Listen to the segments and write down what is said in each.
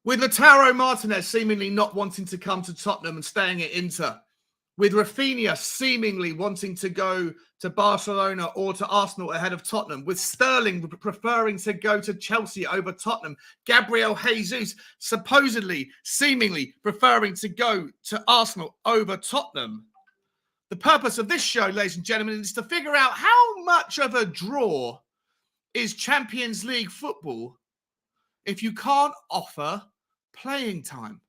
With Lautaro Martinez seemingly not wanting to come to Tottenham and staying at Inter, with Rafinha seemingly wanting to go to Barcelona or to Arsenal ahead of Tottenham, with Sterling preferring to go to Chelsea over Tottenham, Gabriel Jesus supposedly, seemingly preferring to go to Arsenal over Tottenham. The purpose of this show, ladies and gentlemen, is to figure out how much of a draw is Champions League football if you can't offer playing time.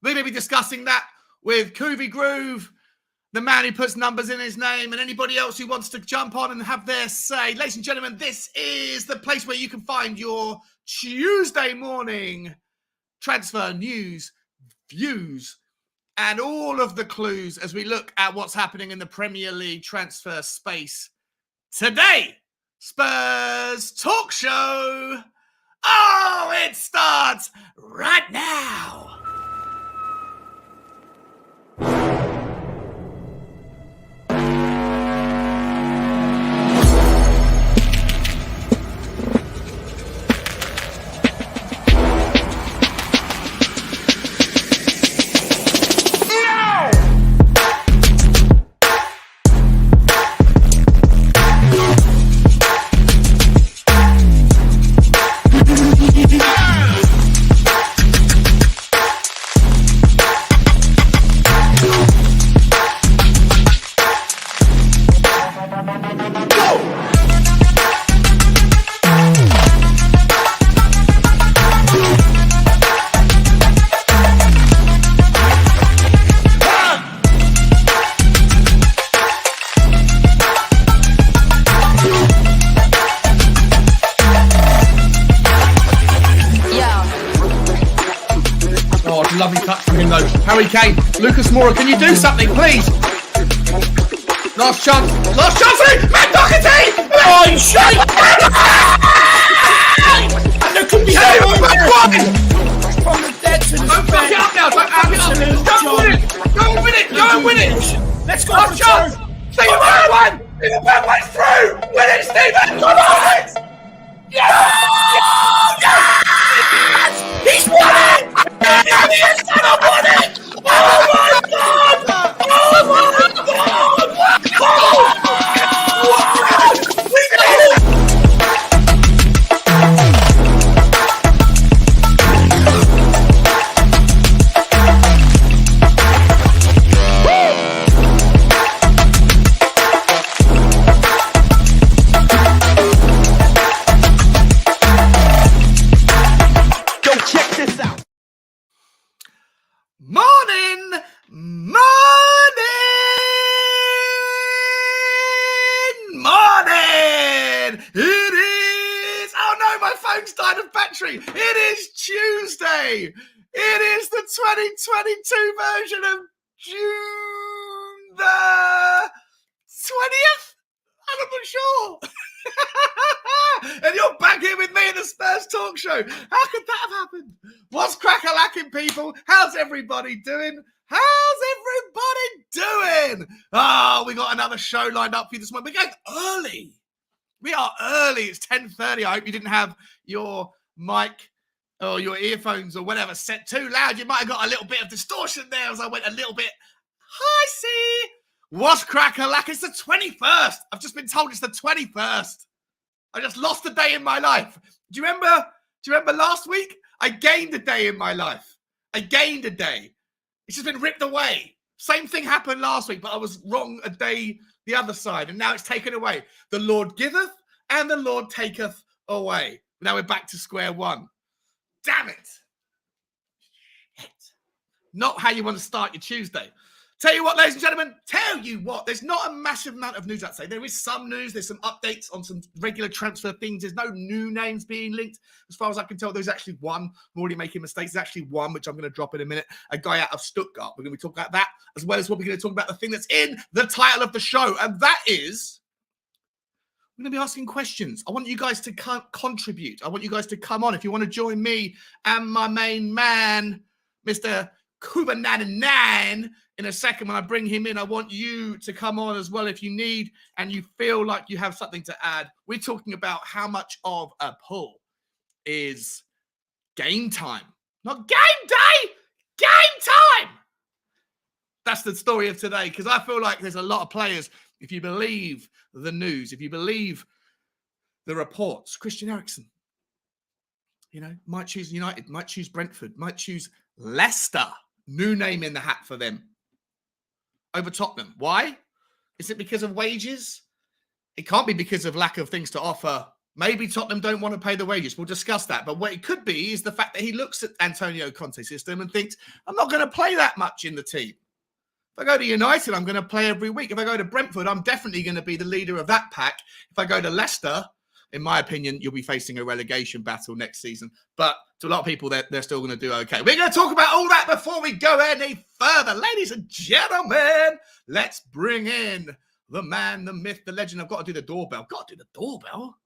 We may be discussing that with Coovey Groove, the man who puts numbers in his name, and anybody else who wants to jump on and have their say. Ladies and gentlemen, this is the place where you can find your Tuesday morning transfer news, views, and all of the clues as we look at what's happening in the Premier League transfer space today. Spurs Talk Show. Oh, it starts right now. Lovely touch from him though. Harry Kane, Lucas Moura, can you do something, please? Last chance, Matt Doherty! Oh, you shite! And there could be from the dead to the don't fuck it up now, don't win it! Go and win it! Let's go! Last chance! Stephen Bergwijn! Stephen Bergwijn's through! Win it, Stephen! Come on! Yes! He's won it! He's gonna win it! Oh my God! Oh my God! Oh! We did it! It is Tuesday. It is the 2022 version of June the 20th. I'm not sure. And you're back here with me in the Spurs Talk Show. How could that have happened? What's crack-a-lacking, people? How's everybody doing? Oh, we got another show lined up for you this morning. We're going early. We are early. It's 10:30. I hope you didn't have your mic or your earphones or whatever set too loud. You might have got a little bit of distortion there as I went a little bit high C. What's crack-a-lack? It's the 21st. I've just been told it's the 21st. I just lost a day in my life. Do you remember last week? I gained a day in my life. I gained a day. It's just been ripped away. Same thing happened last week, but I was wrong a day the other side, and now it's taken away. The Lord giveth and the Lord taketh away. Now we're back to square one. Damn it. Shit. Not how you want to start your Tuesday. Tell you what, ladies and gentlemen, there's not a massive amount of news, I'd say. There is some news. There's some updates on some regular transfer things. There's no new names being linked. As far as I can tell, there's actually one. I'm already making mistakes. There's actually one, which I'm going to drop in a minute. A guy out of Stuttgart. We're going to be talking about that, as well as what we're going to talk about the thing that's in the title of the show. And that is, I'm going to be asking questions. I want you guys to contribute. I want you guys to come on. If you want to join me and my main man, Mr. Kuba99, in a second when I bring him in, I want you to come on as well if you need and you feel like you have something to add. We're talking about how much of a pull is game time. Not game day, game time. That's the story of today, because I feel like there's a lot of players, if you believe the news, if you believe the reports, Christian Eriksen, might choose United, might choose Brentford, might choose Leicester, new name in the hat for them, over Tottenham. Why? Is it because of wages? It can't be because of lack of things to offer. Maybe Tottenham don't want to pay the wages. We'll discuss that. But what it could be is the fact that he looks at Antonio Conte's system and thinks, I'm not going to play that much in the team. If I go to United, I'm going to play every week. If I go to Brentford, I'm definitely going to be the leader of that pack. If I go to Leicester, in my opinion, you'll be facing a relegation battle next season. But to a lot of people, they're still going to do okay. We're going to talk about all that before we go any further. Ladies and gentlemen, let's bring in the man, the myth, the legend. I've got to do the doorbell. Got to do the doorbell.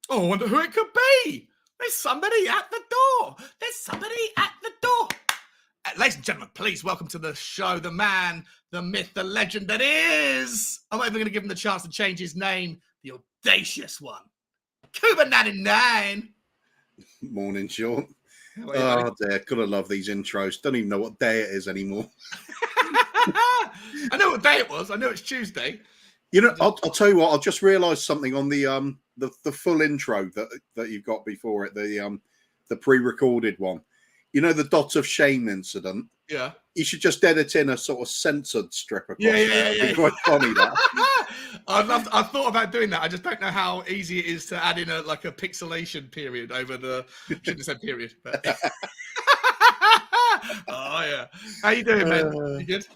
Oh, I wonder who it could be. There's somebody at the door. There's somebody at the door. Ladies and gentlemen, please welcome to the show the man, the myth, the legend that is. I'm not even going to give him the chance to change his name. The audacious one. Cuba99. Morning, Sean. Oh, dear. Gotta love these intros. Don't even know what day it is anymore. I know what day it was. I know it's Tuesday. I'll tell you what. I just realised something on the full intro that you've got before it, the pre-recorded one. The dot of shame incident. Yeah. You should just edit in a sort of censored strip across. Yeah. It'd be quite funny, that. I've thought about doing that. I just don't know how easy it is to add in a pixelation period over the. Shouldn't have said period. But... Oh yeah. How you doing, man? You good?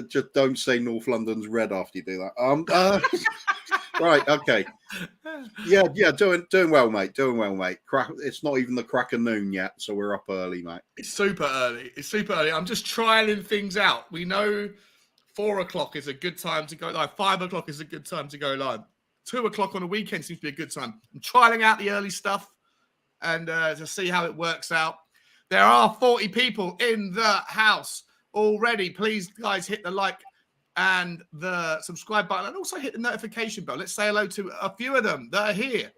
Just don't say North London's red after you do that. Right, okay. Yeah, doing well, mate. Doing well, mate. It's not even the crack of noon yet, so we're up early, mate. It's super early. I'm just trialing things out. We know 4 o'clock is a good time to go live. 5 o'clock is a good time to go live. 2 o'clock on a weekend seems to be a good time. I'm trialing out the early stuff and to see how it works out. There are 40 people in the house already. Please, guys, hit the like and the subscribe button, and also hit the notification bell. Let's say hello to a few of them that are here.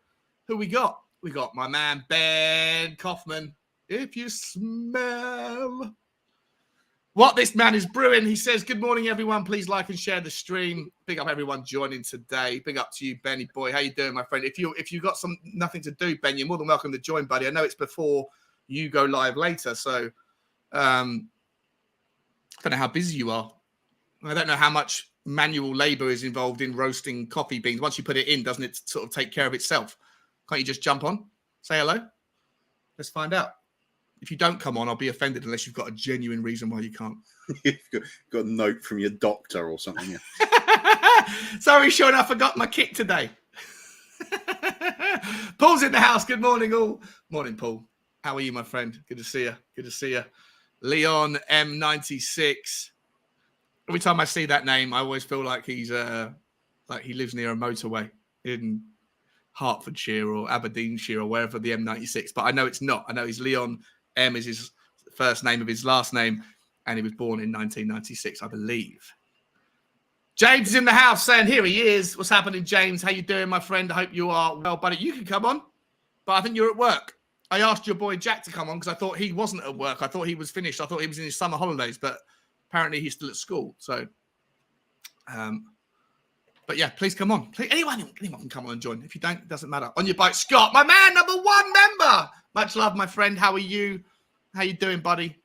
Who we got? We got my man, Ben Kaufman. If you smell what this man is brewing, he says, good morning, everyone. Please like and share the stream. Big up everyone joining today. Big up to you, Benny boy. How you doing, my friend? If you got nothing to do, Ben, you're more than welcome to join, buddy. I know it's before you go live later, so I don't know how busy you are. I don't know how much manual labor is involved in roasting coffee beans. Once you put it in, doesn't it sort of take care of itself? Can't you just jump on? Say hello? Let's find out. If you don't come on, I'll be offended unless you've got a genuine reason why you can't. You've got a note from your doctor or something. Yeah. Sorry, Sean, I forgot my kit today. Paul's in the house. Good morning, all. Morning, Paul. How are you, my friend? Good to see you. Good to see you. Leon M96. Every time I see that name, I always feel like he's like he lives near a motorway in Hertfordshire or Aberdeenshire or wherever the M96. But I know it's not. I know he's Leon. M is his first name of his last name, and he was born in 1996, I believe. James is in the house saying, here he is. What's happening, James? How you doing, my friend? I hope you are well, buddy. You can come on, but I think you're at work. I asked your boy Jack to come on because I thought he wasn't at work. I thought he was finished. I thought he was in his summer holidays, but apparently he's still at school. So, but yeah, please come on. Please, anyone can come on and join. If you don't, it doesn't matter. On your bike, Scott, my man, #1 member. Much love, my friend. How are you? How you doing, buddy?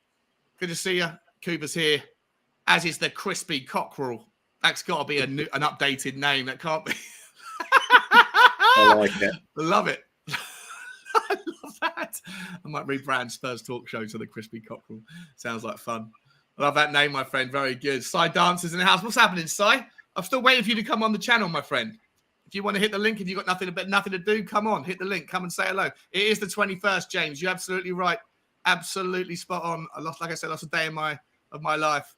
Good to see you. Kuba's here, as is the Crispy Cockerel. That's got to be an updated name. That can't be. I like it. Love it. I love that. I might rebrand Spurs Talk Show to the Crispy Cockerel. Sounds like fun. I love that name, my friend. Very good. Cy Dancers in the house. What's happening, Cy? I'm still waiting for you to come on the channel, my friend. If you want to hit the link, if you've got nothing to do, come on, hit the link. Come and say hello. It is the 21st, James. You're absolutely right. Absolutely spot on. Like I said, lost a day of my life.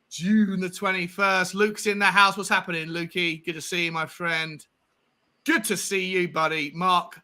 June the 21st. Luke's in the house. What's happening, Lukey? Good to see you, my friend. Good to see you, buddy. Mark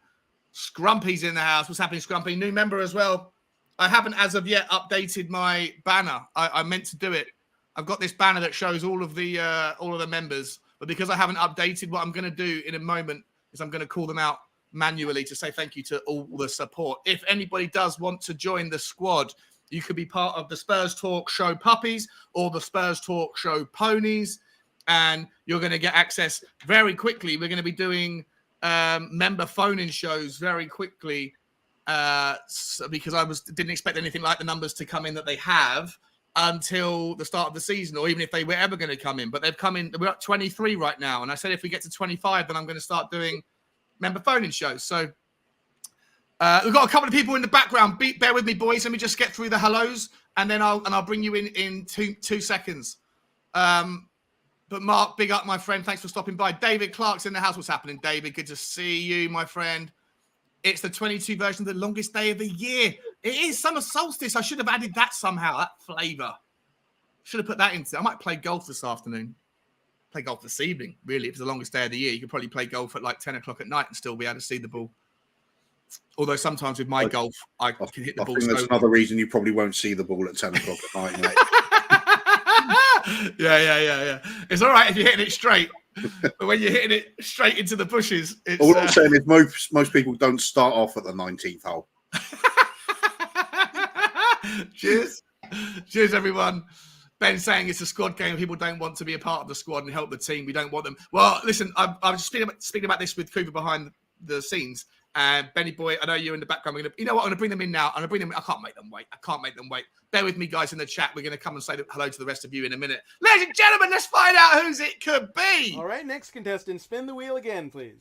Scrumpy's in the house. What's happening, Scrumpy? New member as well. I haven't, as of yet, updated my banner. I meant to do it. I've got this banner that shows all of the members, but because I haven't updated, what I'm going to do in a moment is I'm going to call them out manually to say thank you to all the support. If anybody does want to join the squad, you could be part of the Spurs Talk Show Puppies or the Spurs Talk Show Ponies, and you're going to get access very quickly. We're going to be doing member phone-in shows very quickly because I didn't expect anything like the numbers to come in that they have until the start of the season, or even if they were ever going to come in. But they've come in. We're at 23 right now, and I said if we get to 25, then I'm going to start doing member phone-in shows. So we've got a couple of people in the background. Bear with me, boys. Let me just get through the hellos, and then I'll bring you in two seconds. But Mark, big up, my friend. Thanks for stopping by. David Clark's in the house. What's happening, David? Good to see you, my friend. It's the 22 version of the longest day of the year. It is summer solstice. I should have added that somehow, that flavour. Should have put that into. I might play golf this afternoon. Play golf this evening, really. If it's the longest day of the year, you could probably play golf at like 10 o'clock at night and still be able to see the ball. Although sometimes with my golf, I can hit the ball. I think that's another reason you probably won't see the ball at 10 o'clock at night, mate. Yeah. It's all right if you're hitting it straight. But when you're hitting it straight into the bushes, it's... All I'm saying is most people don't start off at the 19th hole. Cheers, everyone. Ben saying it's a squad game. People don't want to be a part of the squad and help the team. We don't want them. Well, listen, I was speaking about this with Cooper behind the scenes. And Benny Boy, I know you're in the background. You know what? I'm going to bring them in now. I'm going to bring them in. I can't make them wait. Bear with me, guys, in the chat. We're going to come and say hello to the rest of you in a minute. Ladies and gentlemen, let's find out whose it could be. All right, next contestant, spin the wheel again, please.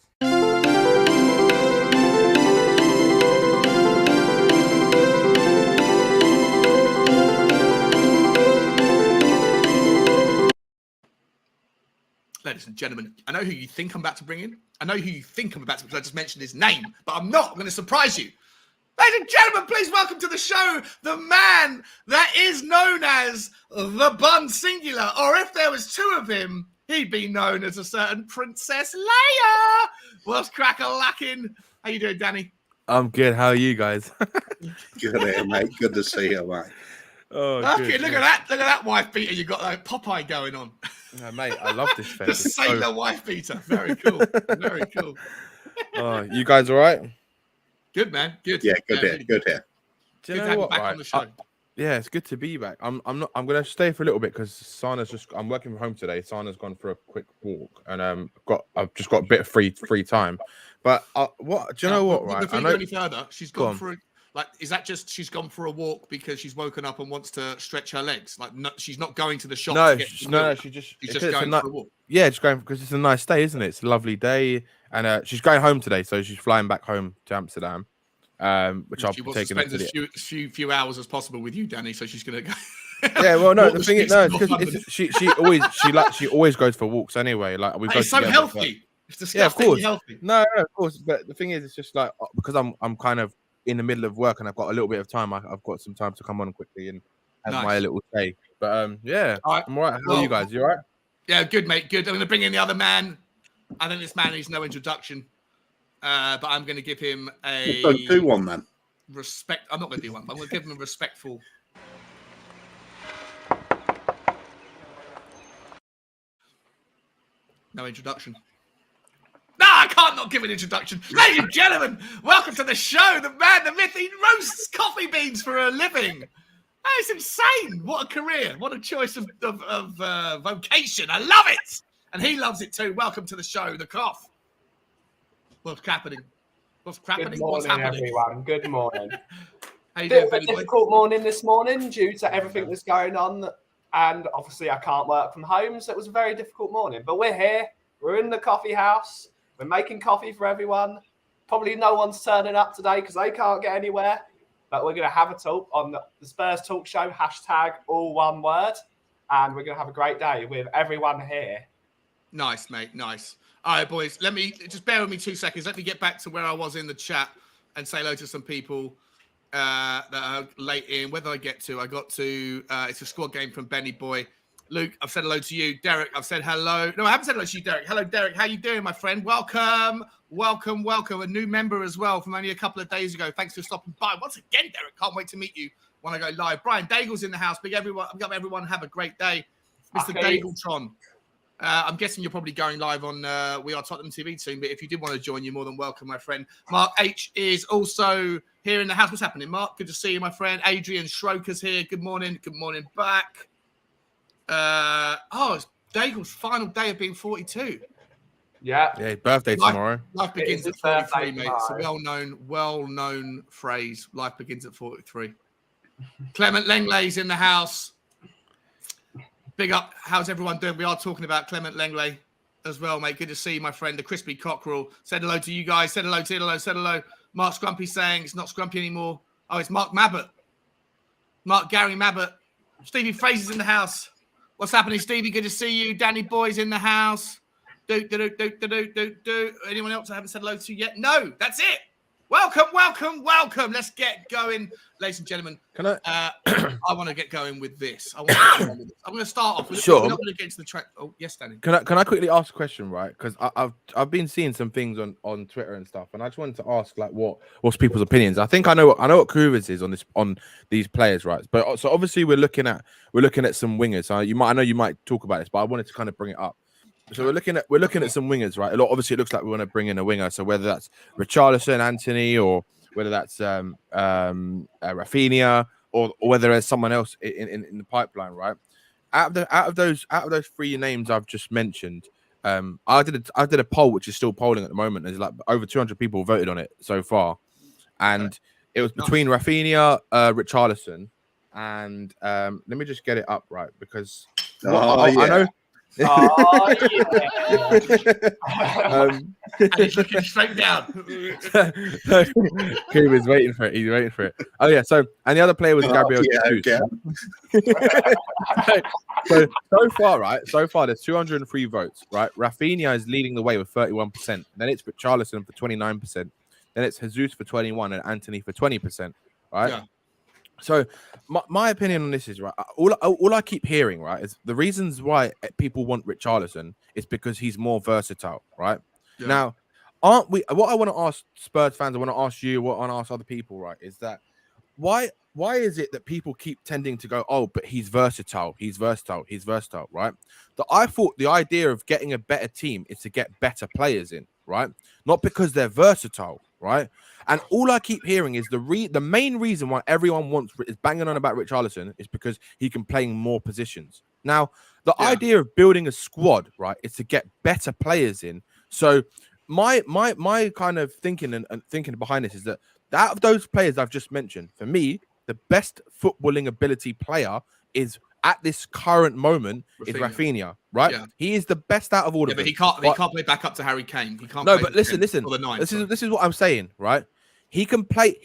Ladies and gentlemen, I know who you think I'm about to bring in. Because I just mentioned his name, but I'm not. I'm going to surprise you. Ladies and gentlemen, please welcome to the show the man that is known as the Bun Singular, or if there was two of him, he'd be known as a certain Princess Leia. What's crack-a-lacking? How you doing, Danny? I'm good. How are you guys? Good here, mate. Good to see you, mate. Oh, okay, good, look at that wife beater. You got like Popeye going on. Yeah, mate, I love this The fence. sailor wife beater. Very cool. Very cool. Oh, you guys all right? Good, man. Good. Yeah, good here. Really Good here. Do you Good to know have you what? back Right? on the show. Yeah, it's good to be back. I'm gonna stay for a little bit because I'm working from home today. Sana's gone for a quick walk, and I've just got a bit of free time. But what do you know? What? Right? Before you go any further, she's gone on. for is that just she's gone for a walk because she's woken up and wants to stretch her legs? Like, no, she's not going to the shop. No, she's just going for a walk. Yeah, just going because it's a nice day, isn't it? It's a lovely day, and she's going home today, so she's flying back home to Amsterdam, which I'll be taking her to as few hours as possible with you, Danny. So she's going to go. Yeah, well, no, the thing is, no, because she always goes for walks anyway. Like It's so healthy. It's disgusting. Yeah, of course. Healthy. No, of course. But the thing is, it's just like because I'm kind of in the middle of work and I've got a little bit of time. I've got some time to come on quickly and have my little day. But yeah, all right. I'm all right. How are you guys? You all right? Yeah, good, mate. Good. I'm going to bring in the other man. I think this man needs no introduction, but I'm going to give him a. Don't do one then. Respect. I'm not going to do one, but I'm going to give him a respectful. No introduction. No, I can't not give an introduction. Ladies and gentlemen, welcome to the show. The man, the myth, he roasts coffee beans for a living. That is insane. What a career. What a choice of vocation. I love it. And he loves it too. Welcome to the show, The Cough. What's happening? What's happening? Good morning, everyone. Good morning. How you Bit of doing, a Benny? difficult morning this morning due to everything that's going on. And obviously I can't work from home, so it was a very difficult morning. But we're here. We're in the coffee house. We're making coffee for everyone. Probably no one's turning up today because they can't get anywhere. But we're going to have a talk on the Spurs Talk Show, hashtag all one word. And we're going to have a great day with everyone here. Nice, mate. Nice. All right, boys. Let me just bear with me 2 seconds. Let me get back to where I was in the chat and say hello to some people that are late in. Whether I get to, it's a squad game from Benny Boy. Luke, I've said hello to you. Derek, I've said hello. No, I haven't said hello to you, Derek. Hello, Derek. How you doing, my friend? Welcome. A new member as well from only a couple of days ago. Thanks for stopping by. Once again, Derek, can't wait to meet you when I go live. Brian Daigle's in the house. Big up, everyone. Have a great day. Mr. Okay. Daigletron. I'm guessing you're probably going live on We Are Tottenham TV soon, but if you did want to join, you're more than welcome, my friend. Mark H is also here in the house. What's happening, Mark? Good to see you, my friend. Adrian Schroker's here. Good morning. Good morning back. It's Daigle's final day of being 42. Yeah. Yeah, birthday tomorrow. Life begins It at is 43, birthday mate. It's a tomorrow. well-known phrase. Life begins at 43. Clement Lenglet's in the house. Big up. How's everyone doing? We are talking about Clement Lenglet as well, mate. Good to see you, my friend. The Crispy Cockerel. Said hello to you guys. Said hello, said hello. Mark Scrumpy saying it's not Scrumpy anymore. Oh, it's Mark Mabbott. Mark Gary Mabbott. Stevie Fraser's in the house. What's happening, Stevie? Good to see you. Danny Boy's in the house. Do. Anyone else I haven't said hello to yet? No, that's it. Welcome. Let's get going, ladies and gentlemen. Can I? I want to get going with this. I'm going to start off with. Sure. We're not going to get into the track. Oh, yes, Danny. Can I quickly ask a question, right? Because I've been seeing some things on Twitter and stuff, and I just wanted to ask like what's people's opinions. I think I know what Kuvas is on these players, right? But so obviously we're looking at some wingers. I know you might talk about this, but I wanted to kind of bring it up. So we're looking at some wingers, right? Obviously, it looks like we want to bring in a winger. So whether that's Richarlison, Anthony, or whether that's Rafinha, or whether there's someone else in the pipeline, right? Out of those three names I've just mentioned, I did a poll which is still polling at the moment. There's like over 200 people voted on it so far, and it was between Rafinha, Richarlison, and let me just get it up right because I know. Oh, yeah. And he's looking straight down. Kuba's waiting for it. He's waiting for it. Oh yeah. So and the other player was Gabriel Jesus. So far, right? So far, there's 203 votes. Right. Rafinha is leading the way with 31%. Then it's Richarlison for 29%. Then it's Jesus for 21% and Anthony for 20%. Right. Yeah. So my opinion on this is right. All I keep hearing right is the reasons why people want Richarlison is because he's more versatile, right? Yeah. Now, aren't we? What I want to ask Spurs fans, I want to ask you, what I want to ask other people, right? Is that why is it that people keep tending to go, oh, but he's versatile, right? I thought the idea of getting a better team is to get better players in, right? Not because they're versatile, right? And all I keep hearing is the main reason why everyone is banging on about Richarlison is because he can play in more positions. Now, the idea of building a squad, right, is to get better players in. So my kind of thinking and thinking behind this is that out of those players I've just mentioned, for me, the best footballing ability player is at this current moment is Rafinha, right? Yeah. He is the best out of all of them. But he can't play back up to Harry Kane. He can't. No, but listen. This is what I'm saying, right? He can play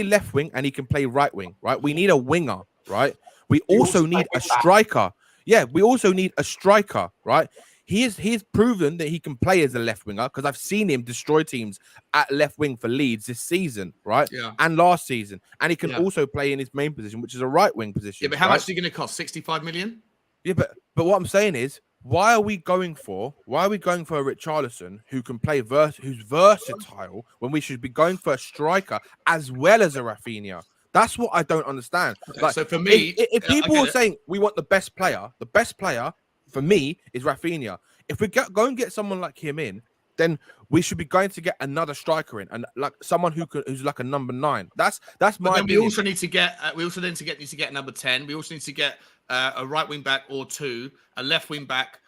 left wing and he can play right wing, right? We need a winger, right? We also need a striker. Yeah, we also need a striker, right? He's proven that he can play as a left winger because I've seen him destroy teams at left wing for Leeds this season, right? Yeah. And last season. And he can also play in his main position, which is a right wing position. Yeah, but how much is he going to cost? 65 million? Yeah, but what I'm saying is, why are we going for a Richarlison who can play who's versatile when we should be going for a striker as well as a Rafinha? That's what I don't understand. Okay, like, so for me, if people are saying we want the best player for me is Rafinha. If we go and get someone like him in, then we should be going to get another striker in, and like someone who's like a number 9. That's my. Then we also need to get. We also need to get a number 10. We also need to get a right wing back or 2, a left wing back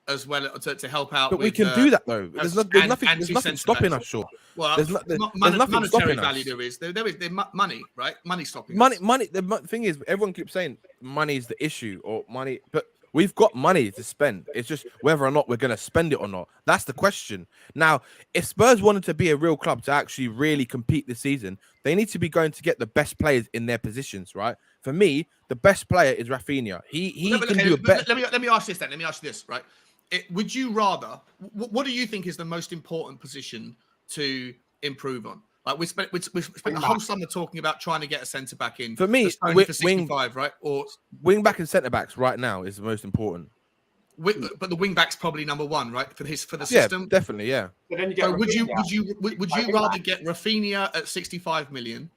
as well to help out. But we can do that though. There's nothing stopping us. Sure. Well, there's nothing stopping us. There is money, right? Money stopping. Money. The thing is, everyone keeps saying money is the issue or money, but we've got money to spend. It's just whether or not we're going to spend it or not. That's the question. Now, if Spurs wanted to be a real club to actually really compete this season, they need to be going to get the best players in their positions, right? For me, the best player is Rafinha. He can do a better. Let me ask this then. Let me ask you this, right? Would you rather? What do you think is the most important position to improve on? Like we spent the whole summer talking about trying to get a centre back in. For me, for 65, right? Or wing back and centre backs right now is the most important. But the wing back's probably number 1, right? For the system. Yeah, definitely, yeah. But then you get would you rather get Rafinha at 65 million,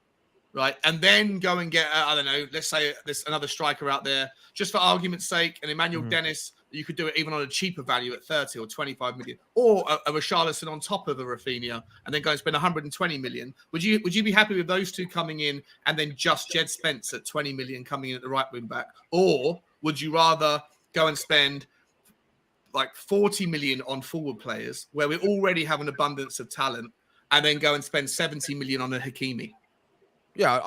right? And then go and get I don't know, let's say there's another striker out there, just for argument's sake, and Emmanuel Dennis you could do it even on a cheaper value at 30 or 25 million, or a Richarlison on top of a Rafinha, and then go and spend 120 million. Would you be happy with those two coming in and then just Jed Spence at 20 million coming in at the right wing back, or would you rather go and spend like 40 million on forward players where we already have an abundance of talent, and then go and spend 70 million on a Hakimi? Yeah,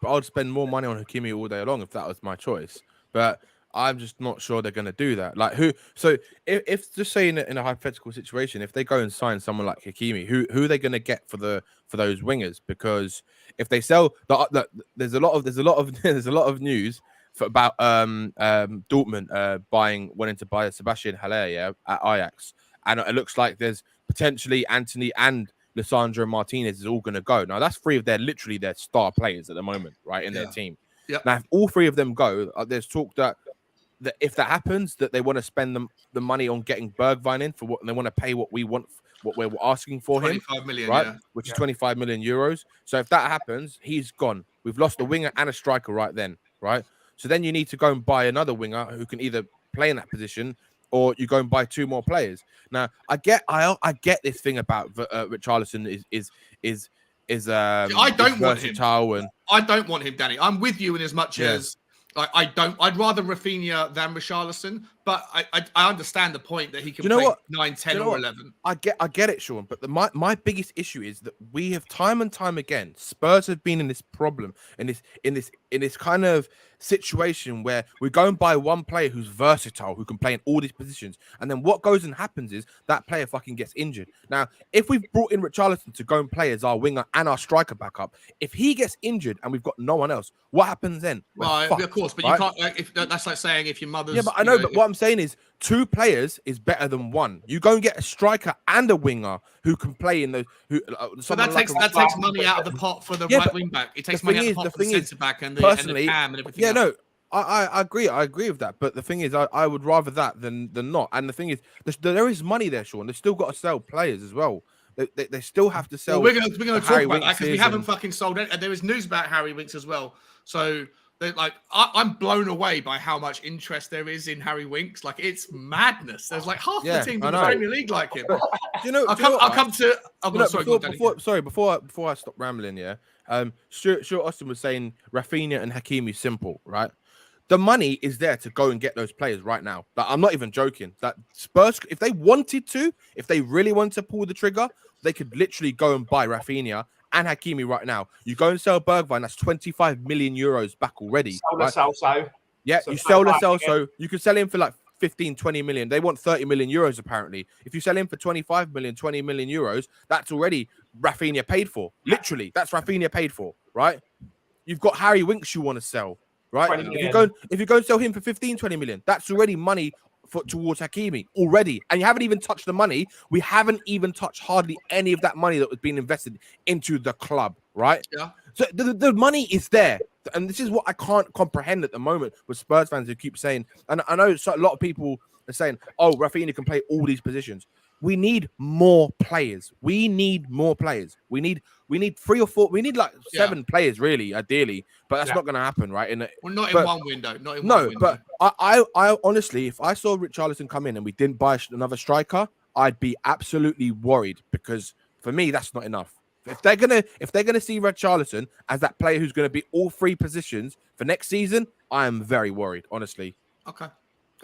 I'd spend more money on Hakimi all day long if that was my choice. But I'm just not sure they're going to do that. Like who? So if just say in a hypothetical situation, if they go and sign someone like Hakimi, who are they going to get for those wingers? Because if they sell, there's a lot of news about Dortmund wanting to buy Sebastian Haller at Ajax, and it looks like there's potentially Anthony and Lisandro Martinez is all going to go. Now that's three of their star players at the moment, right, in their team. Yep. Now if all three of them go, there's talk that if that happens, that they want to spend the money on getting Bergwijn in for what they want to pay what we want, what we're asking for 25 him, million, right? Which is 25 million euros. So if that happens, he's gone. We've lost a winger and a striker right then, right? So then you need to go and buy another winger who can either play in that position, or you go and buy two more players. Now, I get this thing about Richarlison is I don't want him. And I don't want him, Danny. I'm with you in as much as I'd rather Rafinha than Richarlison, but I understand the point that he can play 9, 10, or 11. I get it, Sean. But my biggest issue is that we have time and time again, Spurs have been in this problem, in this kind of situation where we go and buy one player who's versatile, who can play in all these positions, and then what goes and happens is that player fucking gets injured. Now, if we've brought in Richarlison to go and play as our winger and our striker backup, if he gets injured and we've got no one else, what happens then? Well, of course, but right? You can't. If that's like saying if your mother's. Yeah, but I know. But what I'm saying is, two players is better than one. You go and get a striker and a winger who can play in those. So that takes money out of the pot for the right wing back. It takes money out of the pot for the centre back and the cam and everything. Yeah, no, I agree. I agree with that. But the thing is, I would rather that than not. And the thing is, there is money there, Sean. They've still got to sell players as well. They still have to sell. Well, we're going to talk about that because we haven't fucking sold it. And there is news about Harry Winks as well. So. I'm blown away by how much interest there is in Harry Winks. Like, it's madness. There's like half the teams in the Premier League like him. Before I stop rambling, Stuart Austin was saying Rafinha and Hakimi simple, right? The money is there to go and get those players right now. Like, I'm not even joking. That Spurs, if they really wanted to pull the trigger, they could literally go and buy Rafinha and Hakimi right now. You go and sell Bergwijn, that's 25 million euros back already. Yeah, you sell Lo Celso. You can sell him for like 15, 20 million. They want 30 million euros apparently. If you sell him for 25 million, 20 million euros, that's already Rafinha paid for. Literally, that's Rafinha paid for, right? You've got Harry Winks you want to sell, right? If you go and sell him for 15, 20 million, that's already money towards Hakimi already, and you haven't even touched the money. We haven't even touched hardly any of that money that was being invested into the club, right? Yeah. So the money is there, and this is what I can't comprehend at the moment with Spurs fans who keep saying, and I know a lot of people are saying, "Oh, Rafinha can play all these positions." We need more players. We need 3 or 4. We need like 7 players, really, ideally. But that's not going to happen, right? Not in one window. But I honestly, if I saw Richarlison come in and we didn't buy another striker, I'd be absolutely worried, because for me, that's not enough. If they're gonna see Richarlison as that player who's going to be all 3 positions for next season, I am very worried, honestly.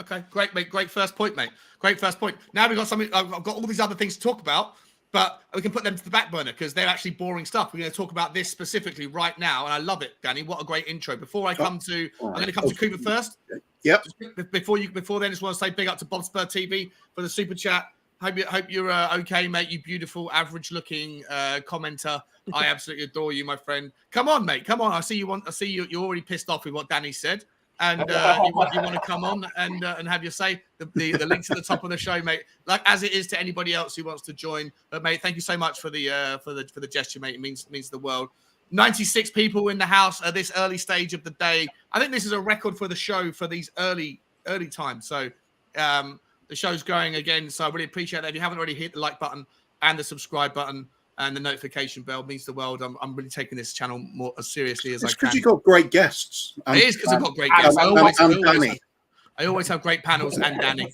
Okay, great, mate. Great first point, mate. Great first point. Now we've got something. I've got all these other things to talk about, but we can put them to the back burner because they're actually boring stuff. We're going to talk about this specifically right now, and I love it, Danny. What a great intro. Before I come to, I'm going to come to Cooper first. Yep. Before then, just want to say big up to Bob Spur TV for the super chat. Hope you're okay, mate. You beautiful, average-looking commenter. I absolutely adore you, my friend. Come on, mate. Come on. I see you. You're already pissed off with what Danny said. And you want to come on and have your say. The link's at the top of the show, mate. Like as it is to anybody else who wants to join. But mate, thank you so much for the gesture, mate. It means the world. 96 people in the house at this early stage of the day. I think this is a record for the show for these early times. So the show's going again. So I really appreciate that. If you haven't already hit the like button and the subscribe button and the notification bell, means the world. I'm really taking this channel more as seriously as I can. It's because you've got great guests. It is because I've got great guests. I always have great panels and Danny.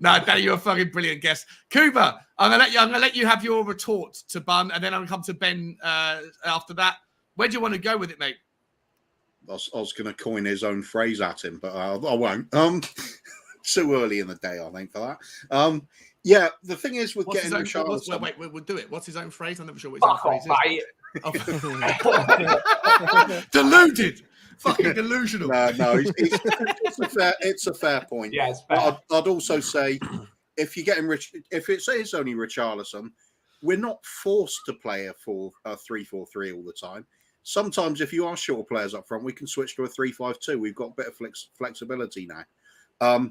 No, Danny, you're a fucking brilliant guest. Kuba, I'm gonna let you have your retort to Bun, and then I'm gonna come to Ben after that. Where do you want to go with it, mate? I was going to coin his own phrase at him, but I won't. Too early in the day, I think, for that. Yeah, the thing is with getting Richarlison... Wait, we'll do it. What's his own phrase? I'm never sure what his own phrase is. Oh. Deluded. Fucking delusional. No, it's a fair point. Yeah, it's fair. I'd also say, if you're getting if it is only Richarlison, we're not forced to play a 3-4-3 all the time. Sometimes, if you are short players up front, we can switch to a 3-5-2. We've got a bit of flexibility now.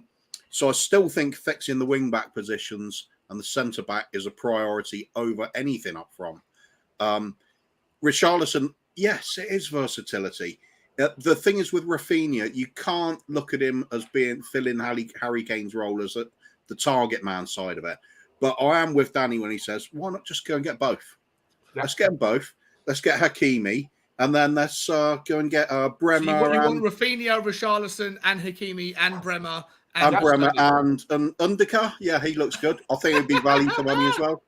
So I still think fixing the wing-back positions and the centre-back is a priority over anything up front. Richarlison, yes, it is versatility. The thing is with Rafinha, you can't look at him as filling Harry Kane's role as the target man side of it. But I am with Danny when he says, why not just go and get both? Yeah. Let's get them both. Let's get Hakimi. And then let's go and get Bremer. So you want Rafinha, Richarlison, and Hakimi, and Bremer. And Bremer and Underka. Yeah, he looks good. I think it'd be value for money as well.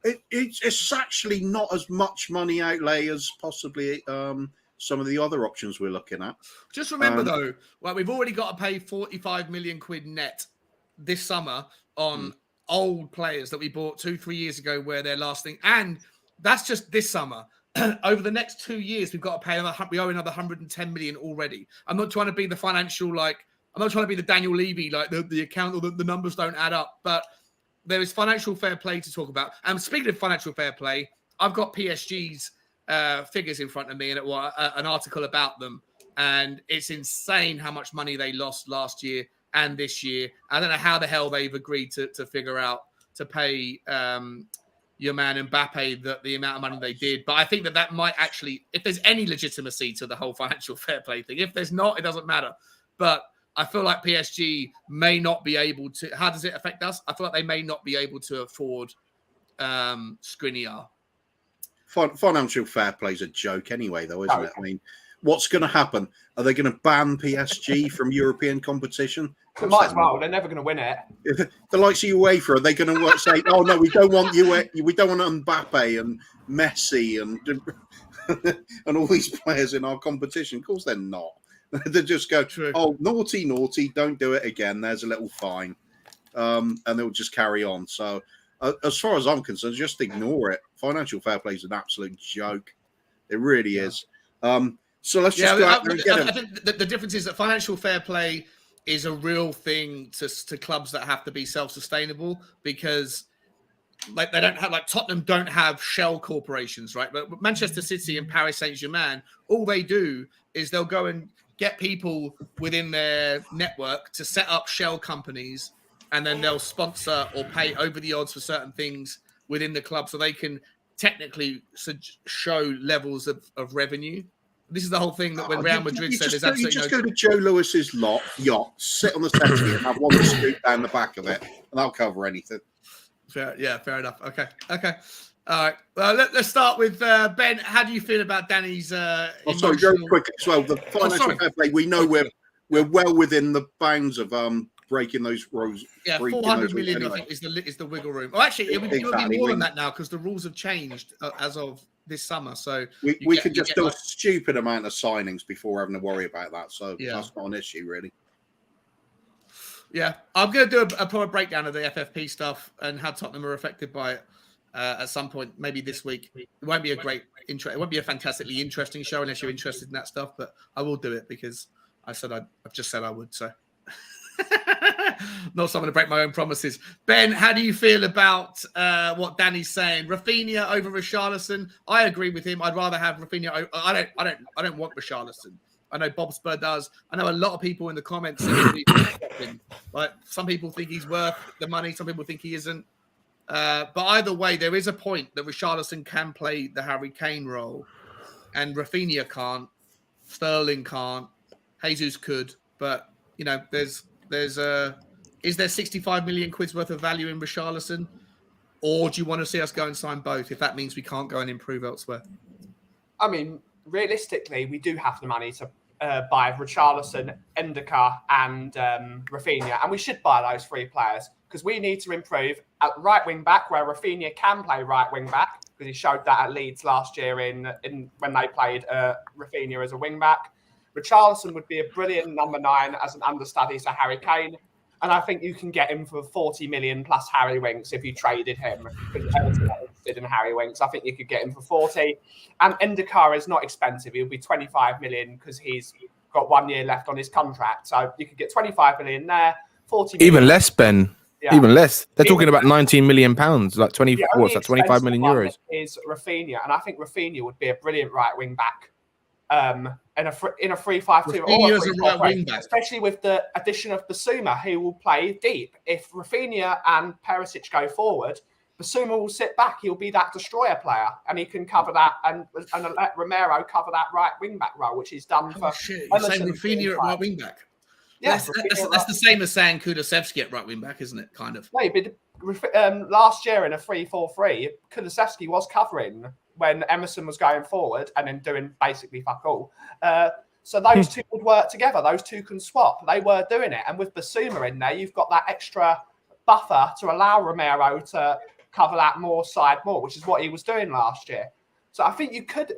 It's actually not as much money outlay as possibly some of the other options we're looking at. Just remember, though, we've already got to pay 45 million quid net this summer on old players that we bought 2-3 years ago where they're lasting. And that's just this summer. Over the next 2 years, we've got to pay we owe another 110 million already. I'm not trying to be the financial, I'm not trying to be the Daniel Levy, the account or the numbers don't add up, but there is financial fair play to talk about. And speaking of financial fair play, I've got PSG's figures in front of me and an article about them. And it's insane how much money they lost last year and this year. I don't know how the hell they've agreed to figure out to pay your man Mbappe the amount of money they did. But I think that might actually, if there's any legitimacy to the whole financial fair play thing, if there's not, it doesn't matter. But I feel like PSG may not be able to. How does it affect us? I feel like they may not be able to afford Skriniar. Financial fair play is a joke anyway, though, isn't it? I mean, what's going to happen? Are they going to ban PSG from European competition? They might as well. They're never going to win it. The likes of UEFA, are they going to say, "Oh no, we don't want you. We don't want Mbappe and Messi and all these players in our competition"? Of course, they're not. They just go, True. "Oh, naughty, don't do it again." There's a little fine, and they'll just carry on. So, as far as I'm concerned, just ignore it. Financial fair play is an absolute joke. It really is. So let's just go out there and get him. I think the difference is that financial fair play is a real thing to clubs that have to be self-sustainable because they don't have Tottenham don't have shell corporations, right? But Manchester City and Paris Saint-Germain, all they do is they'll go and get people within their network to set up shell companies, and then they'll sponsor or pay over the odds for certain things within the club so they can technically show levels of reveneu. This is the whole thing that when Real Madrid said there's absolutely you just go to Joe Lewis's yacht, sit on the settee and have one scoop down the back of it, and that'll cover anything. Fair enough. Okay. All right. Well, let's start with Ben. How do you feel about Danny's? Sorry, very quick as well. The financial fair play. We know we're well within the bounds of breaking those rules. Yeah, 400 million. Anyway. I think is the wiggle room. Oh, actually, it would be more than that now because the rules have changed as of this summer. So we can just do a stupid amount of signings before having to worry about that. So that's not an issue, really. Yeah, I'm going to do a proper breakdown of the FFP stuff and how Tottenham are affected by it at some point, maybe this week. It won't be it won't be a fantastically interesting show unless you're interested in that stuff, but I will do it because I've just said I would. So not someone to break my own promises. Ben, how do you feel about what Danny's saying? Rafinha over Richarlison. I agree with him. I'd rather have Rafinha. I don't want Richarlison. I know Bob Spur does. I know a lot of people in the comments. Like some people think he's worth the money. Some people think he isn't. But either way, there is a point that Richarlison can play the Harry Kane role, and Rafinha can't. Sterling can't. Jesus could, but is there 65 million quid's worth of value in Richarlison, or do you want to see us go and sign both? If that means we can't go and improve elsewhere. I mean, realistically, we do have the money to buy Richarlison, Endika, and Rafinha, and we should buy those 3 players because we need to improve at right wing back, where Rafinha can play right wing back because he showed that at Leeds last year in when they played Rafinha as a wing back. Richarlison would be a brilliant number 9 as an understudy to Harry Kane. And I think you can get him for 40 million plus Harry Winks if you traded him. Because Everton are interested in Harry Winks. I think you could get him for 40. And Endika is not expensive. He'll be 25 million because he's got 1 year left on his contract. So you could get 25 million there, 40 million. Even less, Ben. Yeah. Even less. They're talking about 19 million pounds, like 20. What's that? 25 million euros. Is Rafinha, and I think Rafinha would be a brilliant right wing back. In a 3-5-2 or a 3-4-3, especially with the addition of Basuma, who will play deep. If Rafinha and Perisic go forward, Basuma will sit back. He'll be that destroyer player, and he can cover that and let Romero cover that right wing back role, which he's done for. Shit. You're saying Rafinha at right wing back? Yes, that's the same as saying Kulusevski at right wing back, isn't it? Kind of. No, but last year in a 3-4-3, Kulusevski was covering when Emerson was going forward and then doing basically fuck all. So those two would work together. Those two can swap. They were doing it. And with Basuma in there, you've got that extra buffer to allow Romero to cover that side more, which is what he was doing last year. So I think you could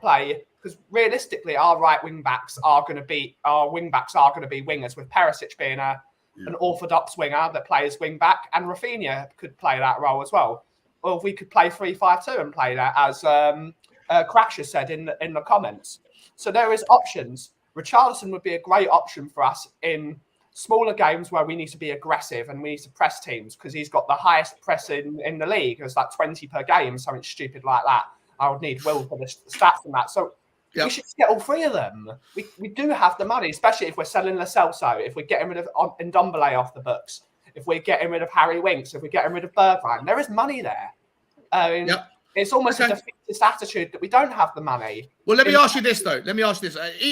play, because realistically, our wing-backs are going to be wingers, with Perisic being an orthodox winger that plays wing-back, and Rafinha could play that role as well. Or if we could play 3-5-2 and play that, as Crasher said in the comments. So there is options. Richarlison would be a great option for us in smaller games where we need to be aggressive and we need to press teams, because he's got the highest press in the league. It's like 20 per game, something stupid like that. I would need Will for the stats and that. So we should get all 3 of them. We do have the money, especially if we're selling Lo Celso, if we're getting rid of Ndombele off the books, if we're getting rid of Harry Winks, if we're getting rid of Bergwijn. There is money there. It's almost a defeatist attitude that we don't have the money. Well, let me ask you this, though.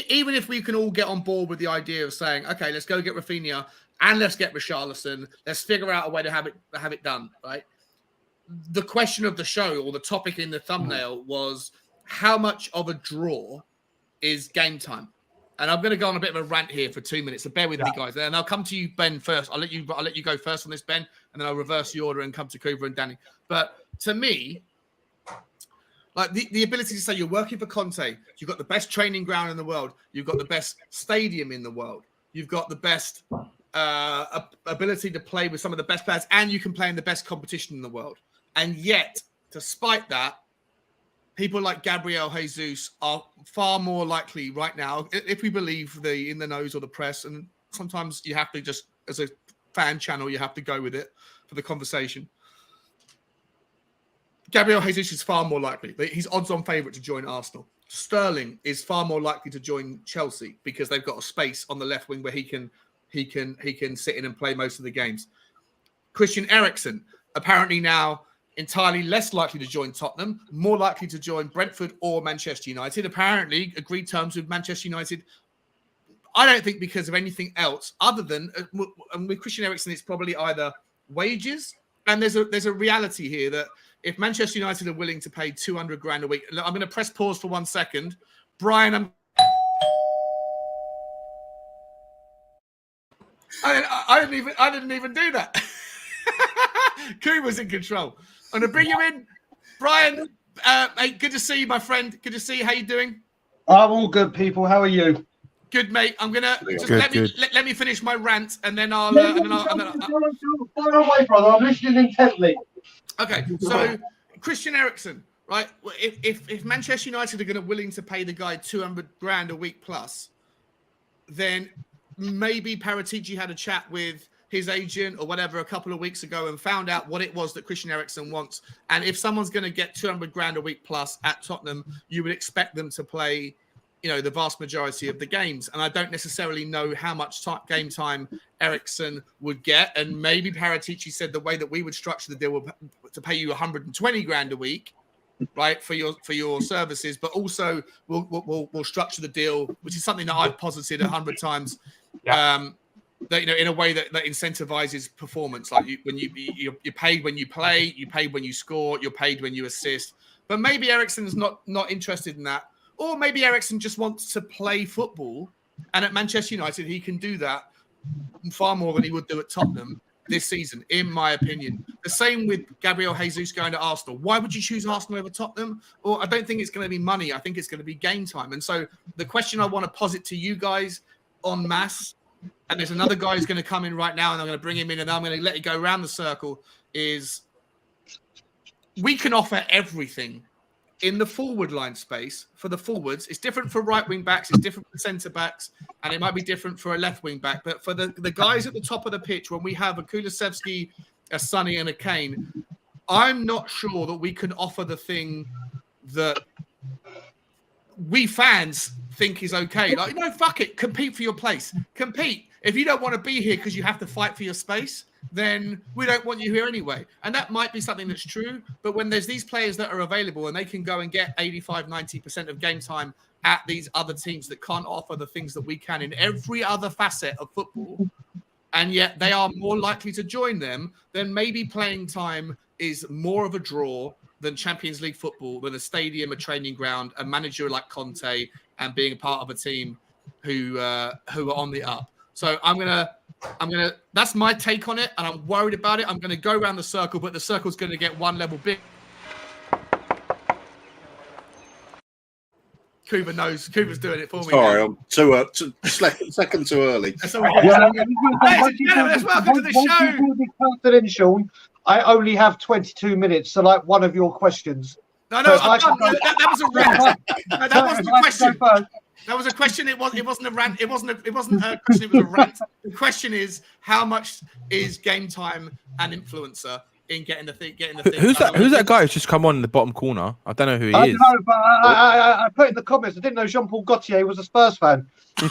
Even if we can all get on board with the idea of saying, okay, let's go get Rafinha and let's get Richarlison, let's figure out a way to have it done, right? The question of the show, or the topic in the thumbnail, was how much of a draw is game time? And I'm going to go on a bit of a rant here for 2 minutes, so bear with me, guys. And I'll come to you, Ben, first. I'll let you go first on this, Ben, and then I'll reverse the order and come to Cooper and Danny. But to me, like the ability to say you're working for Conte, you've got the best training ground in the world, you've got the best stadium in the world, you've got the best ability to play with some of the best players, and you can play in the best competition in the world. And yet, despite that, people like Gabriel Jesus are far more likely right now, if we believe the in the nose or the press, and sometimes you have to just, as a fan channel, you have to go with it for the conversation. Gabriel Jesus is far more likely. He's odds-on favourite to join Arsenal. Sterling is far more likely to join Chelsea because they've got a space on the left wing where he can sit in and play most of the games. Christian Eriksen, apparently now entirely less likely to join Tottenham, more likely to join Brentford or Manchester United. Apparently agreed terms with Manchester United. I don't think because of anything else other than with Christian Eriksen, it's probably either wages, and there's a reality here that if Manchester United are willing to pay 200 grand a week, I'm going to press pause for 1 second. Brian, I didn't even do that. Kuma's in control. I'm going to bring you in. Brian, hey, good to see you, my friend. Good to see you. How you doing? I'm all good, people. How are you? Good, mate. I'm going to just let me finish my rant, and then I'll... Far away, brother. I'm listening intently. Okay, so Christian Eriksen, right? If Manchester United are willing to pay the guy 200 grand a week plus, then maybe Paratici had a chat with his agent or whatever a couple of weeks ago and found out what it was that Christian Eriksen wants. And if someone's going to get 200 grand a week plus at Tottenham, you would expect them to play, the vast majority of the games. And I don't necessarily know how much game time Eriksen would get. And maybe Paratici said the way that we would structure the deal would to pay you 120 grand a week, right, for your services, but also we'll structure the deal, which is something that I've posited 100 times. That in a way that incentivizes performance, like you're paid when you play, you're paid when you score, you're paid when you assist. But maybe Eriksen's not interested in that. Or maybe Eriksen just wants to play football, and at Manchester United, he can do that far more than he would do at Tottenham this season, in my opinion. The same with Gabriel Jesus going to Arsenal. Why would you choose Arsenal over Tottenham? Or I don't think it's going to be money. I think it's going to be game time. And so the question I want to posit to you guys en masse, and there's another guy who's going to come in right now, and I'm going to bring him in, and I'm going to let you go around the circle, is we can offer everything in the forward line space for the forwards. It's different for right wing backs, it's different for centre backs, and it might be different for a left wing back. But for the guys at the top of the pitch, when we have a Kulusevski, a Sonny, and a Kane, I'm not sure that we can offer the thing that we fans think is okay. Like, no, fuck it, compete for your place. Compete. If you don't want to be here because you have to fight for your space, then we don't want you here anyway. And that might be something that's true. But when there's these players that are available and they can go and get 85, 90% of game time at these other teams that can't offer the things that we can in every other facet of football, and yet they are more likely to join them, then maybe playing time is more of a draw than Champions League football, than a stadium, a training ground, a manager like Conte, and being a part of a team who are on the up. So I'm gonna. That's my take on it, and I'm worried about it. I'm gonna go around the circle, but the circle's gonna get one level big. Kuba knows. Kuba's doing it for me. Sorry, I'm second too early. That's all right. Ladies and gentlemen, welcome to the show. Confidential. I only have 22 minutes, so like one of your questions. No, So that was a rant. No, that wasn't a question. first. That was a question. It wasn't a rant. It wasn't a question. It was a rant. The question is, how much is game time an influencer in getting the thing? Who's that guy who's just come on in the bottom corner? I don't know who he I is. don't know, but I put in the comments. I didn't know Jean-Paul Gaultier was a Spurs fan. Wait,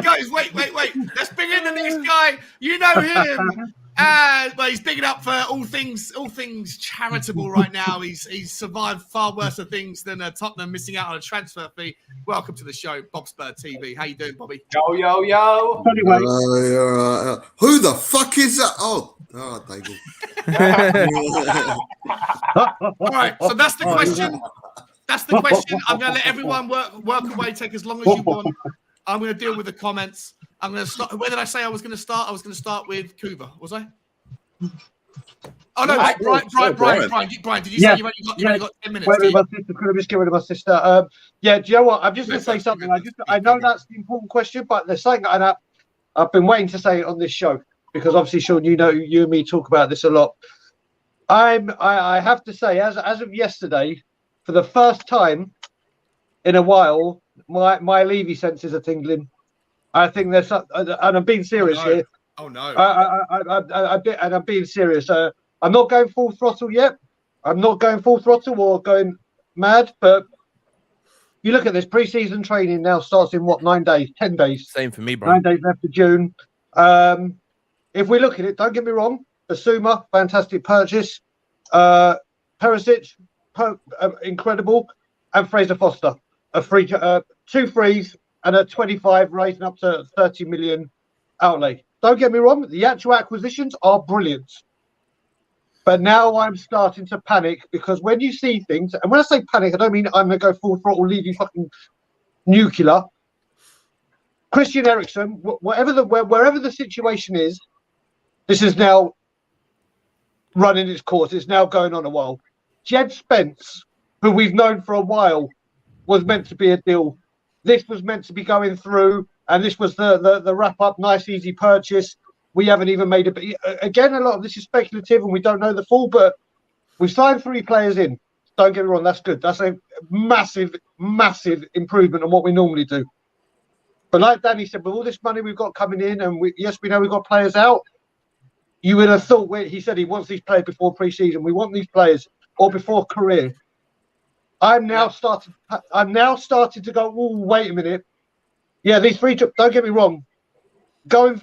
guys, wait. Let's bring in the next guy. You know him. Well, he's bigging up for all things charitable right now. He's survived far worse things than Tottenham missing out on a transfer fee. Welcome to the show, Bob Spur TV. How you doing, Bobby? Yo. Anyway, who the fuck is that? Oh, David. All right, so that's the question. That's the question. I'm going to let everyone work away, take as long as you want. I'm going to deal with the comments. I'm going to start. Where did I say I was going to start? I was going to start with Kuba. Was I? Oh no, wait, Brian. Did you say you only got 10 minutes? Could I just get rid of my sister? Do you know what? I'm just going to say something. I know that's the important question, but there's something I've been waiting to say on this show, because obviously, Sean, you and me talk about this a lot. I have to say, as of yesterday, for the first time in a while, my Levy senses are tingling. I think there's, and I'm being serious here. Oh no! I'm being serious. I'm not going full throttle yet. I'm not going full throttle or going mad. But you look at this pre-season training now starts in 9 days, 10 days. Same for me, bro. 9 days left of June. If we look at it, don't get me wrong. Basuma, fantastic purchase. Perisic, incredible, and Fraser Foster, a free, 2 frees and a 25, raising up to 30 million outlay. Don't get me wrong, the actual acquisitions are brilliant. But now I'm starting to panic, because when you see things, and when I say panic, I don't mean I'm going to go full throttle, leave you fucking nuclear. Christian Eriksen, wherever the situation is, this is now running its course. It's now going on a while. Jed Spence, who we've known for a while, was meant to be a deal. This was meant to be going through, and this was the wrap-up, nice, easy purchase. We haven't even made it. But again, a lot of this is speculative, and we don't know the full, but we've signed 3 players in. Don't get me wrong, that's good. That's a massive, massive improvement on what we normally do. But like Danny said, with all this money we've got coming in, and we know we've got players out, you would have thought, he said he wants these players before pre-season. We want these players, or before career. I'm now starting to go, oh, wait a minute. Yeah, these 3, don't get me wrong, going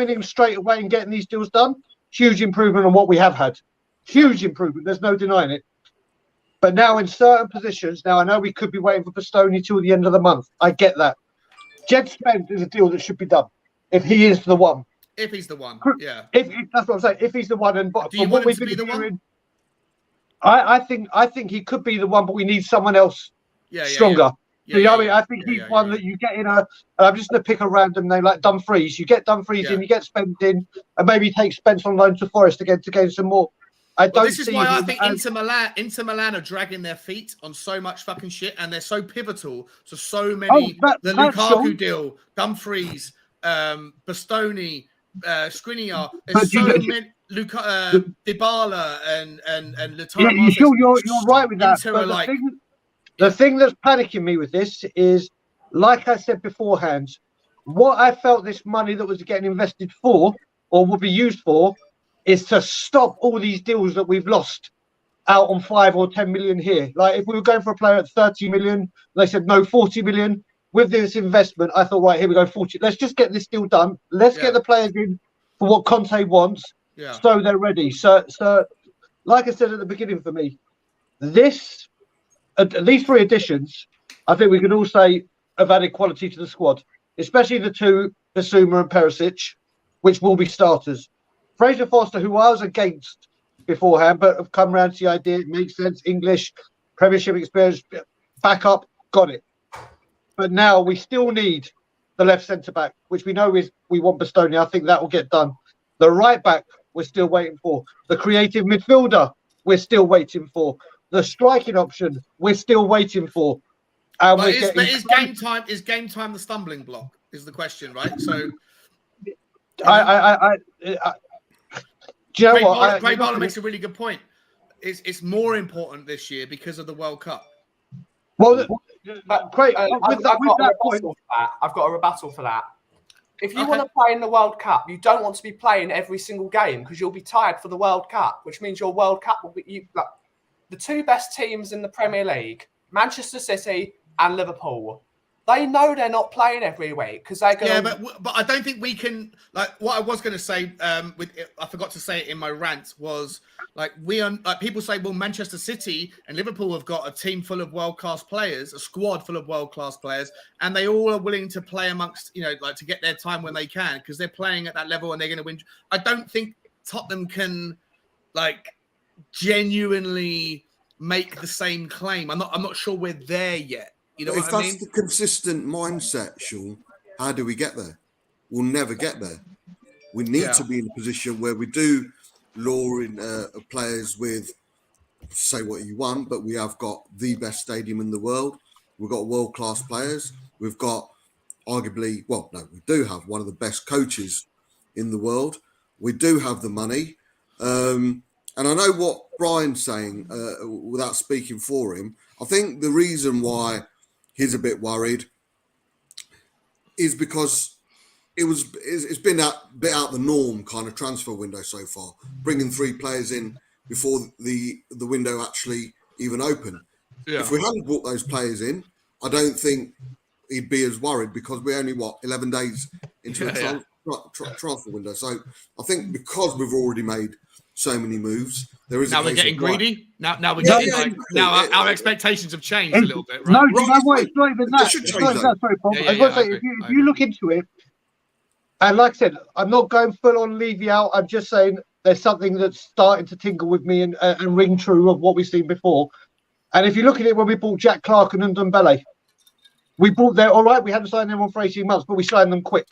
in straight away and getting these deals done, huge improvement on what we have had. Huge improvement. There's no denying it. But now in certain positions, now I know we could be waiting for Bastoni till the end of the month. I get that. Jed Spence is a deal that should be done if he is the one. If he's the one, yeah. If that's what I'm saying. If he's the one, and do you want him to be the one? I think he could be the one, but we need someone else stronger. Yeah, You know what I mean? I think he's one that you get in a. And I'm just going to pick a random name like Dumfries. You get Dumfries in, you get Spence in, and maybe take Spence on loan to Forest again to gain some more. This is why I think Inter Milan are dragging their feet on so much fucking shit, and they're so pivotal to so many. The Lukaku deal, Dumfries, Bastoni, Skriniar. There's so many. Dybala and Lautaro. Yeah, you're right with that. But the thing that's panicking me with this is, like I said beforehand, what I felt this money that was getting invested for, or would be used for, is to stop all these deals that we've lost out on 5 or 10 million here. Like if we were going for a player at 30 million, they said no, 40 million. With this investment, I thought, right, here we go, 40. Let's just get this deal done. Let's get the players in for what Conte wants, so they're ready. So, like I said at the beginning, for me, these 3 additions, I think we can all say have added quality to the squad, especially the 2, Bissouma and Perisic, which will be starters. Fraser Forster, who I was against beforehand, but have come around to the idea, it makes sense, English, Premiership experience, backup, got it. But now we still need the left centre-back, which we know we want Bastoni. I think that will get done. The right-back, we're still waiting for. The creative midfielder, we're still waiting for. The striking option, we're still waiting for. But is game time the stumbling block, is the question, right? So... Do you know what? Craig Barlow makes a really good point. It's more important this year because of the World Cup. Well, Craig, I've got a rebuttal for that. If you want to play in the World Cup, you don't want to be playing every single game because you'll be tired for the World Cup, which means your World Cup will be the 2 best teams in the Premier League, Manchester City and Liverpool. They know they're not playing every week because they're going. Yeah, but I don't think we can. Like what I was going to say, I forgot to say it in my rant was people say, well, Manchester City and Liverpool have got a team full of world-class players, a squad full of world-class players, and they all are willing to play amongst, to get their time when they can because they're playing at that level and they're going to win. I don't think Tottenham can genuinely make the same claim. I'm not sure we're there yet. You know if that's the consistent mindset, Sean, how do we get there? We'll never get there. We need to be in a position where we do lure in players with, say what you want, but we have got the best stadium in the world. We've got world-class players. We've got we do have one of the best coaches in the world. We do have the money. And I know what Brian's saying without speaking for him. I think the reason why he's a bit worried is because it's been a bit out the norm kind of transfer window so far, bringing 3 players in before the window actually even opened. Yeah. If we hadn't brought those players in, I don't think he'd be as worried because we're only 11 days into the transfer window. So I think because we've already made so many moves, there is. Now we're getting greedy. Now we're getting our expectations have changed a little bit, right? No, you know what? It's not even that. Sorry, Paul. I was going to say, if you look into it, and like I said, I'm not going full on Levy out. I'm just saying there's something that's starting to tingle with me and ring true of what we've seen before. And if you look at it, when we bought Jack Clark and Ndombele, we bought them. All right, we hadn't signed them on for 18 months, but we signed them quick.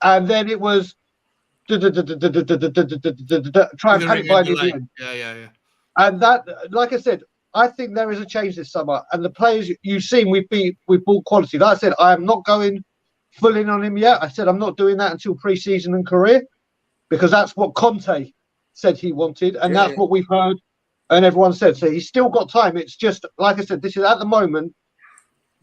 And then it was. Try and panic buy the end. Yeah. And that, like I said, I think there is a change this summer. And the players you've seen, we've bought quality. Like I said, I am not going full in on him yet. I said I'm not doing that until pre-season and career because that's what Conte said he wanted, and that's what we've heard and everyone said. So he's still got time. It's just like I said, this is at the moment.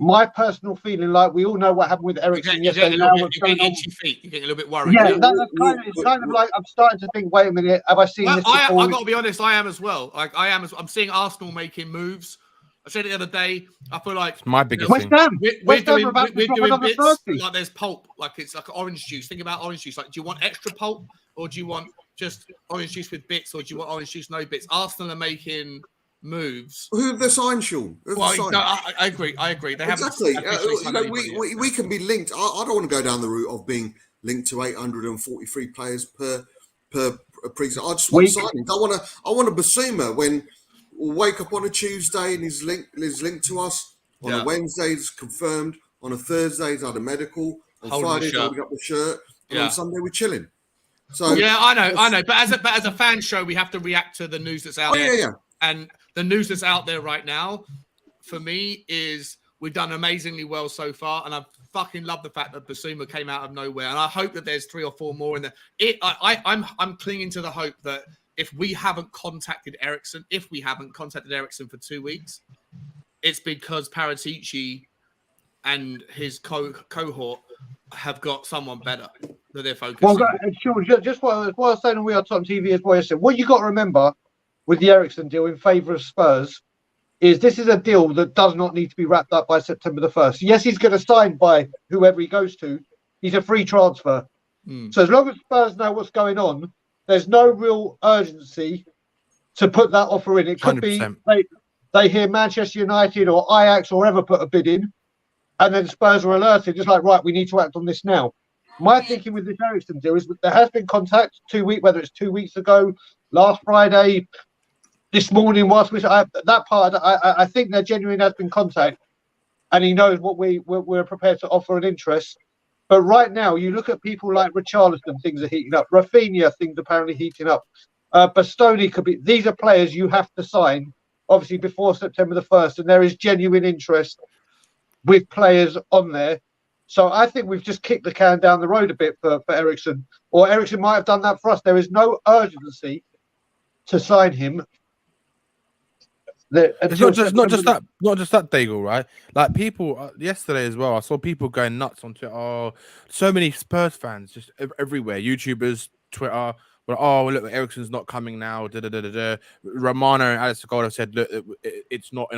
My personal feeling, like we all know what happened with Eriksen yesterday. You're getting itchy feet. You're getting a little bit worried. Yeah, it's kind of like I'm starting to think. Wait a minute, have I seen this before? I've got to be honest. I am as well. I'm seeing Arsenal making moves. I said it the other day. I feel like it's my biggest West thing. Ham. We're doing bits like there's pulp. Like it's like orange juice. Think about orange juice. Like, do you want extra pulp or do you want just orange juice with bits, or do you want orange juice no bits? Arsenal are making moves. Who have they signed, Sean? I agree. They exactly. We can be linked. I don't want to go down the route of being linked to 843 players per a pre-season. I just want Week. signings. I want a Basuma when we'll wake up on a Tuesday and he's linked to us. On a Wednesday, it's confirmed. On a Thursday, he's had a medical. On Holding the Friday, he's shirt. holding up the shirt. And on Sunday, we're chilling. So yeah, I know. But as a fan show, we have to react to the news that's out there. Yeah. And the news that's out there right now, for me, is we've done amazingly well so far, and I fucking love the fact that Basuma came out of nowhere, and I hope that there's 3 or 4 more in there. I'm clinging to the hope that if we haven't contacted Eriksen for 2 weeks, it's because Perisic and his cohort have got someone better that they're focusing on. Sure, just what I was saying on We Are Tottenham TV as well. What you got to remember with the Eriksen deal in favour of Spurs is this is a deal that does not need to be wrapped up by September the 1st. Yes, he's going to sign by whoever he goes to. He's a free transfer. So as long as Spurs know what's going on, there's no real urgency to put that offer in. It could 100%. be they hear Manchester United or Ajax or whoever put a bid in, and then Spurs are alerted, just like, right, we need to act on this now. My thinking with this Eriksen deal is that there has been contact 2 weeks, whether it's 2 weeks ago, last Friday, this morning, I think there genuinely has been contact, and he knows what we're prepared to offer an interest. But right now, you look at people like Richarlison, things are heating up. Rafinha, things apparently heating up. Bastoni could be. These are players you have to sign, obviously, before September the 1st, and there is genuine interest with players on there. So I think we've just kicked the can down the road a bit for Eriksen, or Eriksen might have done that for us. There is no urgency to sign him. It's not just that, Daigle, right? Like people yesterday as well. I saw people going nuts on Twitter. Oh, so many Spurs fans just everywhere. YouTubers, Twitter. But look, Eriksen's not coming now. Romano and Alex Gold have said, look, it's not.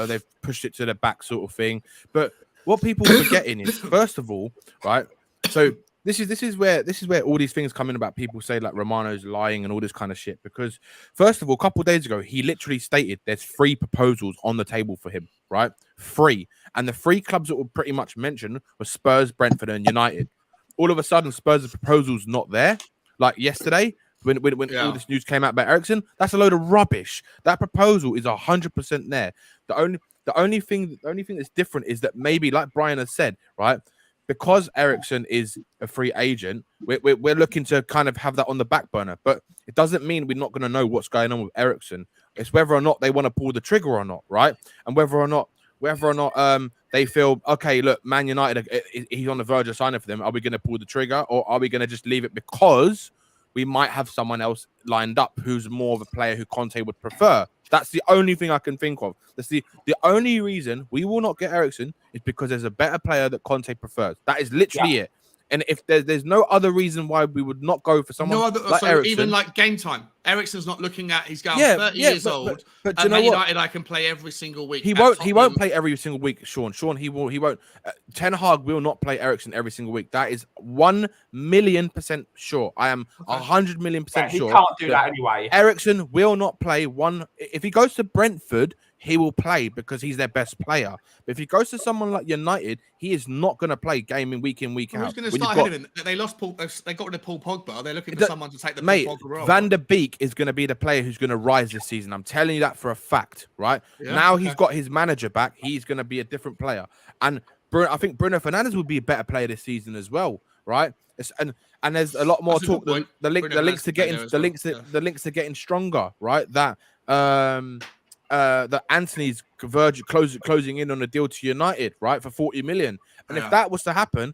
They've pushed it to the back, sort of thing. But what people are forgetting is, first of all, right? So this is where all these things come in about people say like Romano's lying and all this kind of shit. Because first of all, a couple of days ago, he literally stated there's 3 proposals on the table for him, right? 3, and the 3 clubs that were pretty much mentioned were Spurs, Brentford, and United. All of a sudden, Spurs' proposal's not there. Like yesterday, when all this news came out about Eriksen, that's a load of rubbish. That proposal is 100% there. The only thing that's different is that maybe, like Brian has said, right, because Eriksen is a free agent, we're looking to kind of have that on the back burner. But it doesn't mean we're not going to know what's going on with Eriksen. It's whether or not they want to pull the trigger or not, right? And whether or not they feel, okay, look, Man United, he's on the verge of signing for them. Are we going to pull the trigger, or are we going to just leave it because we might have someone else lined up who's more of a player who Conte would prefer? That's the only thing I can think of. That's the only reason we will not get Eriksen is because there's a better player that Conte prefers. That is literally it. And if there's no other reason why we would not go for someone like Eriksen, even like game time, Eriksen's not looking at. He's going 30 years old. But at Man United, I can play every single week. He won't play every single week, Sean. He won't. Ten Hag will not play Eriksen every single week. That is 1,000,000% sure. I am 100,000,000% sure. He can't do that anyway. Eriksen will not play one. If he goes to Brentford, he will play because he's their best player. But if he goes to someone like United, he is not going to play game in, week out. Who's going to start ahead of him? They lost Paul. They got rid of Paul Pogba. They're looking for someone to take the Paul Pogba role. Van der Beek is going to be the player who's going to rise this season. I'm telling you that for a fact, right? Yeah, now he's got his manager back. He's going to be a different player. And I think Bruno Fernandes would be a better player this season as well, right? And there's a lot more talk. The links to getting stronger, right? That Anthony's closing in on a deal to United, right, for 40 million. And if that was to happen,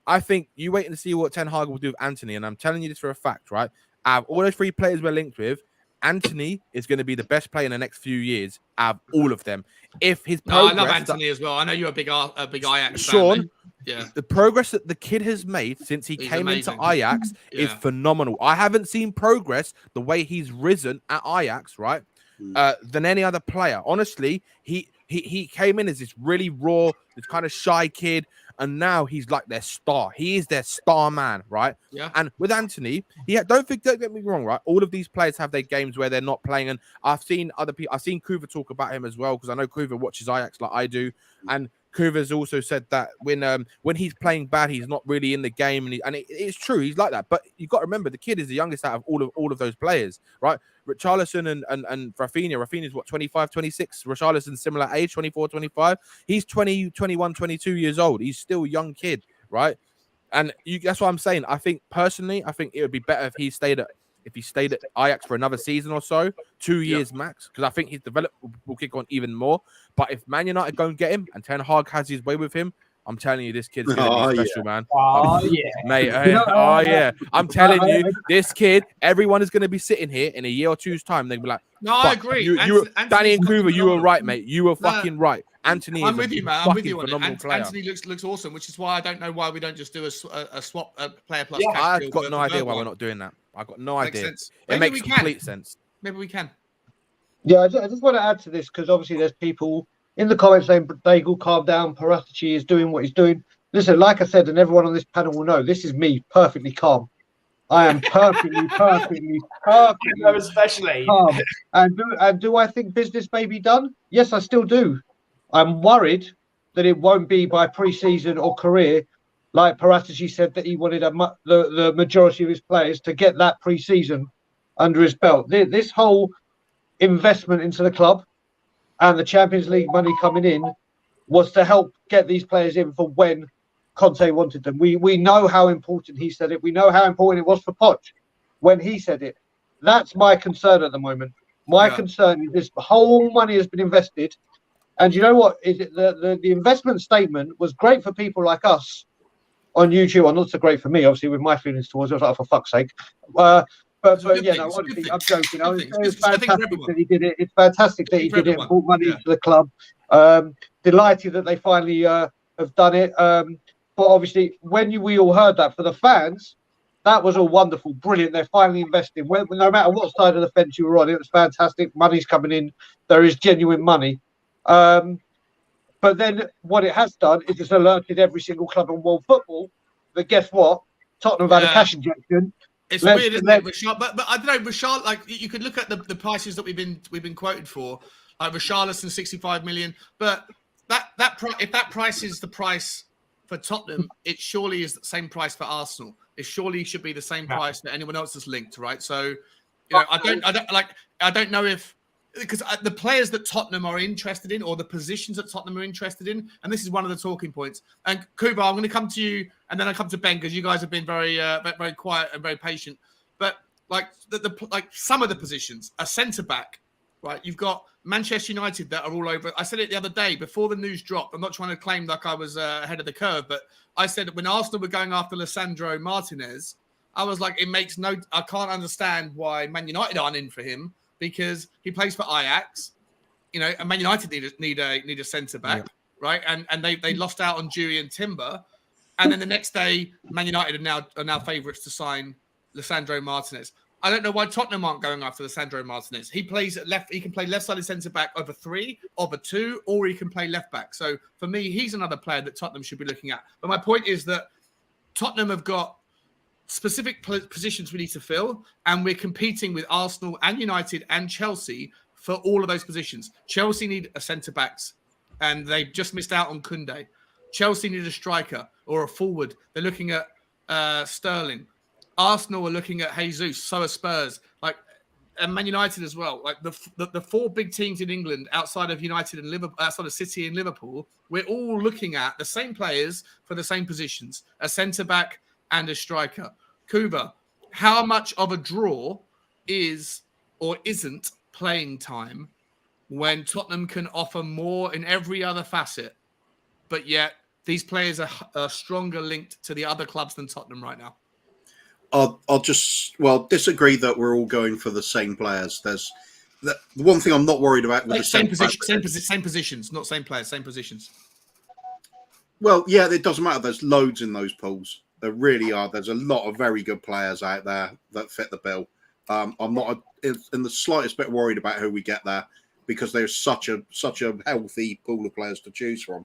I think you wait and see what Ten Hag will do with Anthony. And I'm telling you this for a fact, right? Out of all those 3 players we're linked with, Anthony is going to be the best player in the next few years out of all of them. If his progress, I love Anthony as well. I know you're a big Ajax Sean, fan. Yeah, the progress that the kid has made since he came into Ajax is phenomenal. I haven't seen progress the way he's risen at Ajax, right? Than any other player. Honestly, he came in as this really raw, this kind of shy kid, and now he's like their star. He is their star man, right? Yeah. And with Anthony, don't get me wrong, right? All of these players have their games where they're not playing, and I've seen other people. I've seen Kuva talk about him as well because I know Kuva watches Ajax like I do, and Kuva's also said that when he's playing bad, he's not really in the game, and it's true, he's like that. But you've got to remember, the kid is the youngest out of all of those players, right? Richarlison and Rafinha. Rafinha's what, 25, 26. Richarlison's similar age, 24, 25. He's 20, 21, 22 years old. He's still a young kid, right? And that's what I'm saying. I think personally, it would be better if he stayed at Ajax for another season or so, 2 years max, because I think his development will kick on even more. But if Man United go and get him and Ten Hag has his way with him, I'm telling you, this kid's gonna be special, man. Mate. I'm telling you, this kid, everyone is gonna be sitting here in a year or two's time. They'll be like, no, I agree. Danny and Kuva, you were right, mate. You were fucking right. Anthony, I'm with you, man. I'm with you on it. Player. Anthony looks awesome, which is why I don't know why we don't just do a swap, player plus. Yeah, cash I've got no idea why we're not doing that. I've got no idea. Sense. It makes complete sense. Maybe we can. Yeah, I just want to add to this because obviously there's people in the comments saying Daigle, calm down. Perisic is doing what he's doing. Listen, like I said, and everyone on this panel will know, this is me perfectly calm. I am perfectly especially calm. And do I think business may be done? Yes, I still do. I'm worried that it won't be by pre-season or career, like Perisic said that he wanted the majority of his players to get that pre-season under his belt. This whole investment into the club and the Champions League money coming in was to help get these players in for when Conte wanted them. We know how important he said it. We know how important it was for Poch when he said it. That's my concern at the moment. My concern is this whole money has been invested. And you know what? The investment statement was great for people like us on YouTube. Well, not so great for me, obviously, with my feelings towards it. I was like, for fuck's sake. But yeah, no, honestly, I'm joking. It's fantastic that he did it. It's fantastic that he did it and brought money into the club. Delighted that they finally have done it. But obviously, when we all heard that, for the fans, that was all wonderful, brilliant. They're finally investing. No matter what side of the fence you were on, it was fantastic. Money's coming in. There is genuine money. But then what it has done is it's alerted every single club in world football that guess what? Tottenham have had a cash injection. It's weird, isn't it, Richard? But I don't know, Richard. Like you could look at the prices that we've been quoted for, like Richarlison 65 million. But if that price is the price for Tottenham, it surely is the same price for Arsenal. It surely should be the same price that anyone else is linked, right? So, I don't know if. Because the players that Tottenham are interested in, or the positions that Tottenham are interested in, and this is one of the talking points. And Kuba, I'm going to come to you, and then I come to Ben because you guys have been very quiet and very patient. But like some of the positions, a centre back, right? You've got Manchester United that are all over. I said it the other day before the news dropped. I'm not trying to claim like I was ahead of the curve, but I said when Arsenal were going after Lisandro Martinez, I was like, I can't understand why Man United aren't in for him. Because he plays for Ajax, and Man United need a centre back, right? And they lost out on Dewey and Timber, and then the next day, Man United are now favourites to sign Lisandro Martinez. I don't know why Tottenham aren't going after Lisandro Martinez. He plays at left. He can play left-sided centre back over 3, over 2, or he can play left back. So for me, he's another player that Tottenham should be looking at. But my point is that Tottenham have got specific positions we need to fill, and we're competing with Arsenal and United and Chelsea for all of those positions. Chelsea need a centre-backs, and they've just missed out on Koundé. Chelsea need a striker or a forward. They're looking at Sterling. Arsenal are looking at Jesus. So are Spurs. And Man United as well. Like the 4 big teams in England outside of United and Liverpool, outside of City and Liverpool, we're all looking at the same players for the same positions: a centre-back and a striker. Kuba, how much of a draw is or isn't playing time when Tottenham can offer more in every other facet, but yet these players are stronger linked to the other clubs than Tottenham right now? I'll just disagree that we're all going for the same players. There's the one thing I'm not worried about with the same positions, not same players, same positions. Well, yeah, it doesn't matter. There's loads in those pools. There really are. There's a lot of very good players out there that fit the bill. I'm not in the slightest bit worried about who we get there because there's such a healthy pool of players to choose from.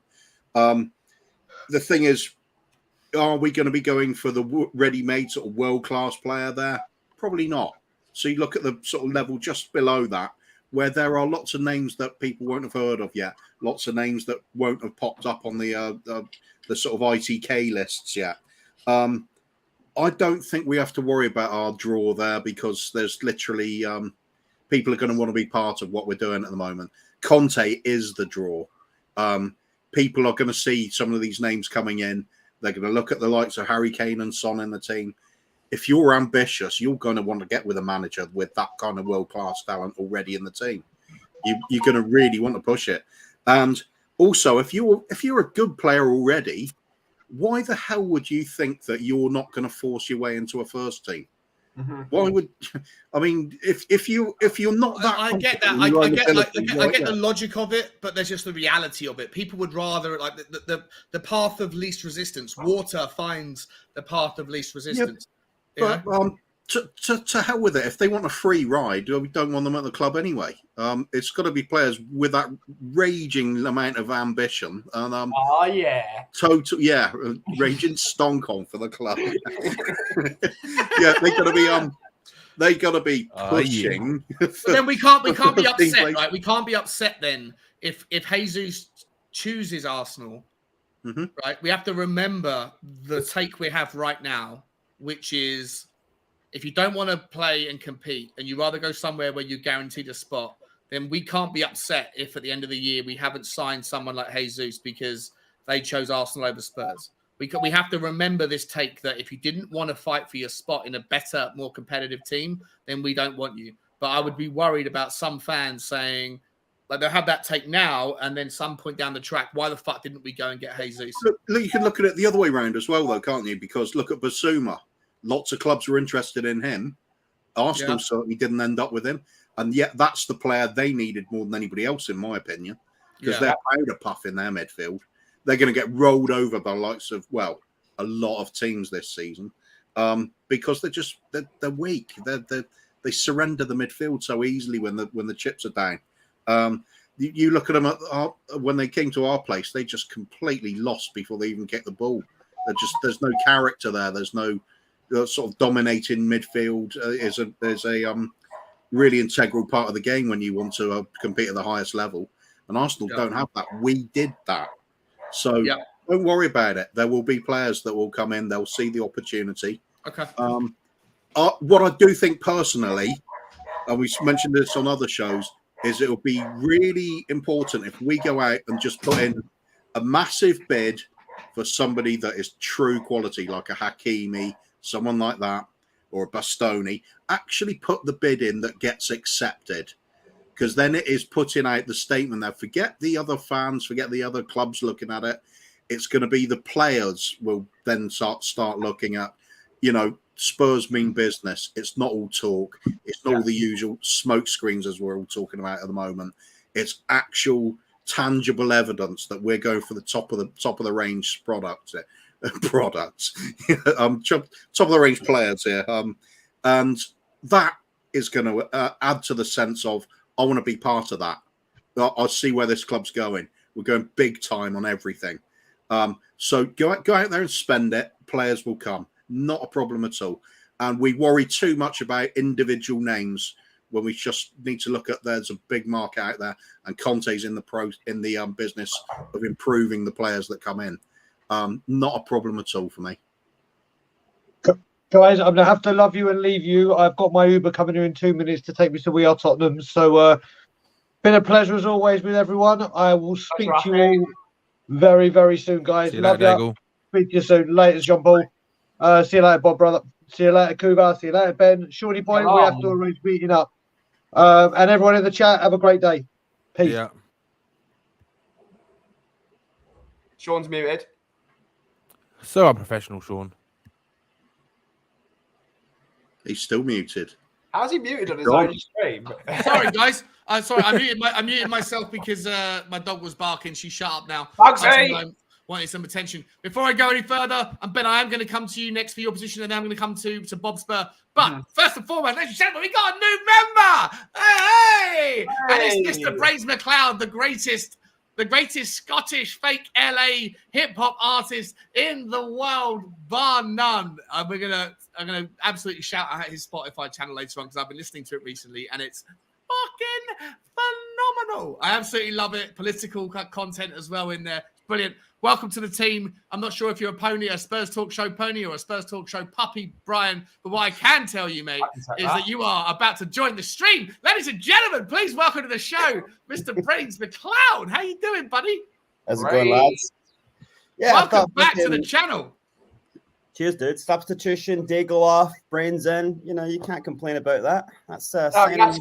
The thing is, are we going to be going for the ready-made sort of world-class player there? Probably not. So you look at the sort of level just below that, where there are lots of names that people won't have heard of yet, lots of names that won't have popped up on the sort of ITK lists yet. I don't think we have to worry about our draw there because there's literally people are going to want to be part of what we're doing at the moment. Conte is the draw. People are going to see some of these names coming in. They're going to look at the likes of Harry Kane and Son in the team. If you're ambitious, you're going to want to get with a manager with that kind of world-class talent already in the team. You're going to really want to push it. And also, if you're a good player already, why the hell would you think that you're not going to force your way into a first team? Mm-hmm. Why would I mean if you're not that? I get that. I get the logic of it, but there's just the reality of it. People would rather like the path of least resistance. Water finds the path of least resistance. But to hell with it. If they want a free ride, we don't want them at the club anyway. It's got to be players with that raging amount of ambition and raging stonk on for the club. Yeah, they got to be pushing. Then we can't be upset, right? We can't be upset then if Jesus chooses Arsenal, right? We have to remember the take we have right now, which is if you don't want to play and compete and you rather go somewhere where you're guaranteed a spot, then we can't be upset if at the end of the year we haven't signed someone like Jesus because they chose Arsenal over Spurs. We have to remember this take that if you didn't want to fight for your spot in a better, more competitive team, then we don't want you. But I would be worried about some fans saying, like they'll have that take now and then some point down the track, why the fuck didn't we go and get Jesus? Look, you can look at it the other way around as well, though, can't you? Because look at Basuma. Lots of clubs were interested in him. Arsenal certainly didn't end up with him. And yet that's the player they needed more than anybody else, in my opinion, because they're powder puff in their midfield. They're going to get rolled over by the likes of, well, a lot of teams this season because they're weak. They surrender the midfield so easily when the chips are down. You look at them when they came to our place, they just completely lost before they even get the ball. There's no character there. There's no sort of dominating midfield is a really integral part of the game when you want to compete at the highest level. And Arsenal don't have that. We did that. So don't worry about it. There will be players that will come in. They'll see the opportunity. Okay. What I do think personally, and we mentioned this on other shows, is it will be really important if we go out and just put in a massive bid for somebody that is true quality, like a Hakimi, someone like that, or a Bastoni. Actually put the bid in that gets accepted, because then it is putting out the statement that forget the other fans, forget the other clubs looking at it. It's going to be the players will then start looking at, Spurs mean business. It's not all talk. It's not all the usual smoke screens as we're all talking about at the moment. It's actual tangible evidence that we're going for the top of the range products, top of the range players here, and that is going to add to the sense of I want to be part of that. I'll see where this club's going. We're going big time on everything. So go out there and spend it. Players will come. Not a problem at all. And we worry too much about individual names when we just need to look at there's a big market out there, and Conte's in the business of improving the players that come in. Not a problem at all for me. Guys, I'm going to have to love you and leave you. I've got my Uber coming here in 2 minutes to take me to We Are Tottenham. So been a pleasure as always with everyone. I will speak to you all very, very soon, guys. See you love later, you. Speak to you soon. Later, John Paul. See you later, Bob, brother. See you later, Kuba. See you later, Ben. Shorty boy, we have to arrange meeting up. And everyone in the chat, have a great day. Peace. Yeah. Sean's muted. So unprofessional, Sean. He's still muted. How's he muted on his own stream? Sorry, guys. Sorry, I muted myself because my dog was barking. She shut up now. Wanted some attention. Before I go any further, Ben, I am going to come to you next for your position, and then I'm going to come to Bob Spur. But first and foremost, ladies and gentlemen, we got a new member. Hey! And it's Mr. Braze McLeod, the greatest Scottish fake LA hip hop artist in the world, bar none. I'm gonna absolutely shout out his Spotify channel later on because I've been listening to it recently, and it's fucking phenomenal. I absolutely love it. Political content as well in there. Brilliant. Welcome to the team. I'm not sure if you're a pony, a Spurs Talk Show pony, or a Spurs Talk Show puppy, Brian. But what I can tell you, mate, is that you are about to join the stream. Ladies and gentlemen, please welcome to the show, Mr. Brains the Clown. How you doing, buddy? How's it going, lads? Yeah, welcome back to the channel. Cheers, dude. Substitution, day go off, brains in. You know, you can't complain about that. That's that's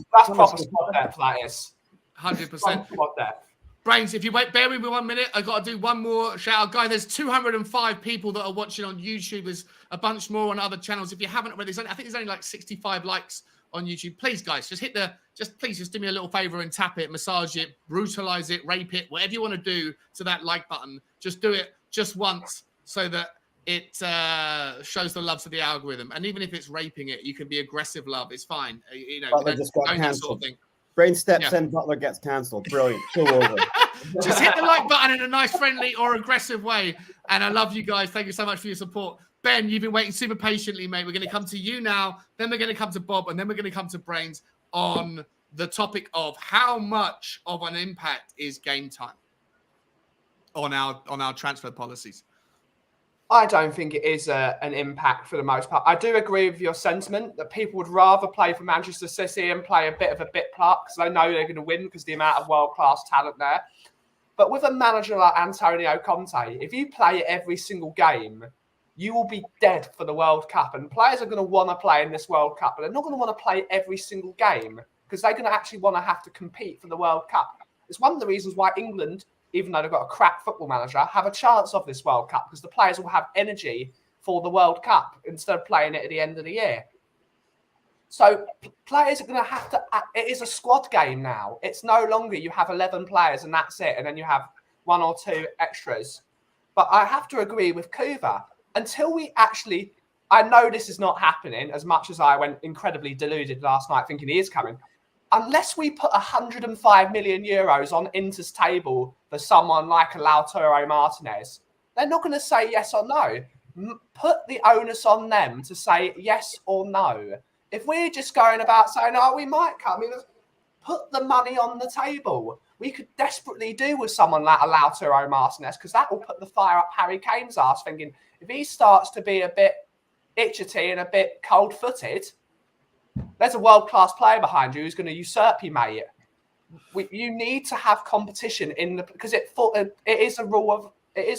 proper squad depth, that is. 100%. Squad depth. Brains, if you wait, bear with me 1 minute. I got to do one more shout out. Guys, there's 205 people that are watching on YouTube. There's a bunch more on other channels. If you haven't already, I think there's only like 65 likes on YouTube. Please, guys, just do me a little favor and tap it, massage it, brutalize it, rape it, whatever you want to do to that like button. Just do it just once so that it shows the love to the algorithm. And even if it's raping it, you can be aggressive love. It's fine. You know, Butler just got that cancelled. sort of thing. Brain steps in, Butler gets cancelled. Brilliant. Show over. Just hit the like button in a nice, friendly, or aggressive way. And I love you guys. Thank you so much for your support. Ben, you've been waiting super patiently, mate. We're going to come to you now. Then we're going to come to Bob. And then we're going to come to Brains on the topic of how much of an impact is game time on our transfer policies. I don't think it is an impact for the most part. I do agree with your sentiment that people would rather play for Manchester City and play a bit of a bit part because they know they're going to win because the amount of world-class talent there. But with a manager like Antonio Conte, if you play every single game, you will be dead for the World Cup. And players are going to want to play in this World Cup, but they're not going to want to play every single game because they're going to actually want to have to compete for the World Cup. It's one of the reasons why England, even though they've got a crap football manager, have a chance of this World Cup because the players will have energy for the World Cup instead of playing it at the end of the year. So players are going to have to... It is a squad game now. It's no longer you have 11 players and that's it, and then you have 1 or 2 extras. But I have to agree with Kuva. Until we actually... I know this is not happening as much as I went incredibly deluded last night thinking he is coming. Unless we put 105 million euros on Inter's table for someone like a Lautaro Martinez, they're not going to say yes or no. Put the onus on them to say yes or no. If we're just going about saying, oh, we might come, put the money on the table. We could desperately do with someone like a Lautaro Martinez because that will put the fire up Harry Kane's arse, thinking if he starts to be a bit itchy and a bit cold-footed, there's a world-class player behind you who's going to usurp you, mate. You need to have competition because it is a rule. It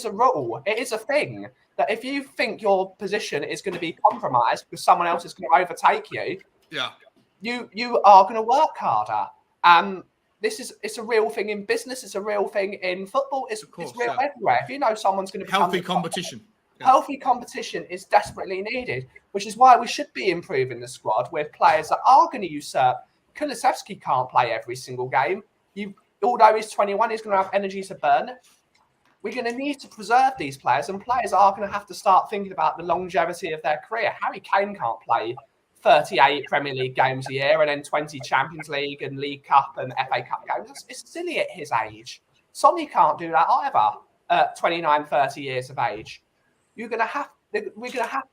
is a thing that if you think your position is going to be compromised because someone else is going to overtake you, you are going to work harder. It's a real thing in business. It's a real thing in football. It's real everywhere. If you know someone's going to be healthy competition. Healthy competition is desperately needed, which is why we should be improving the squad with players that are going to usurp. Kulusevski can't play every single game. Although he's 21, he's going to have energy to burn. We're going to need to preserve these players, and players are going to have to start thinking about the longevity of their career. Harry Kane can't play 38 Premier League games a year and then 20 Champions League and League Cup and FA Cup games. It's silly at his age. Sonny can't do that either at 29, 30 years of age. We're going to have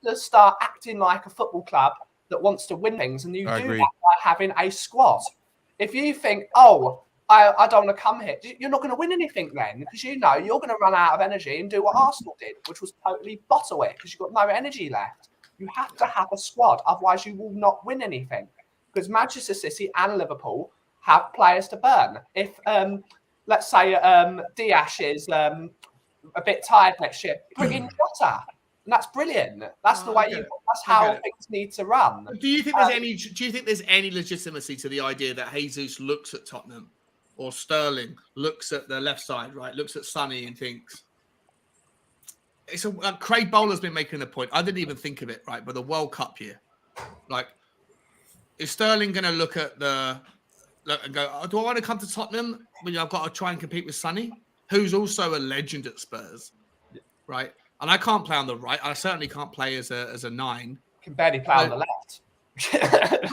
to start acting like a football club that wants to win things, and you do that by having a squad. If you think, I don't want to come here, you're not going to win anything then, because you know you're going to run out of energy and do what Arsenal did, which was totally bottle it because you've got no energy left. You have to have a squad, otherwise you will not win anything. Because Manchester City and Liverpool have players to burn. If let's say Diaz is a bit tired next year, bring in Jota, and that's brilliant. That's the way that's how things need to run. Do you think there's any legitimacy to the idea that Jesus looks at Tottenham or Sterling looks at the left side, right? Looks at Sonny and thinks Craig Bowler's been making the point. I didn't even think of it, right? But the World Cup year, like, is Sterling going to look at and go, do I want to come to Tottenham when I've got to try and compete with Sonny, who's also a legend at Spurs, right? And I can't play on the right. I certainly can't play as a 9. Can barely play on the left.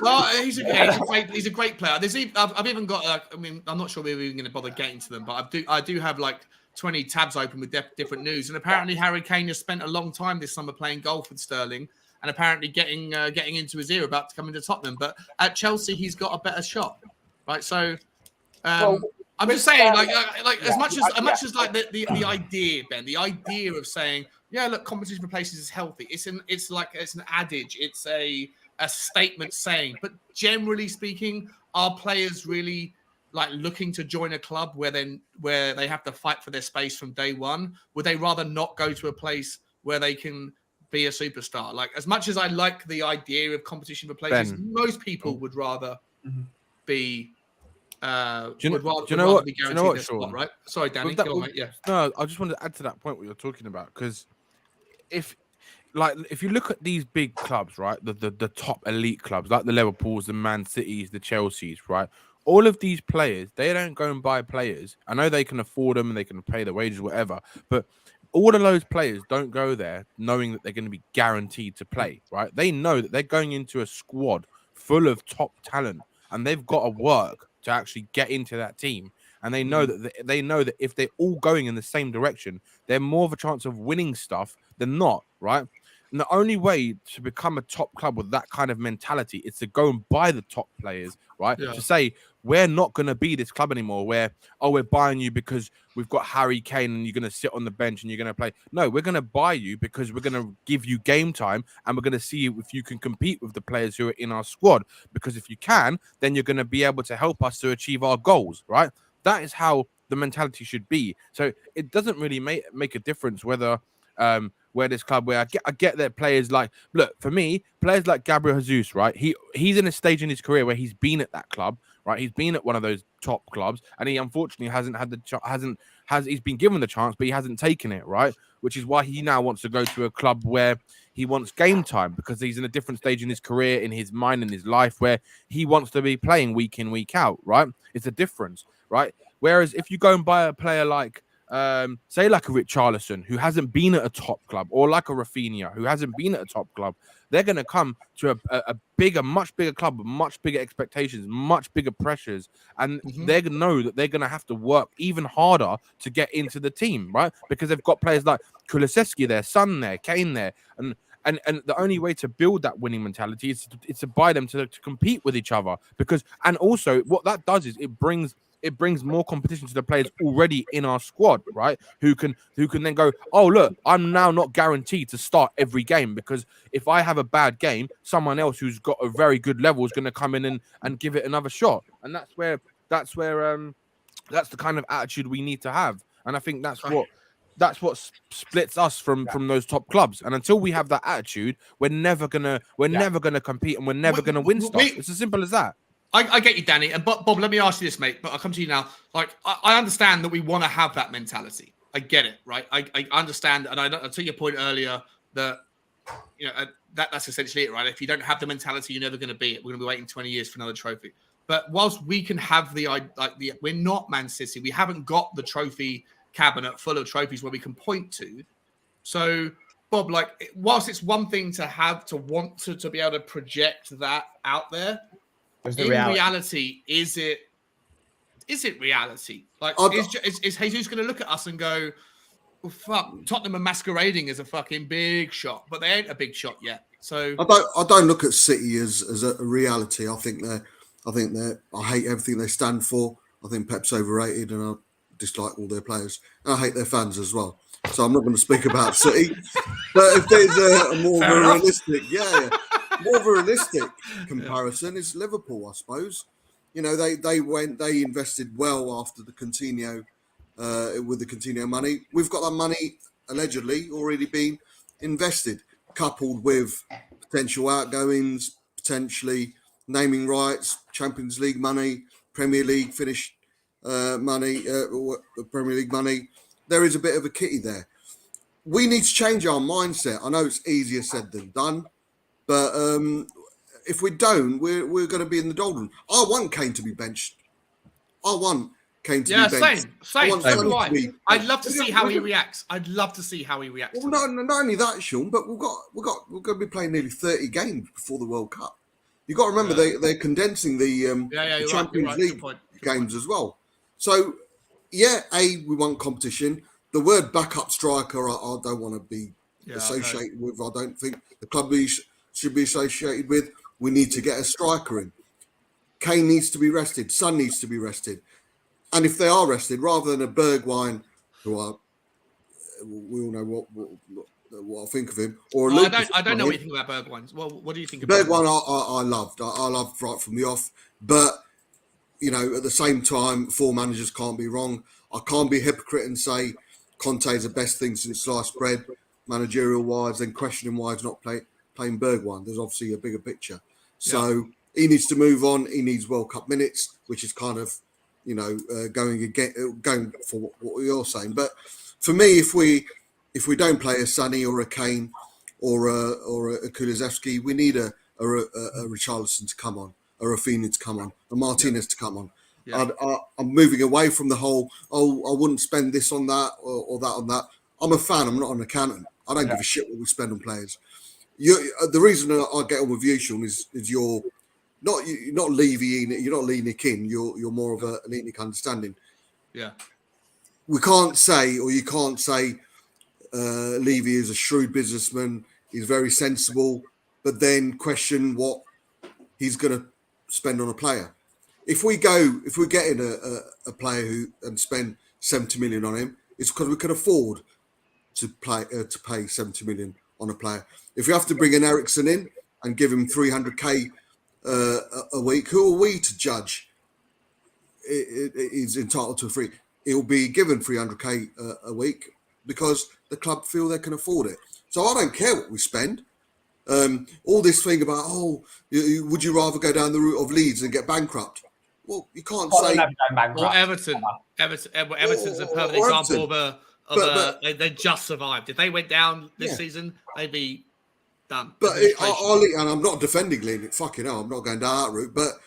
Well, he's a great player. I've even got I'm not sure we're even going to bother getting to them, but I do have like 20 tabs open with different news. And apparently Harry Kane has spent a long time this summer playing golf with Sterling, and apparently getting into his ear about to come into Tottenham. But at Chelsea, he's got a better shot. right? So, Well, I'm just saying, like as much as like the idea, Ben, the idea of saying, yeah, look, competition for places is healthy. It's an adage. It's a statement saying. But generally speaking, are players really like looking to join a club where they have to fight for their space from day one? Would they rather not go to a place where they can be a superstar? Like, as much as I like the idea of competition for places, most people would rather be. Do you know what, Sean? Spot, right? Sorry, Danny. That, go on, mate. Yeah. No, I just wanted to add to that point what you're talking about, because if you look at these big clubs, right, the top elite clubs like the Liverpools, the Man Cities, the Chelseas, right, all of these players, they don't go and buy players. I know they can afford them and they can pay the wages, whatever, but all of those players don't go there knowing that they're going to be guaranteed to play, right? They know that they're going into a squad full of top talent, and they've got to work to actually get into that team. And they know that if they're all going in the same direction, they're more of a chance of winning stuff than not, right? And the only way to become a top club with that kind of mentality is to go and buy the top players, right? Yeah. To say, we're not going to be this club anymore where, oh, we're buying you because we've got Harry Kane and you're going to sit on the bench and you're going to play. No, we're going to buy you because we're going to give you game time and we're going to see if you can compete with the players who are in our squad. Because if you can, then you're going to be able to help us to achieve our goals, right? That is how the mentality should be. So it doesn't really make a difference whether where this club, where I get that players like, look, for me, players like Gabriel Jesus, right? He's in a stage in his career where he's been at that club, right? He's been at one of those top clubs, and he unfortunately he's been given the chance, but he hasn't taken it, right? Which is why he now wants to go to a club where he wants game time, because he's in a different stage in his career, in his mind, in his life, where he wants to be playing week in, week out, right? It's a difference, right? Whereas if you go and buy a player like, say like a Richarlison, who hasn't been at a top club, or like a Rafinha, who hasn't been at a top club, they're going to come to a much bigger club with much bigger expectations, much bigger pressures, and they know that they're going to have to work even harder to get into the team, right? Because they've got players like Kulusevski there, Son there, Kane there, and the only way to build that winning mentality is to buy them to compete with each other. Because, and also what that does is it brings more competition to the players already in our squad, right? Who can then go, oh, look, I'm now not guaranteed to start every game, because if I have a bad game, someone else who's got a very good level is going to come in and give it another shot. And that's the kind of attitude we need to have. And I think that's what splits us from those top clubs. And until we have that attitude, we're never gonna compete, and we're never gonna win stuff. It's as simple as that. I get you, Danny. And Bob, let me ask you this, mate. But I'll come to you now. Like, I understand that we want to have that mentality. I get it, right? I understand, and I took your point earlier that that's essentially it, right? If you don't have the mentality, you're never going to be it. We're going to be waiting 20 years for another trophy. But whilst we can have we're not Man City. We haven't got the trophy cabinet full of trophies where we can point to. So, Bob, like, whilst it's one thing to want to be able to project that out there, in reality, is it reality? Like, is Jesus going to look at us and go, well, fuck, Tottenham are masquerading as a fucking big shot, but they ain't a big shot yet. So I don't look at City as a reality. I think I hate everything they stand for. I think Pep's overrated, and I dislike all their players. And I hate their fans as well. So I'm not going to speak about City. But if there's a more of a realistic comparison, is Liverpool, I suppose. You know, they invested well after the Coutinho, with the Coutinho money. We've got that money allegedly already been invested, coupled with potential outgoings, potentially naming rights, Champions League money, Premier League money. There is a bit of a kitty there. We need to change our mindset. I know it's easier said than done, but if we don't, we're going to be in the doldrums. I want Kane to be benched. Be benched. Same. I'd love to see how he reacts. Well, not only that, Sean, but we're going to be playing nearly 30 games before the World Cup. You've got to remember they're condensing the Champions League games as well. So, we want competition. The word backup striker, I don't want to be associated with. I don't think the club should be associated with. We need to get a striker in. Kane needs to be rested. Son needs to be rested. And if they are rested, rather than a Bergwijn, who are, we all know what I think of him, or a Well, Lucas. I don't know what you think about Bergwijn. Well, what do you think about Bergwijn? I loved. I loved right from the off. But you know, at the same time, 4 managers can't be wrong. I can't be a hypocrite and say Conte is the best thing since sliced bread, managerial wise, then questioning why he's not playing Bergwijn. There's obviously a bigger picture. So he needs to move on. He needs World Cup minutes, which is kind of, you know, going for what you're saying. But for me, if we don't play a Sonny or a Kane or a Kulusevski, we need a Richarlison to come on, a Rafinha to come on, a Martinez to come on. Yeah. I'm moving away from the whole, I wouldn't spend this on that or that on that. I'm a fan. I'm not an accountant. I don't give a shit what we spend on players. The reason I get on with you, Sean, is you're not Levy, you're not Lee Nick in. You're more of an ethnic understanding. Yeah. We can't say, or you can't say, Levy is a shrewd businessman. He's very sensible, but then question what he's going to spend on a player. If we're getting a player and spend 70 million on him, it's because we can afford to pay 70 million on a player. If we have to bring an Eriksen in and give him 300k a week, who are we to judge? He's entitled to a free. He'll be given 300k a week because the club feel they can afford it. So I don't care what we spend. All this thing about, would you rather go down the route of Leeds and get bankrupt? Well, you can't say. Or Everton. Everton's a perfect example of they just survived. If they went down this season, they'd be done. But and I'm not defending Leeds. Fucking hell, I'm not going down that route. But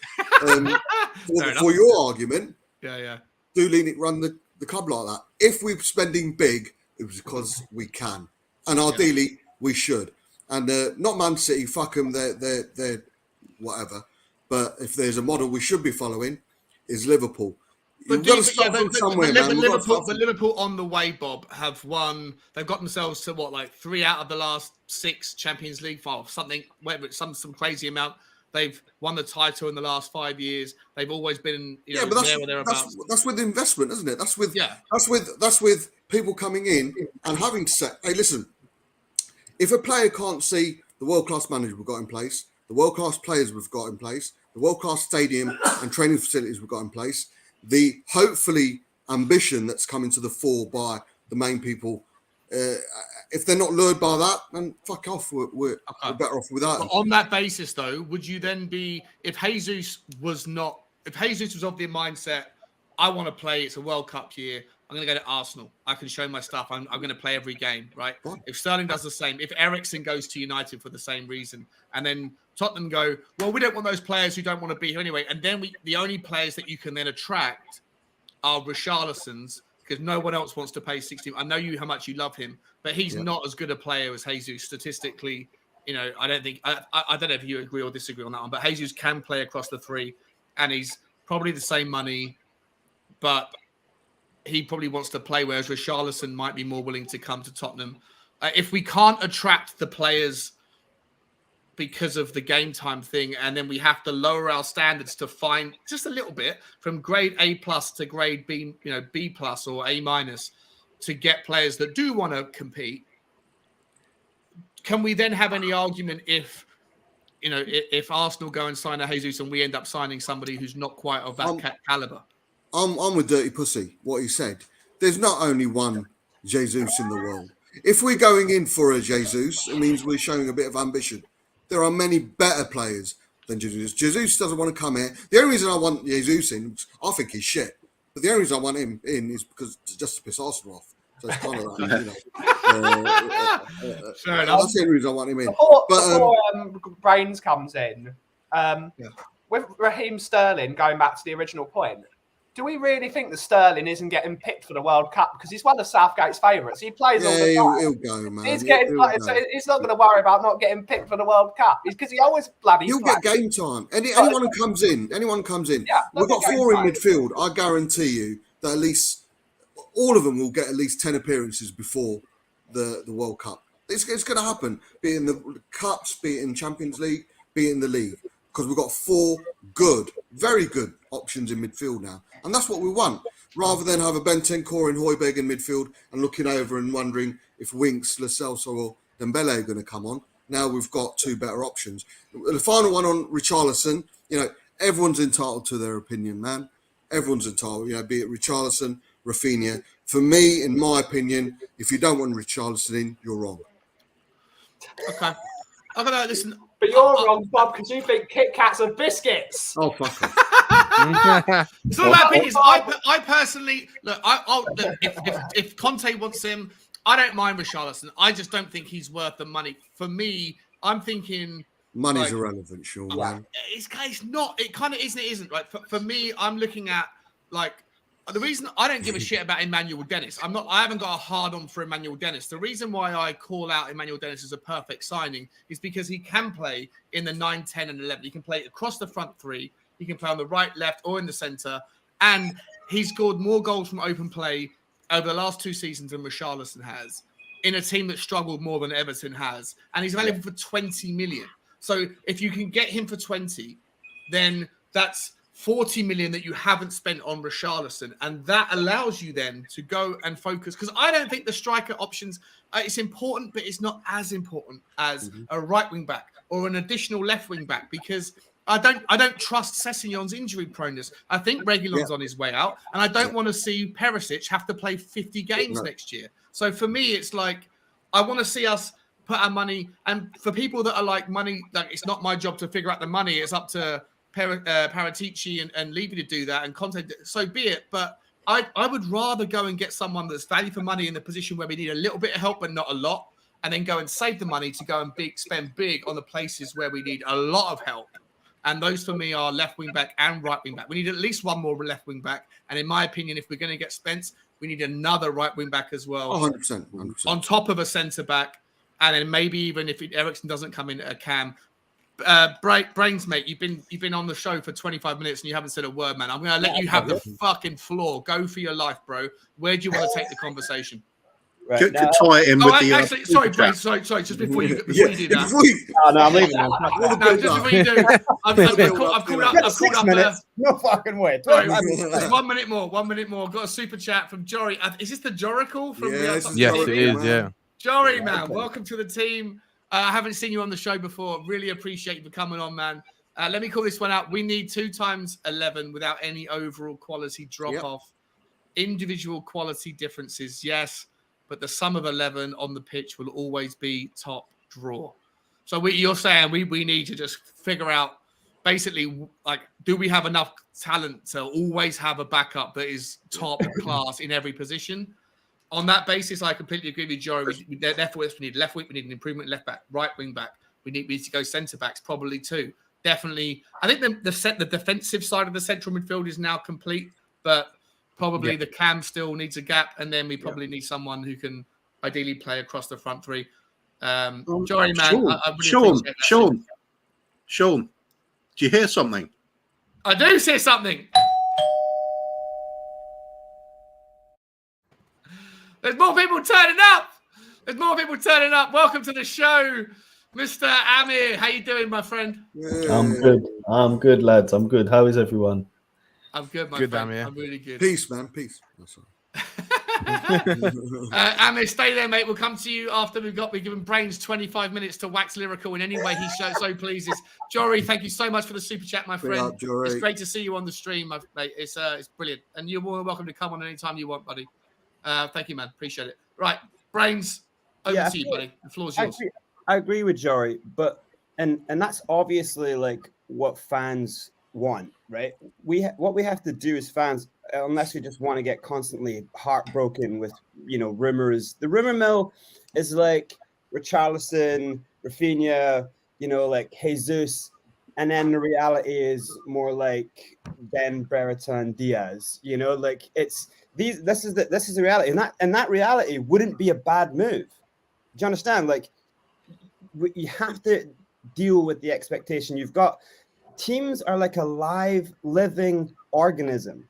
for your argument, do Leeds run the club like that? If we're spending big, it was because we can, and ideally we should. And not Man City, fuck them, they're whatever. But if there's a model we should be following, is Liverpool. But Liverpool on the way, Bob, have won. They've got themselves to 3 out of the last 6 Champions League finals, something, whether it's some crazy amount. They've won the title in the last 5 years. They've always been, but there or thereabouts. That's with investment, isn't it? That's with people coming in and having to say, hey, listen. If a player can't see the world-class manager we've got in place, the world-class players we've got in place, the world-class stadium and training facilities we've got in place, the hopefully ambition that's coming to the fore by the main people, if they're not lured by that, then fuck off. We're better off without them. On that basis, though, would you then be, if Jesus was of the mindset, I want to play, it's a World Cup year, I'm going to go to Arsenal. I can show my stuff. I'm going to play every game, right? What? If Sterling does the same, if Eriksen goes to United for the same reason, and then Tottenham go, well, we don't want those players who don't want to be here anyway. And then the only players that you can then attract are Richarlison's, because no one else wants to pay 60. I know how much you love him, but he's not as good a player as Jesus statistically. I don't think, I don't know if you agree or disagree on that one, but Jesus can play across the 3, and he's probably the same money, but he probably wants to play, whereas Richarlison might be more willing to come to Tottenham. If we can't attract the players because of the game time thing, and then we have to lower our standards to find just a little bit from grade A+ to grade B, B+ or A- to get players that do want to compete, can we then have any argument if Arsenal go and sign a Jesus and we end up signing somebody who's not quite of that caliber? I'm with Dirty Pussy, what he said. There's not only one Jesus in the world. If we're going in for a Jesus, it means we're showing a bit of ambition. There are many better players than Jesus. Jesus doesn't want to come here. The only reason I want Jesus in, I think he's shit. But the only reason I want him in is because just to piss Arsenal off. So it's kind of fair enough. That's the only reason I want him in. Before Brains comes in, with Raheem Sterling, going back to the original point, do we really think that Sterling isn't getting picked for the World Cup? Because he's one of Southgate's favourites. He plays all the time. He'll go, man. He's not going to worry about not getting picked for the World Cup. Because he always bloody He'll get game time. Anyone who comes in. Yeah, we've got 4 in midfield. I guarantee you that at least all of them will get at least 10 appearances before the World Cup. It's going to happen. Be it in the Cups, be it in Champions League, be it in the league. because we've got 4 good, very good options in midfield now. And that's what we want, rather than have a Bentancur and Hoiberg in midfield and looking over and wondering if Winks, Lo Celso or Dembele are going to come on. Now we've got 2 better options. The final one on Richarlison, everyone's entitled to their opinion, man. Everyone's entitled, be it Richarlison, Rafinha. For me, in my opinion, if you don't want Richarlison in, you're wrong. Okay. I'm gonna listen. But you're wrong, Bob, because you think Kit Kats are biscuits. Oh, fuck off. It's all about opinions. I personally look. If Conte wants him, I don't mind Richarlison. I just don't think he's worth the money. For me, I'm thinking money's irrelevant, Sean. Man. It's not. It kind of isn't. It isn't right. For me, I'm looking at the reason I don't give a shit about Emmanuel Dennis. I haven't got a hard on for Emmanuel Dennis. The reason why I call out Emmanuel Dennis as a perfect signing is because he can play in the 9, 10, and 11. He can play across the front 3. He can play on the right, left, or in the centre. And he's scored more goals from open play over the last 2 seasons than Richarlison has, in a team that struggled more than Everton has. And he's available for 20 million. So if you can get him for 20, then that's 40 million that you haven't spent on Richarlison. And that allows you then to go and focus. Because I don't think the striker options, it's important, but it's not as important as a right wing back or an additional left wing back, because I don't trust Sessegnon's injury proneness. I think Reguilon's on his way out, and I don't want to see Perisic have to play 50 games next year. So for me, it's like I want to see us put our money. And for people that are like money, it's not my job to figure out the money. It's up to Paratici and Levy to do that, and Conte. So be it. But I would rather go and get someone that's value for money in the position where we need a little bit of help, but not a lot, and then go and save the money to go and spend big on the places where we need a lot of help. And those for me are left wing back and right wing back. We need at least one more left wing back. And in my opinion, if we're going to get Spence, we need another right wing back as well. 100%. On top of a centre back. And then maybe even if Eriksen doesn't come in at a cam. Brains, mate, you've been on the show for 25 minutes and you haven't said a word, man. I'm going to let you have the fucking floor. Go for your life, bro. Where do you want to take the conversation? Right, tie it in with the. Actually, sorry, Brains. Sorry. Just before you do that. I'm leaving. No, just before you do. I've called up. 6 minutes. No fucking way. Sorry, 1 minute more. 1 minute more. Got a super chat from Jory. Is this the Joracle from? Yes, it is. Yeah. Jory, man, welcome to the team. I haven't seen you on the show before. Really appreciate you for coming on, man. Let me call this one out. We need 2 times 11 without any overall quality drop off. Individual quality differences, yes, but the sum of 11 on the pitch will always be top draw. So you're saying we need to just figure out, basically, do we have enough talent to always have a backup that is top class in every position? On that basis, I completely agree with Jory. Therefore, we need left wing, we need an improvement in left back, right wing back. We need to go centre backs, probably too. Definitely. I think the defensive side of the central midfield is now complete, but probably the cam still needs a gap, and then we probably need someone who can ideally play across the front 3. Jory, man, I really appreciate that. Sean, do you hear something? I do hear something. There's more people turning up. Welcome to the show, Mr. Amir. How you doing, my friend? I'm good, lads. I'm good. How is everyone? I'm good, my friend. Amir. I'm really good. Peace, man. Peace. Amir, stay there, mate. We'll come to you after we've given Brains 25 minutes to wax lyrical in any way he so pleases. Jory, thank you so much for the super chat, my friend. It's great to see you on the stream, mate. It's brilliant. And you're more than welcome to come on anytime you want, buddy. Thank you, man. Appreciate it. Right, Brains, over to you, buddy. The floor's yours. I agree with Jory, but and that's obviously like what fans want, right? What we have to do as fans, unless we just want to get constantly heartbroken with rumors. The rumor mill is like Richarlison, Rafinha, like Jesus, and then the reality is more like Ben, Brereton, Diaz. It's. This is the reality, and that reality wouldn't be a bad move. Do you understand? You have to deal with the expectation. You've got teams are like a live, living organism.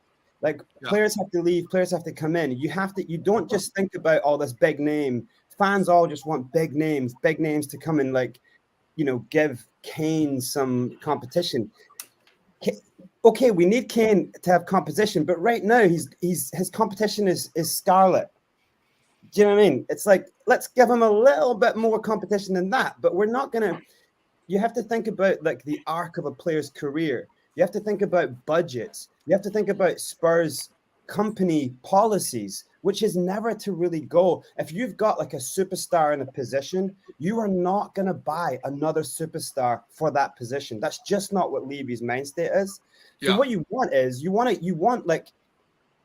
Players have to leave, players have to come in. You don't just think about all this big name. Fans all just want big names to come in. give Kane some competition. Okay, we need Kane to have competition, but right now his competition is Scarlet. Do you know what I mean? It's like, let's give him a little bit more competition than that, but we're not gonna. You have to think about like the arc of a player's career. You have to think about budgets. You have to think about Spurs company policies, which is never to really go. If you've got like a superstar in a position, you are not going to buy another superstar for that position. That's just not what Levy's mind state is. So what you want is you want like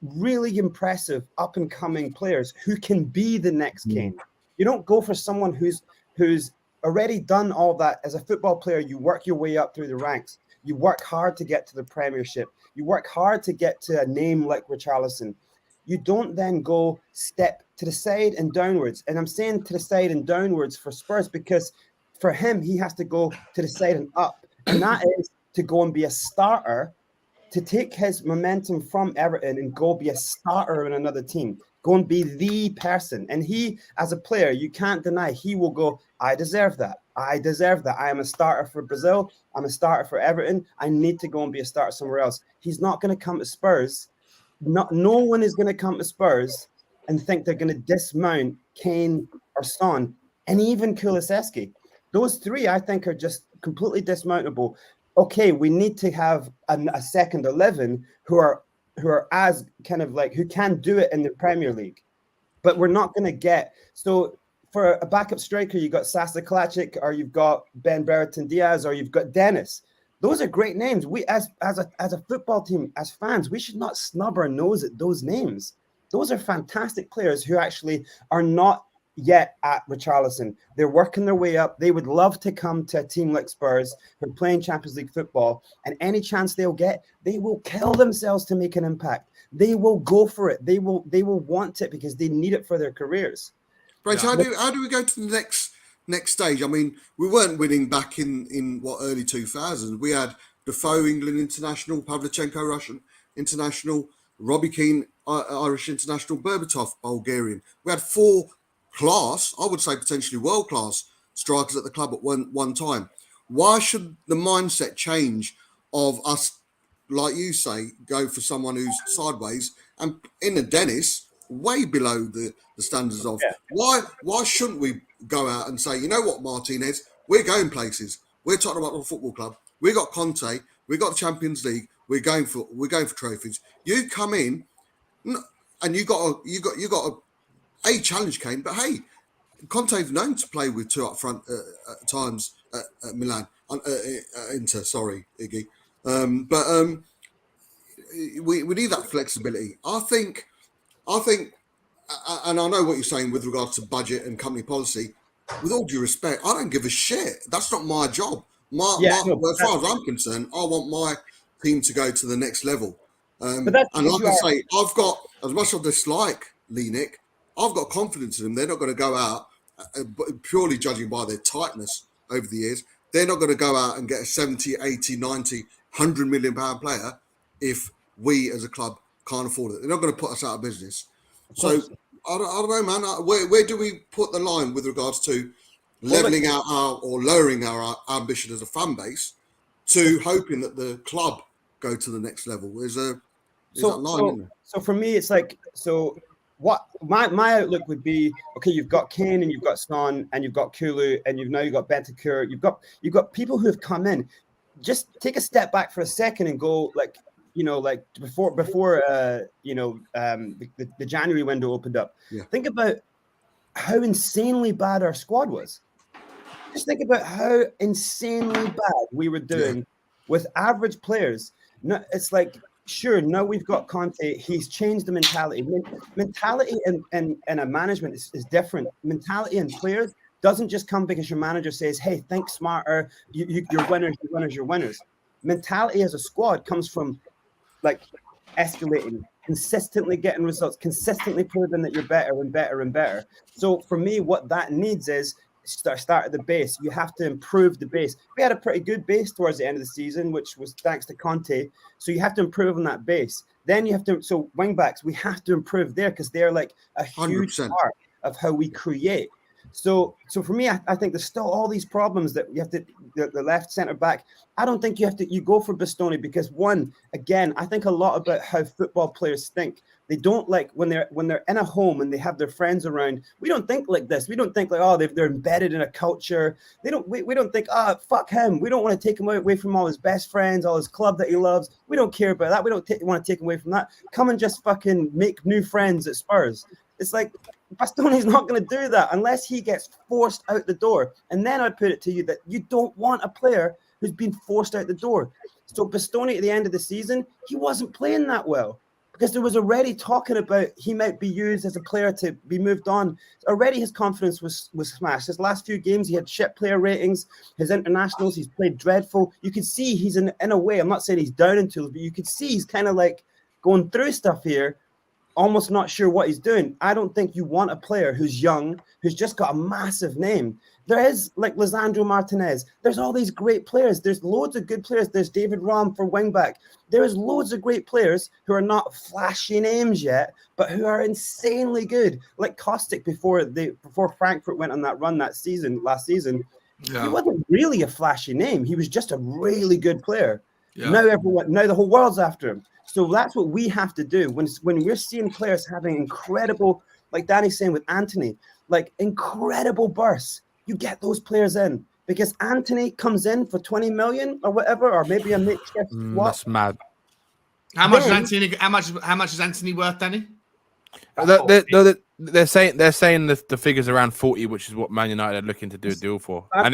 really impressive up and coming players who can be the next Kane. You don't go for someone who's already done all that. As a football player, you work your way up through the ranks. You work hard to get to the Premiership. You work hard to get to a name like Richarlison. You don't then go step to the side and downwards. And I'm saying to the side and downwards for Spurs because for him, he has to go to the side and up. And that is to go and be a starter, to take his momentum from Everton and go be a starter in another team. Go and be the person. And he, as a player, you can't deny, he will go, I deserve that. I deserve that. I am a starter for Brazil. I'm a starter for Everton. I need to go and be a starter somewhere else. He's not going to come to Spurs. No one is going to come to Spurs and think they're going to dismount Kane or Son and even Kulusevski. Those three, I think, are just completely dismountable. Okay, we need to have a second 11 who are as kind of like who can do it in the Premier League, but we're not going to get. So for a backup striker, you've got Sasa Kalajdzic, or you've got Ben Brereton Diaz, or you've got Dennis. Those are great names. We as a football team, as fans, we should not snub our nose at those names. Those are fantastic players who actually are not yet at Richarlison. They're working their way up. They would love to come to a team like Spurs who are playing Champions League football, and any chance they'll get, they will kill themselves to make an impact. They will go for it. They will want it because they need it for their careers. Right. So how do we go to the next stage? I mean, we weren't winning back in early 2000s. We had Defoe, England international, Pavlyuchenko, Russian international, Robbie Keane, Irish international, Berbatov, Bulgarian. We had four class, I would say potentially world-class strikers at the club at one time. Why should the mindset change of us, like you say, go for someone who's sideways and in a Dennis, way below the standards of why shouldn't we go out and say, you know what, Martinez, we're going places. We're Tottenham Hotspur Football Club. We got Conte. We got the Champions League. We're going for trophies. You come in and you got a challenge Kane, but hey, Conte's known to play with two up front at times at Milan, Inter. Sorry, Iggy. We need that flexibility. I think, and I know what you're saying with regards to budget and company policy. With all due respect, I don't give a shit. That's not my job. As far as I'm concerned, I want my team to go to the next level. And like I say, I've got, as much as I dislike Leenick, I've got confidence in them. They're not going to go out, purely judging by their tightness over the years, they're not going to go out and get a 70, 80, 90, 100 million pound player if we as a club can't afford it. They're not going to put us out of business. So I don't know, man. Where do we put the line with regards to leveling out or lowering our ambition as a fan base to hoping that the club go to the next level? There's that line, isn't there? So for me, it's like, so what my outlook would be, okay, you've got Kane and you've got Son and you've got Kulu and you've got Bentancur, you've got people who have come in. Just take a step back for a second and go like before the January window opened up. Yeah. Think about how insanely bad our squad was. Just think about how insanely bad we were doing with average players. No, it's like, sure, now we've got Conte. He's changed the mentality. Mentality and a management is different. Mentality and players doesn't just come because your manager says, hey, think smarter. You're winners. Mentality as a squad comes from like escalating, consistently getting results, consistently proving that you're better and better and better. So for me, what that needs is start at the base. You have to improve the base. We had a pretty good base towards the end of the season, which was thanks to Conte. So you have to improve on that base. Then you have to, so wing backs, we have to improve there because they're like a huge 100%. Part of how we create. So for me, I think there's still all these problems that you have to, the left centre back. I don't think you go for Bastoni because one, again, I think a lot about how football players think. They don't like when they're in a home and they have their friends around. We don't think like this. We don't think like, oh, they're embedded in a culture. We don't think, oh, fuck him. We don't want to take him away from all his best friends, all his club that he loves. We don't care about that. We don't want to take him away from that. Come and just fucking make new friends at Spurs. It's like Bastoni's not going to do that unless he gets forced out the door. And then I'd put it to you that you don't want a player who's been forced out the door. So Bastoni at the end of the season, he wasn't playing that well because there was already talking about he might be used as a player to be moved on. Already his confidence was smashed. His last few games, he had shit player ratings. His internationals, he's played dreadful. You could see he's in a way, I'm not saying he's down in tools, but you could see he's kind of like going through stuff here, almost not sure what he's doing. I don't think you want a player who's young, who's just got a massive name. There is like Lisandro Martinez. There's all these great players. There's loads of good players. There's David Raum for wingback. There's loads of great players who are not flashy names yet, but who are insanely good. Like Kostic before Frankfurt went on that run last season. Yeah. He wasn't really a flashy name. He was just a really good player. Yeah. Now the whole world's after him. So that's what we have to do when we're seeing players having incredible, like Danny's saying with Anthony, like incredible bursts. You get those players in because Anthony comes in for 20 million or whatever, or maybe a makeshift. That's mad. How much is Anthony worth, Danny? They're saying the figures around 40, which is what Man United are looking to do a deal for. I'm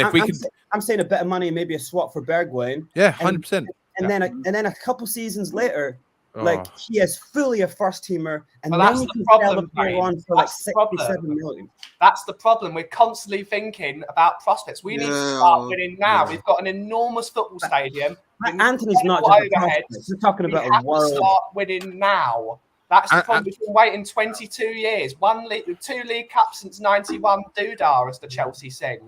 saying a bit of money, maybe a swap for Bergwijn. Yeah, 100%. And then a couple seasons later, like he is fully a first teamer, and then you can sell the player on for like 67 million. That's the problem. We're constantly thinking about prospects. We need to start winning now. We've got an enormous football stadium. Anthony's not just overheads. We're talking about a world. Start winning now. That's the problem. We've been waiting 22 years. 2 League Cups since '91. Doodah, as the Chelsea sing.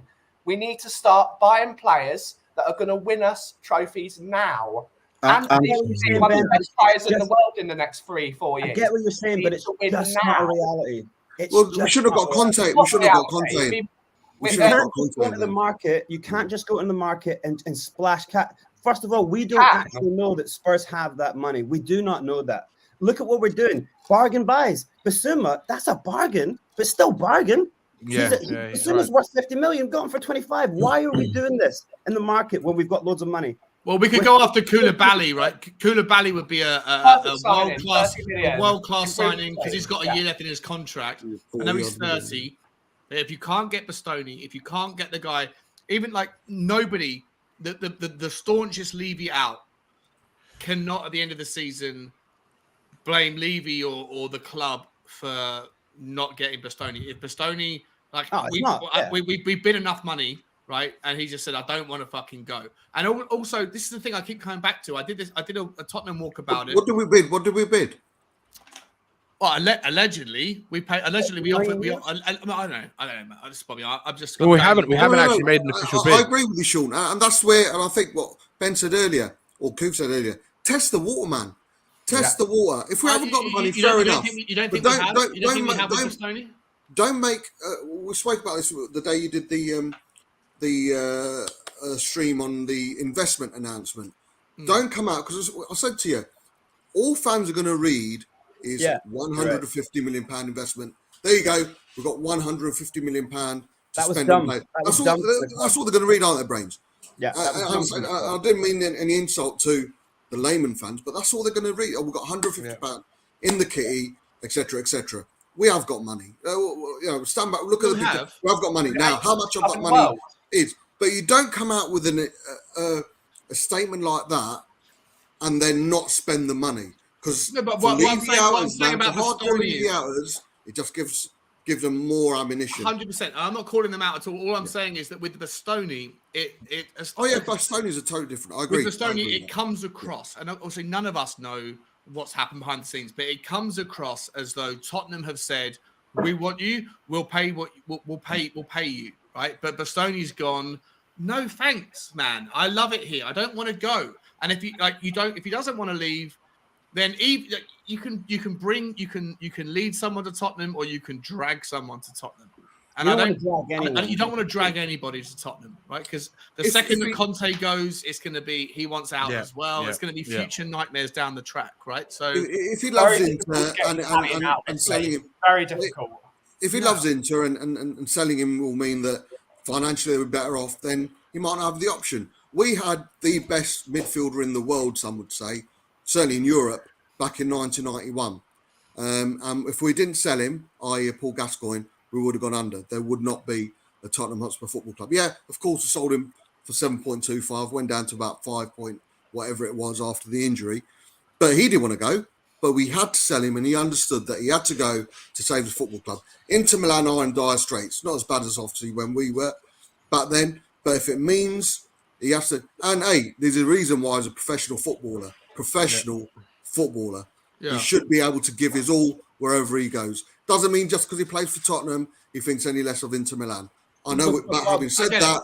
We need to start buying players that are going to win us trophies now. And be one of the best players in the world in the next 3-4 years. I get what you're saying, but it's just not a reality. We should have got Conte. We should have got Conte. You can't just go to the market. You can't just go in the market and splash cat. First of all, we don't actually know that Spurs have that money. We do not know that. Look at what we're doing. Bargain buys. Basuma, that's a bargain, but still bargain. Basuma's worth 50 million, got him for 25. Why are we doing this in the market when we've got loads of money? Well, we could go after Koulibaly, right? Koulibaly would be a world-class signing because he's got a year left in his contract. I know he's 30. But if you can't get Bastoni, if you can't get the guy, even like nobody, the staunchest Levy out cannot at the end of the season blame Levy or the club for not getting Bastoni. If Bastoni, we bid enough money. Right, and he just said, "I don't want to fucking go." And also, this is the thing I keep coming back to. I did a Tottenham walk about it. What did we bid? Well, allegedly, we paid. Allegedly, we offered. I don't know. It's probably. I'm just. Well, we haven't actually made an official bid. I agree with you, Sean, and that's where. And I think what Ben said earlier, or Coop said earlier, test the water, man. Test the water. If we haven't got the money, fair enough. You don't think we have? You don't think we have with Bastoni? Don't make. We spoke about this the day you did the stream on the investment announcement. Don't come out because I said to you, all fans are going to read is 150 million pound investment. There you go. We've got 150 million pound to spend on play. That's what they're going to read, aren't their brains? Yeah. I didn't mean any insult to the layman fans, but that's all they're going to read. Oh, we've got 150 pound in the kitty, etc., etc. We have got money. Stand back. Look at the picture. We have got money now. How much of that money? But you don't come out with a statement like that and then not spend the money because what I'm saying about Bastoni, it just gives them more ammunition. 100%. I'm not calling them out at all. All I'm saying is that with Bastoni, Bastoni is a totally different. I agree. With Bastoni, it comes across, and obviously none of us know what's happened behind the scenes, but it comes across as though Tottenham have said, "We want you. We'll pay we'll pay you." Right, but Bastoni's gone. No thanks, man. I love it here. I don't want to go. And if he doesn't want to leave, then you can lead someone to Tottenham or you can drag someone to Tottenham. And you don't want to drag anyone. you don't want to drag anybody to Tottenham, right? Because the If second we- that Conte goes, it's going to be he wants out Yeah, as well. yeah, It's going to be yeah. future nightmares down the track, right? So If he loves Very Inter difficult to get Italian out and this selling league. him, Very difficult. if he loves Inter and selling him will mean that financially we're better off, then he might not have the option. We had the best midfielder in the world, some would say, certainly in Europe, back in 1991. If we didn't sell him, i.e. Paul Gascoigne, we would have gone under. There would not be a Tottenham Hotspur Football Club. Yeah, of course, we sold him for 7.25, went down to about 5 point whatever it was after the injury. But he didn't want to go. But we had to sell him, and he understood that he had to go to save the football club. Inter Milan are in dire straits. Not as bad as obviously when we were back then. But if it means he has to... And, hey, there's a reason why he's a professional footballer. He should be able to give his all wherever he goes. Doesn't mean just because he plays for Tottenham, he thinks any less of Inter Milan. I know, but having said that,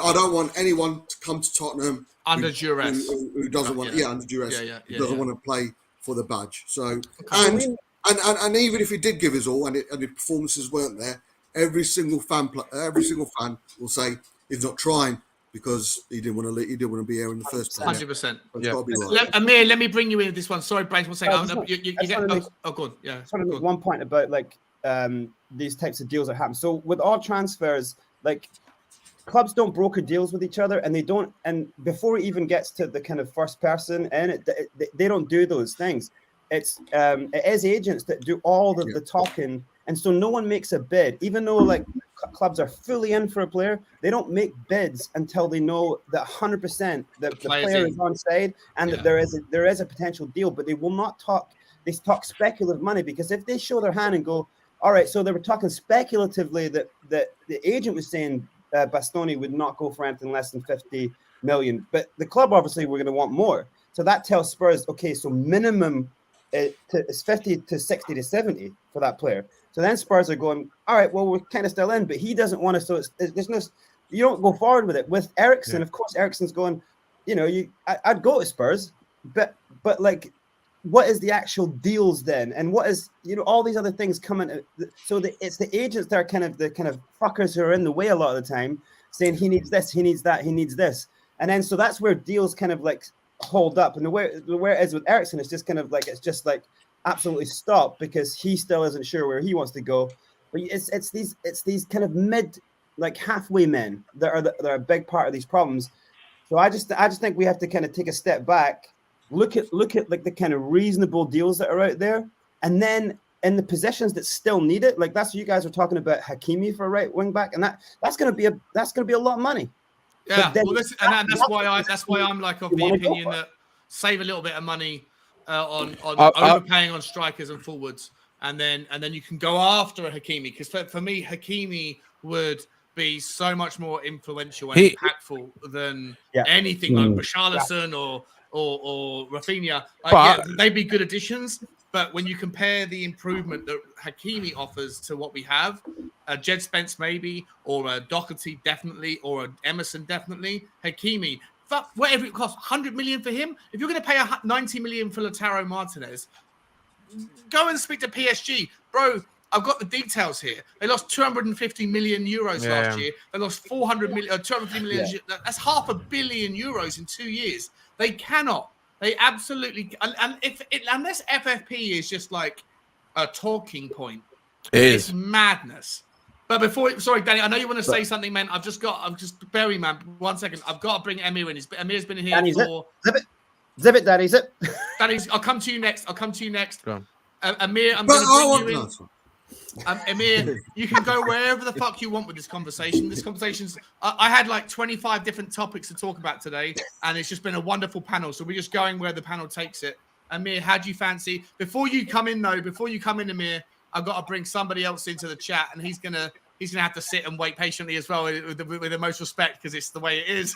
I don't want anyone to come to Tottenham under duress. Who doesn't want, under duress, who doesn't want to play for the badge. So, and even if he did give his all and the performances weren't there, every single fan will say he's not trying because he didn't want to be here in the first place. 100%. Yeah. Right. Amir, let me bring you in this one. Sorry, Brains, one second. Go on. Yeah. I just want to make one point about these types of deals that happen. So with all transfers, clubs don't broker deals with each other, and they don't. And before it even gets to the kind of first person, and they don't do those things. It is agents that do all the talking, and so no one makes a bid, even though clubs are fully in for a player. They don't make bids until they know that 100% the player is on side and that there is a potential deal. But they will not talk. They talk speculative money, because if they show their hand and go, all right, so they were talking speculatively that the agent was saying Bastoni would not go for anything less than 50 million, but the club obviously were going to want more. So that tells Spurs, okay, so minimum is 50 to 60 to 70 for that player. So then Spurs are going, all right, well, we're kind of still in, but he doesn't want to. So there's no, you don't go forward with it. With Eriksen, of course, Eriksen's going, I'd go to Spurs, but what is the actual deals then? And what is, all these other things coming. So it's the agents that are kind of fuckers who are in the way a lot of the time, saying he needs this, he needs that, he needs this. And then, so that's where deals kind of hold up. And the way it is with Eriksen, it's just kind of it's just absolutely stop, because he still isn't sure where he wants to go. But it's these kind of mid, halfway men that are a big part of these problems. So I just think we have to kind of take a step back, look at the kind of reasonable deals that are out there, and then in the positions that still need it, that's what you guys are talking about, Hakimi for a right wing back, and that's going to be a lot of money. Yeah, well, that's why I'm of the opinion that save a little bit of money on overpaying on strikers and forwards, and then you can go after a Hakimi, because for me, Hakimi would be so much more influential and impactful than anything like Richarlison or Rafinha. They'd be good additions. But when you compare the improvement that Hakimi offers to what we have, a Jed Spence maybe, or a Doherty definitely, or a Emerson definitely, Hakimi, whatever it costs, 100 million for him. If you're going to pay 90 million for Lautaro Martinez, go and speak to PSG. Bro, I've got the details here. They lost 250 million euros last year. They lost 250 million. That's €500 million in 2 years. They cannot. They absolutely, unless FFP is just a talking point, it's madness. But sorry, Danny, I know you want to say something, man. Barry, man, 1 second. I've got to bring Emir in. Emir's been here Danny, for. Zip it, Danny, zip. Danny, I'll come to you next. Go on. Amir, I'm But going to bring you in. Amir, you can go wherever the fuck you want with this conversation. This conversation's. I had 25 different topics to talk about today, and it's just been a wonderful panel. So we're just going where the panel takes it. Amir, how do you fancy? Before you come in, Amir, I've got to bring somebody else into the chat, and he's gonna have to sit and wait patiently as well, with the most respect, because it's the way it is.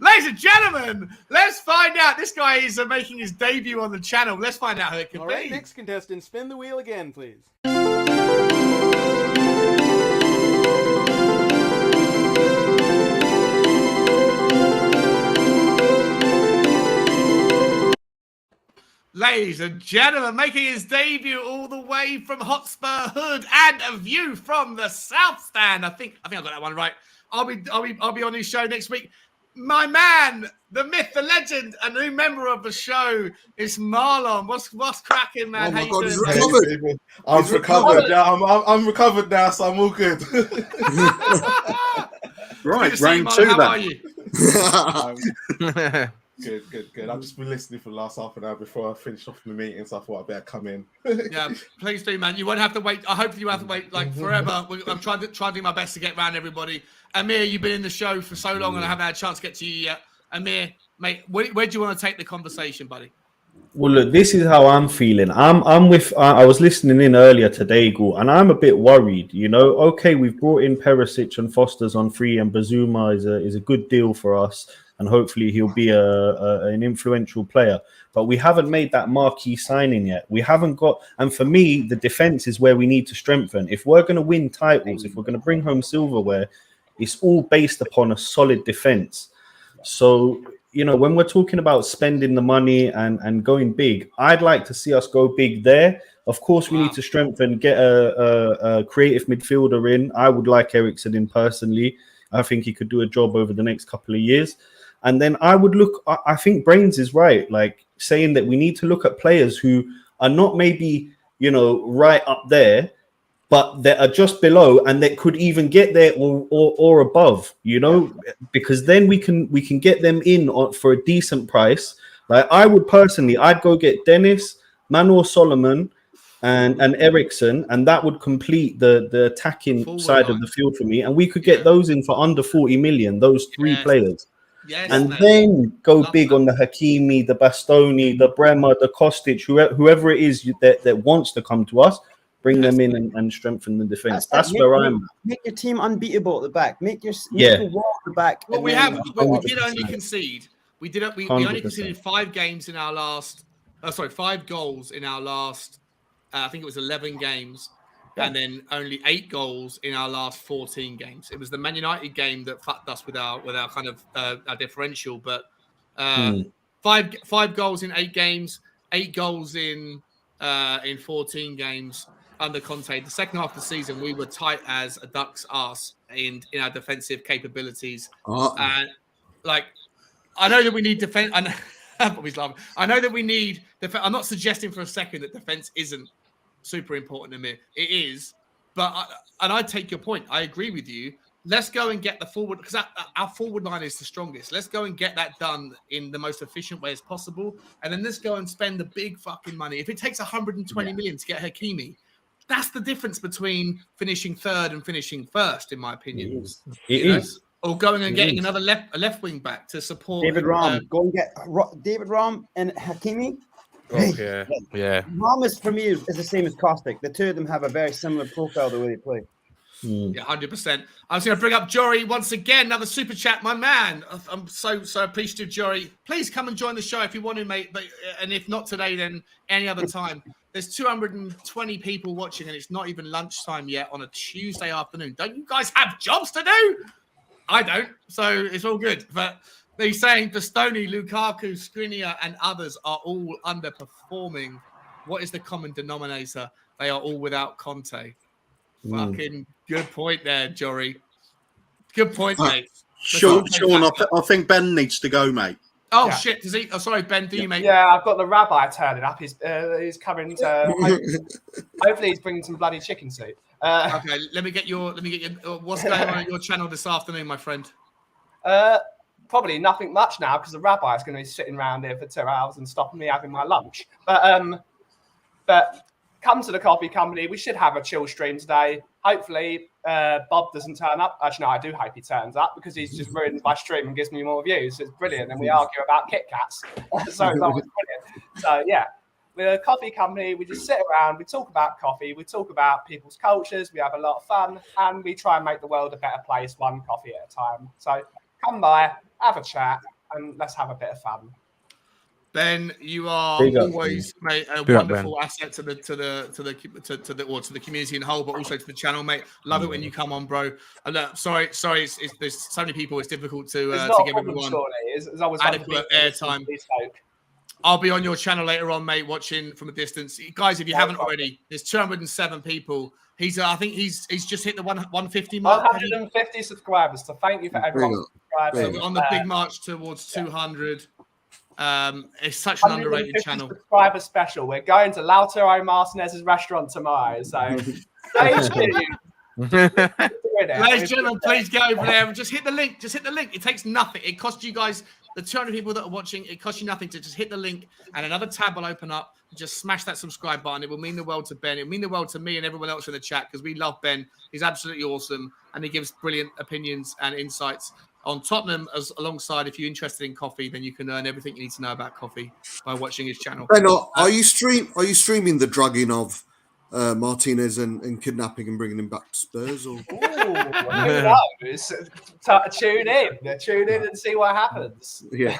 Ladies and gentlemen, let's find out. This guy is making his debut on the channel. Let's find out who it could be. All right, next contestant, spin the wheel again, please. ladies and gentlemen, making his debut all the way from Hotspur Hood and a view from the South Stand. I think I got that one right. I'll be on his show next week. My man, the myth, the legend, a new member of the show is Marlon. What's cracking, man? Oh my How God, you he's doing? recovered. I've recovered. Yeah, I'm recovered now, so I'm all good. Right, Good to see you, round Marlon. two How then. are you? Good. I've just been listening for the last half an hour before I finished off the meeting, so I thought I'd better come in. Yeah, please do, man. You won't have to wait. I hope you have to wait like forever. I'm trying to do my best to get around everybody. Amir, you've been in the show for so long, and I haven't had a chance to get to you yet. Amir, mate, where do you want to take the conversation, buddy? Well, look, this is how I'm feeling. I'm with. I was listening in earlier today, Gul, and I'm a bit worried. You know, okay, we've brought in Perisic and Foster's on free, and Bazuma is a good deal for us, and hopefully he'll be an influential player. But we haven't made that marquee signing yet. We haven't got. And for me, the defense is where we need to strengthen. If we're going to win titles, if we're going to bring home silverware, it's all based upon a solid defense. So, you know, when we're talking about spending the money and going big, I'd like to see us go big there. Of course, we need to strengthen, get a creative midfielder in. I would like Eriksen in personally. I think he could do a job over the next couple of years. And then I would look, I think Brains is right, like saying that we need to look at players who are not maybe, you know, right up there, but that are just below and that could even get there or above, you know, because then we can get them in for a decent price. Like I would personally, I'd go get Dennis, Manor Solomon, and Eriksen, and that would complete the attacking Forward side line of the field for me. And we could get those in for under 40 million, those three players. Yes, And mate. then go Love big that. on the Hakimi, the Bastoni, the Bremer, the Kostic, whoever it is that wants to come to us, bring them in and strengthen the defense. That's where I'm at. Make your team unbeatable at the back. Make your wall at the back. Well, and we then- have. We did only concede. We only 100%. conceded 5 games in our last. 5 goals in our last. I think it was 11 games, and then only 8 goals in our last 14 games. It was the Man United game that fucked us with our kind of our differential. But 5 goals in 8 games, 8 goals in 14 games under Conte. The second half of the season, we were tight as a duck's arse in our defensive capabilities. And like, I know that we need defense. I know that we need defense. I'm not suggesting for a second that defense isn't super important to me. It is, but I take your point. I agree with you. Let's go and get the forward, because our forward line is the strongest. Let's go and get that done in the most efficient way as possible. And then let's go and spend the big fucking money. If it takes 120 million to get Hakimi, that's the difference between finishing third and finishing first, in my opinion. It is. Or going and getting another left wing back to support David Raum. Go and get David Raum and Hakimi. Oh, yeah. Raum is, for me, is the same as Kostic. The two of them have a very similar profile the way they play. Yeah, 100%. I was going to bring up Jory once again, another super chat, my man. I'm so appreciative, Jory. Please come and join the show if you want to, mate. And if not today, then any other time. There's 220 people watching, and it's not even lunchtime yet on a Tuesday afternoon. Don't you guys have jobs to do? I don't, so it's all good. But they're saying Bastoni, Lukaku, Skriniar, and others are all underperforming. What is the common denominator? They are all without Conte. Fucking good point there, Jory. Good point, mate. Sean, I think Ben needs to go, mate. Oh, shit. Does he? Oh, sorry, Ben. Do you, mate? Yeah, I've got the rabbi turning up. He's coming to. Hopefully, he's bringing some bloody chicken soup. Okay, let me get your. What's going on your channel this afternoon, my friend? Probably nothing much now, because the rabbi is going to be sitting around here for 2 hours and stopping me having my lunch. But come to the coffee company. We should have a chill stream today. Hopefully, Bob doesn't turn up. Actually, no, I do hope he turns up, because he's just ruined my stream and gives me more views. It's brilliant. And we argue about Kit Kats. So it's always brilliant. So, yeah. We're a coffee company. We just sit around. We talk about coffee. We talk about people's cultures. We have a lot of fun. And we try and make the world a better place, one coffee at a time. So come by, have a chat, and let's have a bit of fun. Ben, you are always, mate, a wonderful asset to the community in whole, but also to the channel, mate. Love it when you come on, bro. Sorry, there's so many people. It's difficult to give everyone it's always adequate airtime. I'll be on your channel later on, mate, watching from a distance. Guys, if you haven't already, there's 207 people. I think he's just hit the 150 mark. 150 subscribers. So thank you for everyone subscribing. So on the big march towards 200. It's such an underrated channel. Subscriber special. We're going to Lautaro Martinez's restaurant tomorrow. So stay tuned. Ladies and gentlemen, please go over there and just hit the link. Just hit the link. It takes nothing. It costs you guys, the 200 people that are watching, it costs you nothing to just hit the link and another tab will open up. Just smash that subscribe button. It will mean the world to Ben. It will mean the world to me and everyone else in the chat because we love Ben. He's absolutely awesome and he gives brilliant opinions and insights on Tottenham. Alongside, if you're interested in coffee, then you can learn everything you need to know about coffee by watching his channel. Ben, are you streaming the drugging of Martinez and kidnapping and bringing him back to Spurs? Or who knows? Tune in and see what happens. Yeah.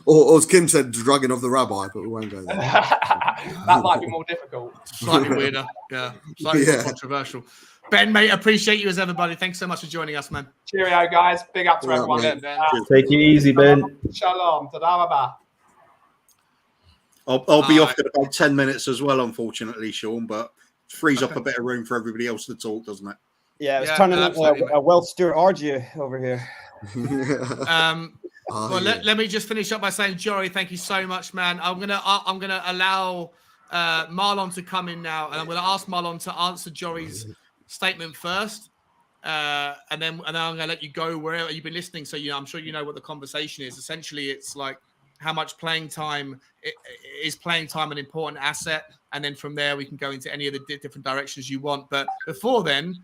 Or as Kim said, the drugging of the rabbi, but we won't go there. That might be more difficult. Slightly weirder. Yeah. Slightly more controversial. Ben, mate, appreciate you as ever, buddy. Thanks so much for joining us, man. Cheerio, guys. Big up to everyone. Ben. Take it easy, Ben. Shalom. Tada rabah. I'll be off in about 10 minutes as well, unfortunately, Sean, but it frees up a bit of room for everybody else to talk, doesn't it? Yeah, it's turning a well-steered orgy over here. Well, let me just finish up by saying, Jory, thank you so much, man. I'm gonna allow Marlon to come in now, and I'm gonna ask Marlon to answer Jory's statement first, and then I'm gonna let you go wherever you've been listening. So I'm sure you know what the conversation is. Essentially, it's like how much playing time is playing time an important asset, and then from there we can go into any of the different directions you want. But before then.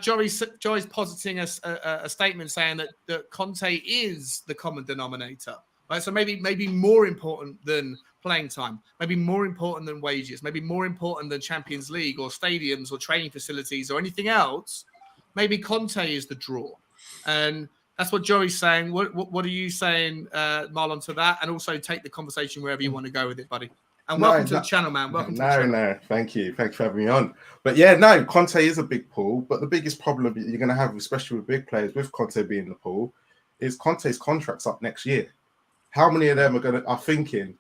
Jory's positing a statement saying that Conte is the common denominator, right? So maybe more important than playing time, maybe more important than wages, maybe more important than Champions League or stadiums or training facilities or anything else. Maybe Conte is the draw, and that's what Jory's saying. What are you saying, Marlon, to that? And also take the conversation wherever you want to go with it, buddy. And welcome to the channel, man. Welcome to the channel. No, thank you. Thank you for having me on. But yeah, no, Conte is a big pool. But the biggest problem you're going to have, especially with big players, with Conte being in the pool, is Conte's contract's up next year. How many of them are thinking,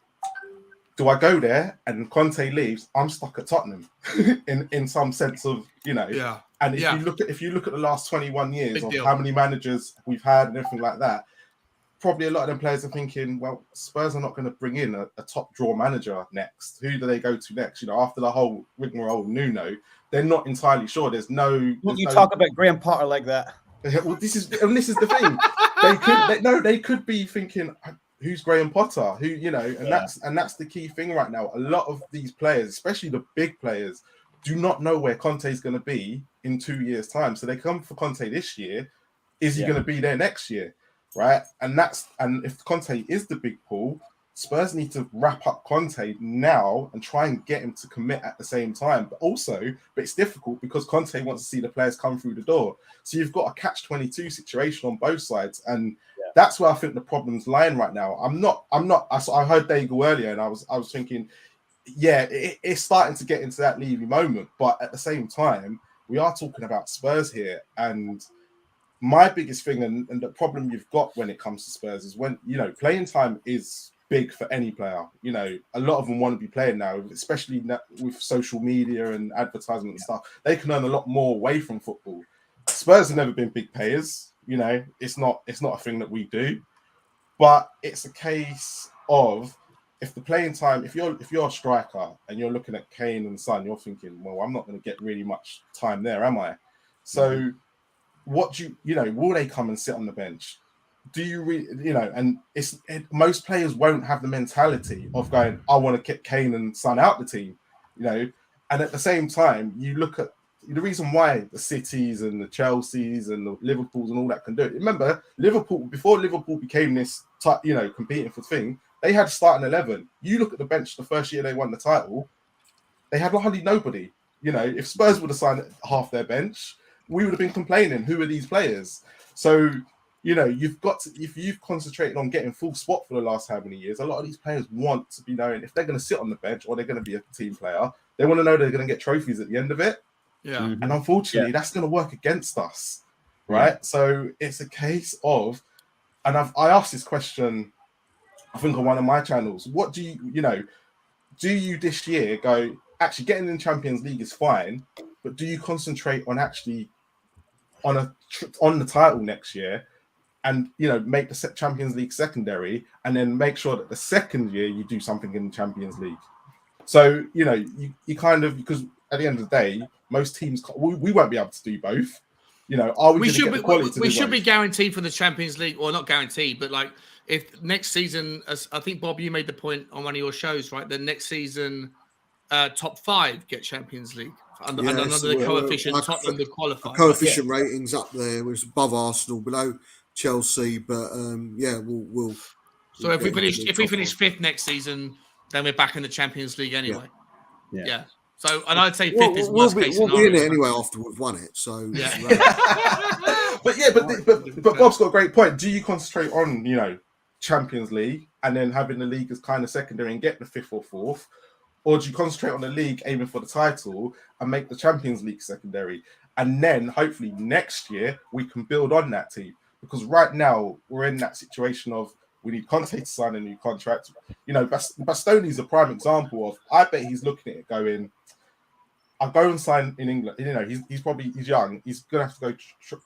do I go there and Conte leaves? I'm stuck at Tottenham in some sense of, Yeah. And if you look at the last 21 years of how many managers we've had and everything like that, probably a lot of them players are thinking, well, Spurs are not going to bring in a top draw manager next. Who do they go to next? After the whole rigmarole Nuno, they're not entirely sure. Talk about Graham Potter like that. Well, this is the thing. They could be thinking, who's Graham Potter? And that's the key thing right now. A lot of these players, especially the big players, do not know where Conte is going to be in 2 years' time. So they come for Conte this year. Is he going to be there next year? Right, and if Conte is the big pool, Spurs need to wrap up Conte now and try and get him to commit at the same time. But it's difficult because Conte wants to see the players come through the door. So you've got a catch-22 situation on both sides, and that's where I think the problem's lying right now. I heard Daigle earlier, and I was thinking, it's starting to get into that Levy moment, but at the same time, we are talking about Spurs here, and my biggest thing and the problem you've got when it comes to Spurs is when, playing time is big for any player. A lot of them want to be playing now, especially with social media and advertisement and stuff. They can earn a lot more away from football. Spurs have never been big payers. It's not a thing that we do, but it's a case of if the playing time, if you're a striker and you're looking at Kane and Son, you're thinking, well, I'm not going to get really much time there, am I? So what will they come and sit on the bench? Do you really, and most players won't have the mentality of going, I want to kick Kane and Son out the team, and at the same time, you look at the reason why the Cities and the Chelseas and the Liverpools and all that can do it. Remember, before Liverpool became this, competing for thing, they had starting 11. You look at the bench the first year they won the title, they had hardly nobody. If Spurs would have signed half their bench, we would have been complaining, who are these players? So, you've got to, if you've concentrated on getting full spot for the last how many years, a lot of these players want to be knowing if they're going to sit on the bench or they're going to be a team player, they want to know they're going to get trophies at the end of it. Yeah. And unfortunately, that's going to work against us, right? So it's a case of, and I asked this question, I think on one of my channels, what do you this year go, actually getting in the Champions League is fine, but do you concentrate on actually on the title next year, and make the Champions League secondary, and then make sure that the second year you do something in the Champions League? So you kind of, because at the end of the day, most teams we won't be able to do both. We should be guaranteed for the Champions League, or not guaranteed, but like if next season, as I think Bob, you made the point on one of your shows, right? The next season, top 5 get Champions League under the coefficient. Tottenham would qualify. Coefficient ratings up there was above Arsenal, below Chelsea, but we'll. So if we finish 5th next season, then we're back in the Champions League anyway. Yeah. So, and I'd say 5th is worst case scenario. We'll be in it anyway after we've won it. So, but Bob's got a great point. Do you concentrate on Champions League and then having the league as kind of secondary and get the 5th or 4th, or do you concentrate on the league aiming for the title and make the Champions League secondary, and then hopefully next year we can build on that team? Because right now we're in that situation of we need Conte to sign a new contract. Bastoni's a prime example of, I bet he's looking at it going, I'll go and sign in England. He's young. He's going to have to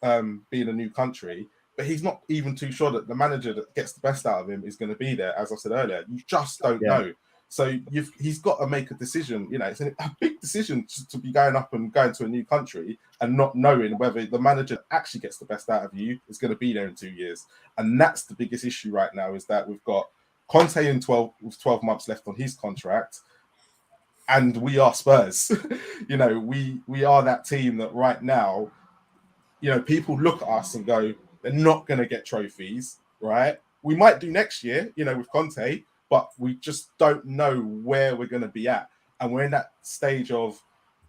go be in a new country, but he's not even too sure that the manager that gets the best out of him is going to be there. As I said earlier, you just don't know. So he's got to make a decision. It's a big decision to be going up and going to a new country and not knowing whether the manager that actually gets the best out of you is going to be there in 2 years. And that's the biggest issue right now, is that we've got Conte with 12 months left on his contract, and we are Spurs. We are that team that right now, people look at us and go, they're not going to get trophies, right? We might do next year, with Conte, but we just don't know where we're going to be at. And we're in that stage of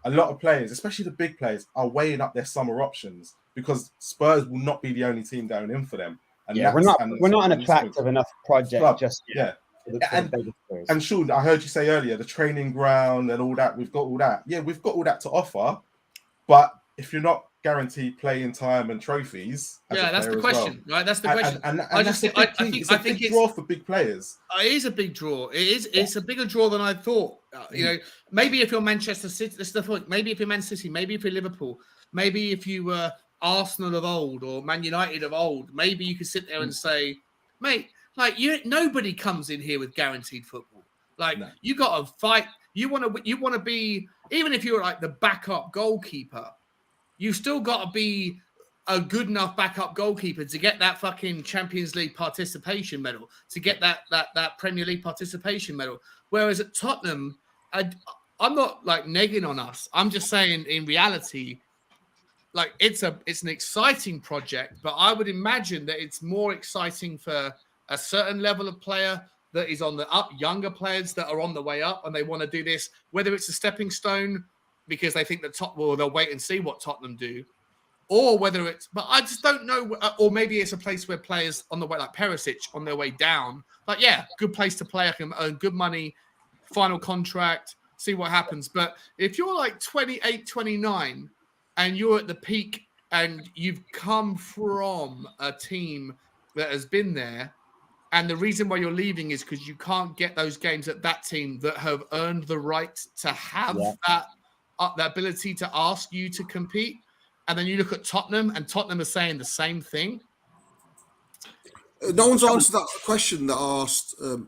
a lot of players, especially the big players, are weighing up their summer options, because Spurs will not be the only team going in for them. And we're not an attractive enough project just yet. And Sean, I heard you say earlier, the training ground and all that, we've got all that. Yeah, we've got all that to offer. But if you're not guaranteed playing time and trophies, that's the question, right? That's the question. And I think it's a big draw for big players. It is a big draw. It's a bigger draw than I thought. Maybe if you're Manchester City, this is the point. Maybe if you're Man City, maybe if you're Liverpool, maybe if you were Arsenal of old or Man United of old, maybe you could sit there and say, mate, nobody comes in here with guaranteed football. You got to fight. You want to be, even if you're like the backup goalkeeper, you still got to be a good enough backup goalkeeper to get that fucking Champions League participation medal, to get that Premier League participation medal. Whereas at Tottenham, I'm not negging on us. I'm just saying in reality, it's an exciting project, but I would imagine that it's more exciting for a certain level of player that is on the up, younger players that are on the way up and they want to do this, whether it's a stepping stone because they think that they'll wait and see what Tottenham do, or whether it's, but I just don't know, or maybe it's a place where players on the way, like Perisic, on their way down, good place to play, I can earn good money, final contract, see what happens. But if you're 28, 29, and you're at the peak and you've come from a team that has been there, and the reason why you're leaving is because you can't get those games at that team that have earned the right to have the ability to ask you to compete. And then you look at Tottenham, and Tottenham are saying the same thing. No one's answered that question that I asked a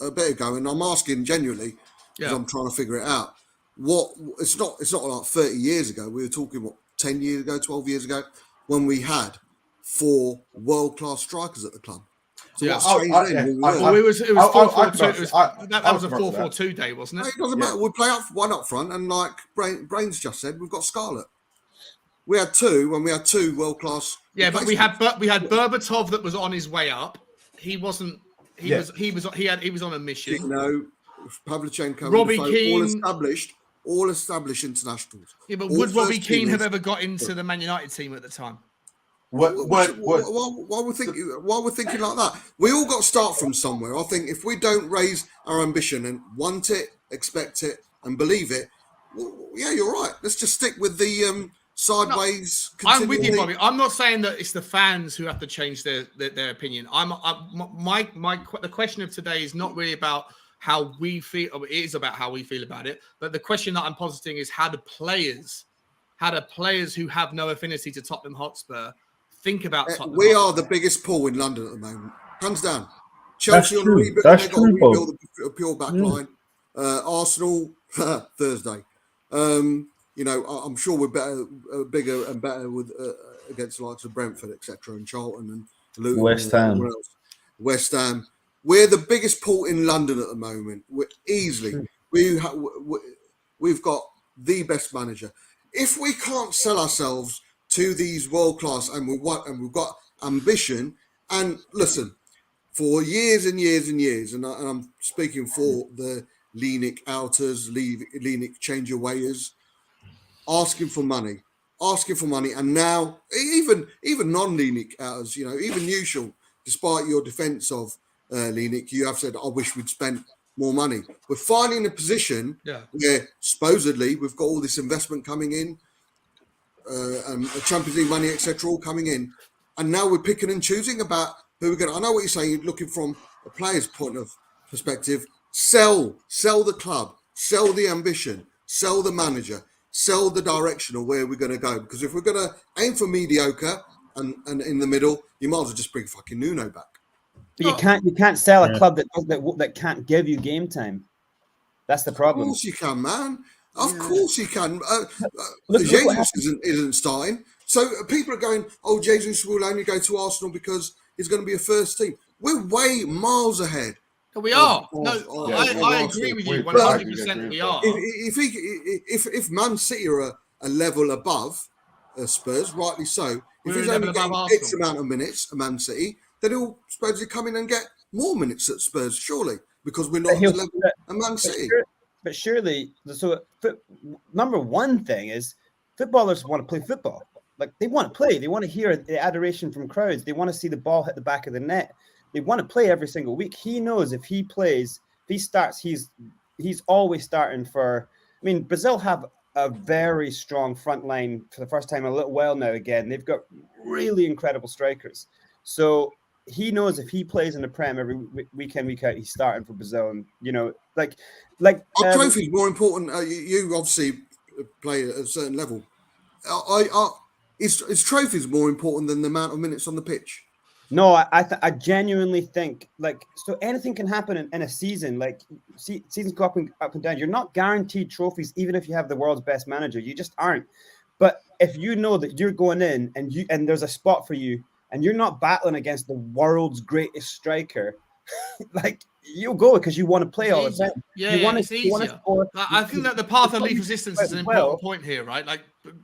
bit ago, and I'm asking genuinely because I'm trying to figure it out. It's not like 30 years ago. We were talking 10 years ago, 12 years ago, when we had 4 world-class strikers at the club. So it was 4-4-2. That was a 4-4-2 day, wasn't it? No, it doesn't matter. We play one up front, and like Brains just said, we've got Scarlett. We had 2 when we had 2 world-class. Yeah, but we had Berbatov that was on his way up. He wasn't. He was on a mission. No, Pavlyuchenko, Robbie Keane, all established internationals. Yeah, but would Robbie Keane have ever got into the Man United team at the time? Why we're thinking like that? We all got to start from somewhere. I think if we don't raise our ambition and want it, expect it, and believe it, well, yeah, you're right. Let's just stick with the sideways. I'm with you, continually. Bobby. I'm not saying that it's the fans who have to change their opinion. The question of today is not really about how we feel. It is about how we feel about it. But the question that I'm positing is how do players who have no affinity to Tottenham Hotspur think about Tottenham We Hotspur? are the biggest pool in London at the moment, hands down. That's Chelsea on true. a rebuild. That's They've got to true, Bob. rebuild a pure back line. Arsenal Thursday. I'm sure we're better, bigger and better with against the likes of Brentford, etc., and Charlton and Luton, West and Ham. everyone else. West Ham. We're the biggest pool in London at the moment. We're easily. We've got the best manager. If we can't sell ourselves to these world class, and we've got ambition, and listen, for years and years and years, and I'm speaking for the Leanic outers, Leanic change your wayers, asking for money, and now even non-Leanic outers, even Usual, despite your defence of Leanic, you have said, I wish we'd spent more money. We're finally in a position where supposedly we've got all this investment coming in, Champions League money, etc., all coming in, and now we're picking and choosing about who we're going to. I know what you're saying. You're looking from a player's point of perspective. Sell the club, sell the ambition, sell the manager, sell the direction of where we're going to go. Because if we're going to aim for mediocre and in the middle, you might as well just bring fucking Nuno back. But you can't sell a club that can't give you game time. That's the problem. Of course you can, man. Of course you can. Look Jesus isn't starting. So people are going, oh, Jesus will only go to Arsenal because he's going to be a first team. We're way miles ahead. We are. I agree with you 100%. We are. If Man City are a level above Spurs, rightly so, if he's only getting X amount of minutes, Man City, then he'll supposedly come in and get more minutes at Spurs, surely, because we're not at the level of Man City. But surely, number one thing is footballers want to play football. Like, they want to play. They want to hear the adoration from crowds. They want to see the ball hit the back of the net. They want to play every single week. He knows if he plays, if he starts, he's always starting for. I mean, Brazil have a very strong front line for the first time in a little while now. Again, they've got really incredible strikers. So he knows if he plays in the Prem every week in, week out, he's starting for Brazil. And our trophy is more important. You obviously play at a certain level. Is trophies more important than the amount of minutes on the pitch? No, I genuinely think, so anything can happen in a season. Like, seasons go up and down. You're not guaranteed trophies, even if you have the world's best manager. You just aren't. But if you know that you're going in and there's a spot for you, and you're not battling against the world's greatest striker, you'll go because you want to play all the time. Yeah, it's easier. I think that the path of least resistance is an important point here, right?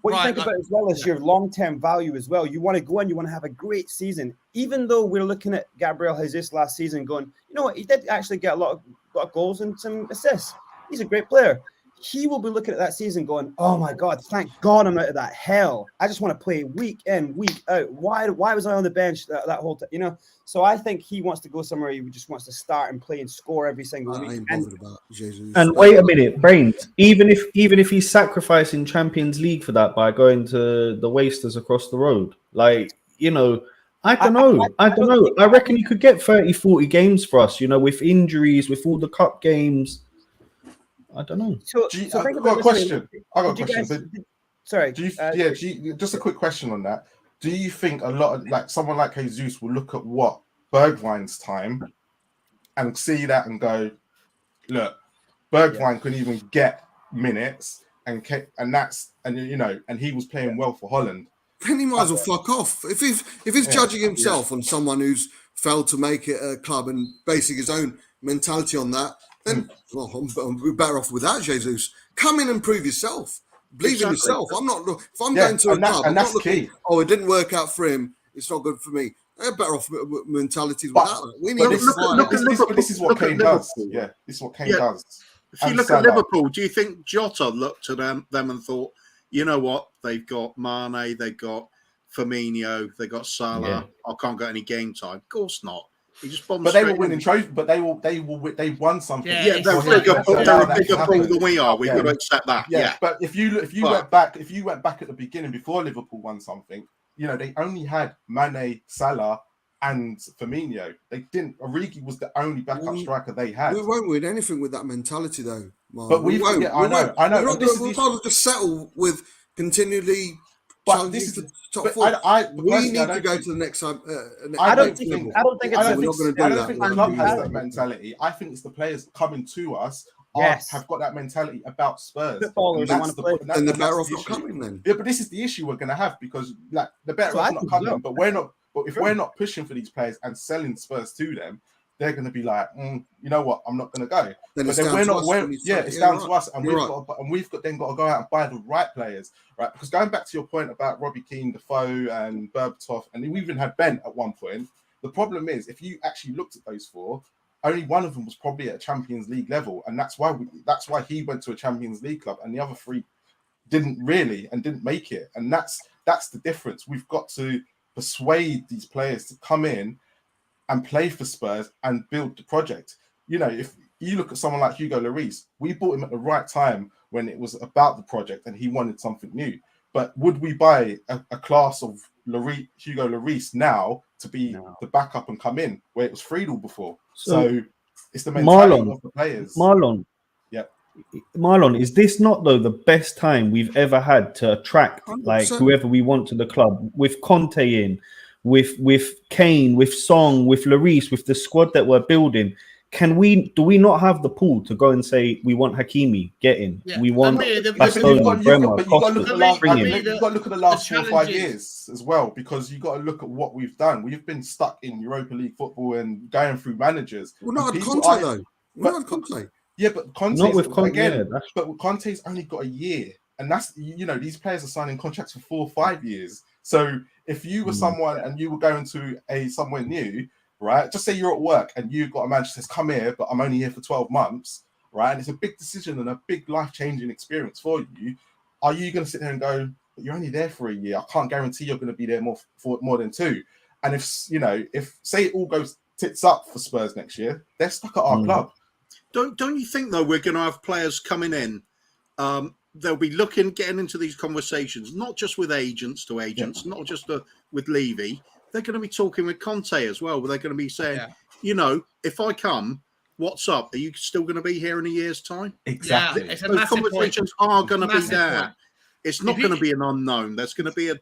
What you think about as well is your long-term value as well. You want to go in, you want to have a great season. Even though we're looking at Gabriel Jesus last season going, you know what, he did actually get a lot of goals and some assists. He's a great player. He will be looking at that season going, oh my God, thank God I'm out of that hell. I just want to play week in, week out. Why was I on the bench that whole time? So I think he wants to go somewhere he just wants to start and play and score every single week. And wait a minute, Brains, even if he's sacrificing Champions League for that by going to the Wasters across the road, I don't know. I reckon he could get 30, 40 games for us, with injuries, with all the cup games. I don't know. I've got a question. Sorry. Just a quick question on that. Do you think a lot of someone like Jesus will look at what Bergwijn's time and see that and go, look, Bergwijn couldn't even get minutes and he was playing well for Holland. Then he might as well fuck off. If he's judging himself on someone who's failed to make it a club and basing his own mentality on that, then I'm better off without Jesus. Come in and prove yourself. Believe in yourself. I'm not. If I'm going to a club, I'm not looking. Oh, it didn't work out for him. It's not good for me. They're better off mentalities without that. We need this is what Kane does. Yeah, this is what Kane does. If you look at Liverpool, do you think Jota looked at them and thought, you know what? They've got Mane, they've got Firmino, they've got Salah. I can't get any game time. Of course not. He just bombed. But they were straight winning in. trophies. But they won something. Yeah, Yeah, it's they're like- a bigger pool than we are. We've got to accept that. Yeah. But if you But- went back at the beginning before Liverpool won something, they only had Mane, Salah, and Firmino. They didn't. Origi was the only backup striker they had. We won't win anything with that mentality, though. Mark. But we won't. I know. We're not This gonna, is we'll not just settle with continually. But this is the the top but four. we We need to go to the next time. I don't think it's. I don't We're think not gonna do the that. club has that mentality. I think it's the players coming to us have got that mentality about Spurs. Footballers And want that's to play. Then they're that's better off the not issue. coming then. Yeah, but this is the issue we're going to have because like the better So I off not think coming, so. but we're not. But if we're not pushing for these players and selling Spurs to them, they're going to be like, you know what, I'm not going to go. Then But it's then down we're to not. us We're, when we yeah, start. it's Yeah, down you're to us, and You're we've got to go out and buy the right players, right? Because going back to your point about Robbie Keane, Defoe, and Berbatov, and we even had Ben at one point. The problem is, if you actually looked at those four, only one of them was probably at a Champions League level, and that's why he went to a Champions League club, and the other three didn't really and didn't make it, and that's the difference. We've got to persuade these players to come in and play for Spurs and build the project. If you look at someone like Hugo Lloris, we bought him at the right time when it was about the project and he wanted something new. But would we buy a class of Hugo Lloris now to be the backup and come in where it was Friedel before? So it's the mentality of the players. Marlon, is this not though the best time we've ever had to attract 100%. whoever we want to the club with Conte in, with Kane, with Song, with Lloris, with the squad that we're building? Do we not have the pool to go and say we want Hakimi, get in? Yeah. We want I mean, Bastoni, Bremer, You've got to Costa, look at the last 4 or 5 challenges- years as well, because you've got to look at what we've done. We've been stuck in Europa League football and going through managers. We're not And at people Conte are- though. We're not at Conte. Yeah, but Conte's Not with Conte, again. yeah, But Conte's only got a year, and that's these players are signing contracts for 4 or 5 years. So if you were someone and you were going to somewhere new, right? Just say you're at work and you've got a manager that says, "Come here, but I'm only here for 12 months," right? And it's a big decision and a big life-changing experience for you. Are you going to sit there and go, "But you're only there for a year. I can't guarantee you're going to be there more than 2." And if say it all goes tits up for Spurs next year, they're stuck at our club. Don't you think though we're going to have players coming in? They'll be getting into these conversations, not just with agents, not just with Levy. They're going to be talking with Conte as well. But they're going to be saying, if I come, what's up? Are you still going to be here in a year's time? Exactly. Yeah, it's a Those massive conversations point. are going to be Massive there. point. It's not going to be an unknown. There's going to be a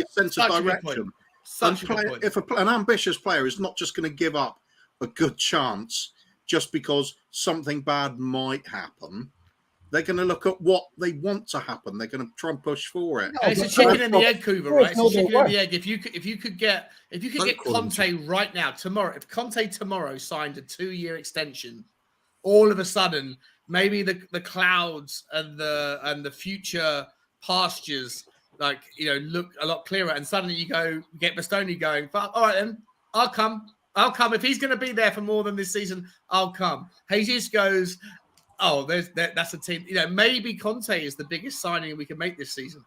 sense Such a of good direction. point. Such a good point. If an ambitious player is not just going to give up a good chance just because something bad might happen, they're going to look at what they want to happen. They're going to try and push for it. And it's a chicken and the egg, Coover, right? It's a chicken and the egg. If you could get Conte right now, tomorrow, if Conte tomorrow signed a 2-year extension, all of a sudden maybe the clouds and the future pastures look a lot clearer, and suddenly you get Bastoni going, all right then, I'll come. If he's going to be there for more than this season, I'll come. Jesus goes, that's a team. Maybe Conte is the biggest signing we can make this season.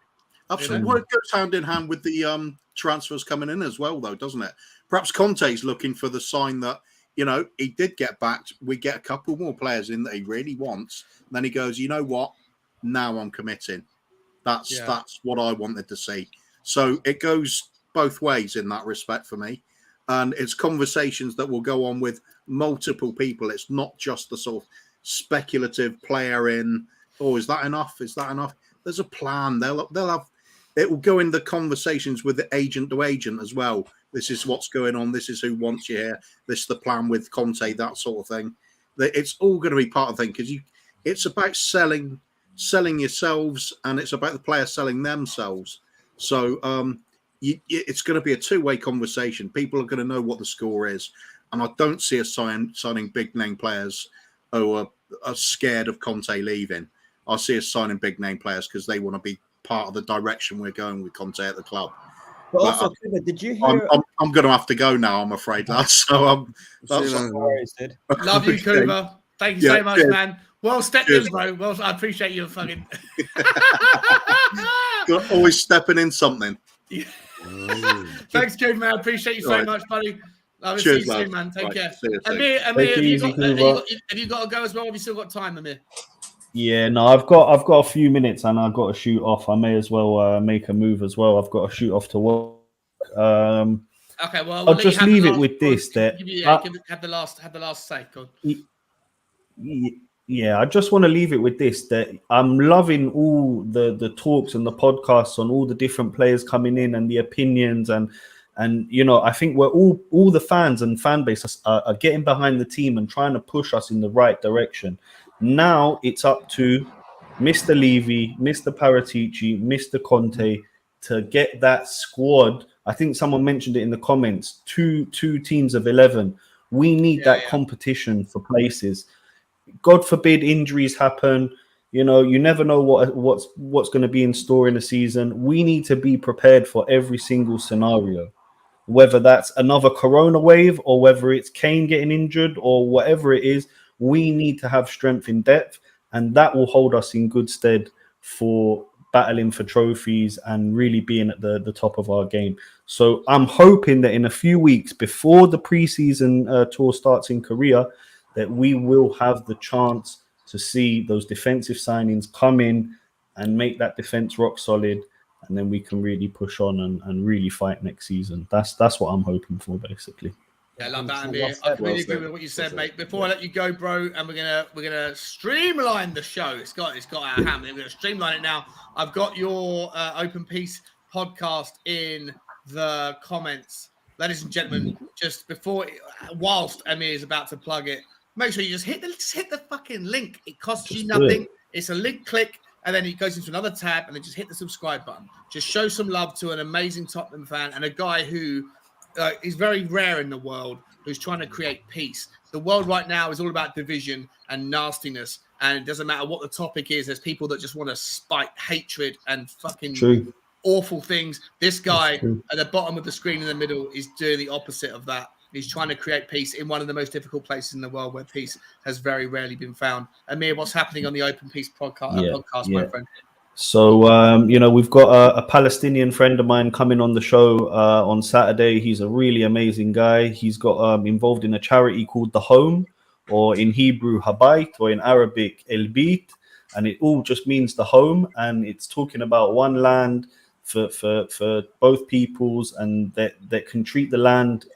Absolutely. Well, it goes hand in hand with the transfers coming in as well, though, doesn't it? Perhaps Conte's looking for the sign that, he did get backed. We get a couple more players in that he really wants. And then he goes, you know what? Now I'm committing. That's what I wanted to see. So it goes both ways in that respect for me. And it's conversations that will go on with multiple people. It's not just the sort of speculative player in, is that enough? Is that enough? There's a plan. They'll have, it will go in the conversations with the agent to agent as well. This is what's going on. This is who wants you here. This is the plan with Conte, that sort of thing. It's all going to be part of the thing because it's about selling yourselves, and it's about the players selling themselves. So it's going to be a two-way conversation. People are going to know what the score is, and I don't see us signing big-name players who are scared of Conte leaving. I see us signing big-name players because they want to be part of the direction we're going with Conte at the club. But also, did you hear? I'm going to have to go now, I'm afraid, lads. So that's Love you, Kuba. Thank you so much, man. Well stepped in, bro. Well, I appreciate you fucking. Always stepping in something. Thanks, Kuba, man. I appreciate you so much, buddy. Love Cheers, see you lads. soon, man. Take Right, care. see you soon. Amir, Take have it you easy, got, have, Kuba. you got to go as well? Have you still got time, Amir? Yeah, no, I've got a few minutes and I've got to shoot off. I may as well make a move as well. I've got to shoot off to work. Okay, well, I'll just leave it with this. That have the last say. Go on. Yeah, I just want to leave it with this, that I'm loving all the talks and the podcasts on all the different players coming in and the opinions and you know, I think we're all the fans and fan base are getting behind the team and trying to push us in the right direction. Now it's up to Mr. Levy, Mr. Paratici, Mr. Conte to get that squad. I think someone mentioned it in the comments. Two teams of 11. We need that competition for places. God forbid injuries happen. You know, you never know what's going to be in store in the season. We need to be prepared for every single scenario, whether that's another corona wave or whether it's Kane getting injured or whatever it is. We need to have strength in depth, and that will hold us in good stead for battling for trophies and really being at the top of our game. So I'm hoping that in a few weeks before the preseason tour starts in Korea, that we will have the chance to see those defensive signings come in and make that defense rock solid, and then we can really push on and really fight next season. That's what I'm hoping for, basically. Yeah, I love that, Amir. I really agree with what you said, mate. Before I let you go, bro, and we're gonna streamline the show. It's got our hand. We're gonna streamline it now. I've got your Open Peace podcast in the comments, ladies and gentlemen. Just whilst Amir is about to plug it, make sure you just hit the fucking link. It costs you nothing. It's a link click, and then it goes into another tab, and then just hit the subscribe button. Just show some love to an amazing Tottenham fan and a guy who is very rare in the world, who's trying to create peace. The world right now is all about division and nastiness, and it doesn't matter what the topic is. There's people that just want to spite hatred and fucking awful things. This guy at the bottom of the screen in the middle is doing the opposite of that. He's trying to create peace in one of the most difficult places in the world where peace has very rarely been found. Amir, what's happening on the Open Peace podcast, my friend? So, you know, we've got a Palestinian friend of mine coming on the show on Saturday. He's a really amazing guy. He's got involved in a charity called The Home, or in Hebrew, Habayit, or in Arabic, El Beit. And it all just means the home. And it's talking about one land for both peoples, and that can treat the land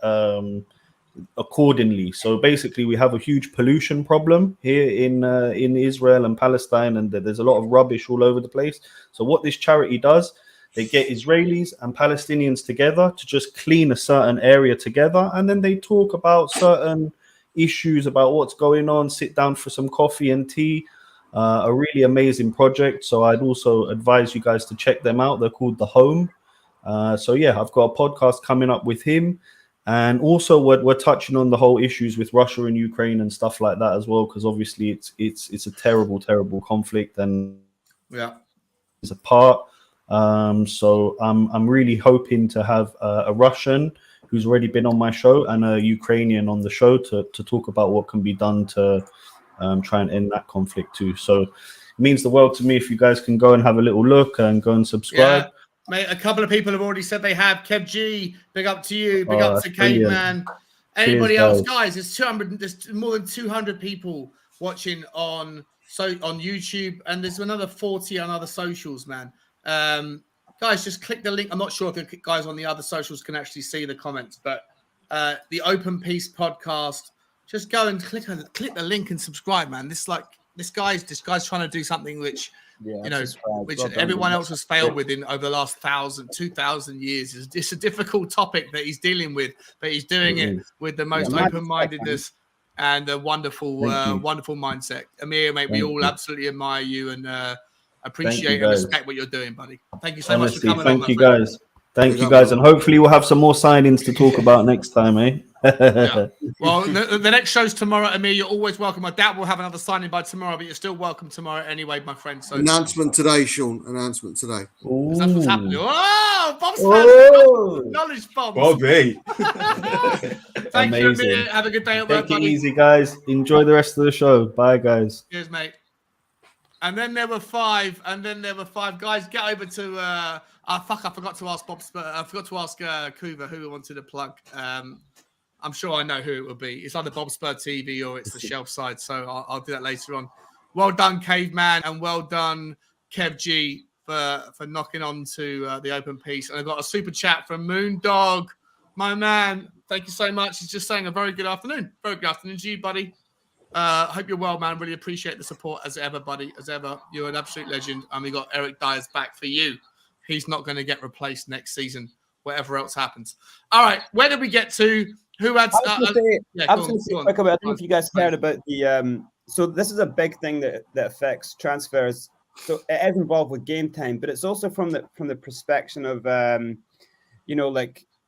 accordingly. So basically, we have a huge pollution problem here in Israel and Palestine, and there's a lot of rubbish all over the place. So what this charity does, they get Israelis and Palestinians together to just clean a certain area together, and then they talk about certain issues about what's going on, sit down for some coffee and tea. A really amazing project. So I'd also advise you guys to check them out. They're called The Home. So yeah, I've got a podcast coming up with him. And also we're touching on the whole issues with Russia and Ukraine and stuff like that as well, because obviously it's a terrible conflict, and it's a part. So I'm really hoping to have a Russian who's already been on my show and a Ukrainian on the show to talk about what can be done to try and end that conflict too. So it means the world to me if you guys can go and have a little look and go and subscribe. Yeah. Mate, a couple of people have already said they have. Kev G, big up to you. Big up to Kate, man. Anybody else, guys? There's more than 200 people watching on YouTube, and there's another 40 on other socials, man. Guys, just click the link. I'm not sure if the guys on the other socials can actually see the comments, but the Open Peace podcast. Just go and click the link and subscribe, man. This guy's trying to do something which which everyone else has failed with over the last 2,000 years. It's a difficult topic that he's dealing with, but he's doing it with the most open-mindedness and a wonderful mindset. Amir, mate, we all absolutely admire you and appreciate and respect what you're doing, buddy. Thank you so much for coming on. Thank you, guys. Thank you, guys. And hopefully we'll have some more signings to talk about next time, eh? Yeah. Well, the next show's tomorrow, Amir. You're always welcome. I doubt we'll have another signing by tomorrow, but you're still welcome tomorrow anyway, my friend. So announcement today, Sean. Announcement today. That's what's happening. Oh, Bob's knowledge bombs. Bobby. Thank you, Amir. Have a good day at work, buddy. Take it easy, guys. Enjoy the rest of the show. Bye, guys. Cheers, mate. And then there were five. Guys, get over to I forgot to ask Bob. I forgot to ask Kuva who wanted to plug. I'm sure I know who it will be. It's either Bob Spur TV or it's the Shelf Side. So I'll do that later on. Well done, Caveman, and well done, Kev G, for knocking on to the open piece. And I've got a super chat from Moondog, my man. Thank you so much. He's just saying a very good afternoon. Very good afternoon to you, buddy. Hope you're well, man. Really appreciate the support as ever, buddy. As ever, you're an absolute legend. And we got Eric Dyer's back for you. He's not going to get replaced next season, whatever else happens. All right, where did we get to? Who had? I was going to say quick about. I don't know if you guys heard about the. So this is a big thing that affects transfers. So it is involved with game time, but it's also from the perspective of the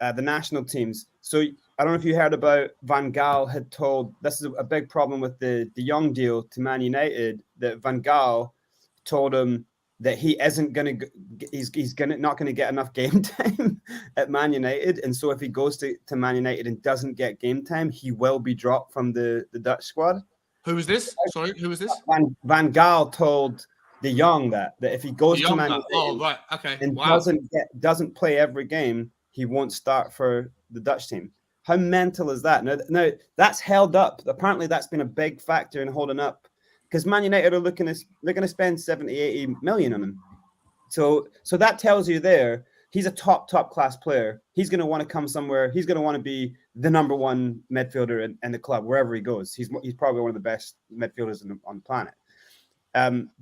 national teams. So I don't know if you heard about Van Gaal had told this is a big problem with the Young deal to Man United, that Van Gaal told him that he isn't going to not going to get enough game time at Man United, and so if he goes to Man United and doesn't get game time, he will be dropped from the Dutch squad. Who is this? Sorry, who is this? Van Gaal told the Young that if he goes to Man United and doesn't play every game, he won't start for the Dutch team. How mental is that? Now that's held up. Apparently, that's been a big factor in holding up, because Man United are looking to spend 70, 80 million on him. So that tells you there he's a top class player. He's going to want to come somewhere. He's going to want to be the number one midfielder in the club wherever he goes. He's probably one of the best midfielders on the planet.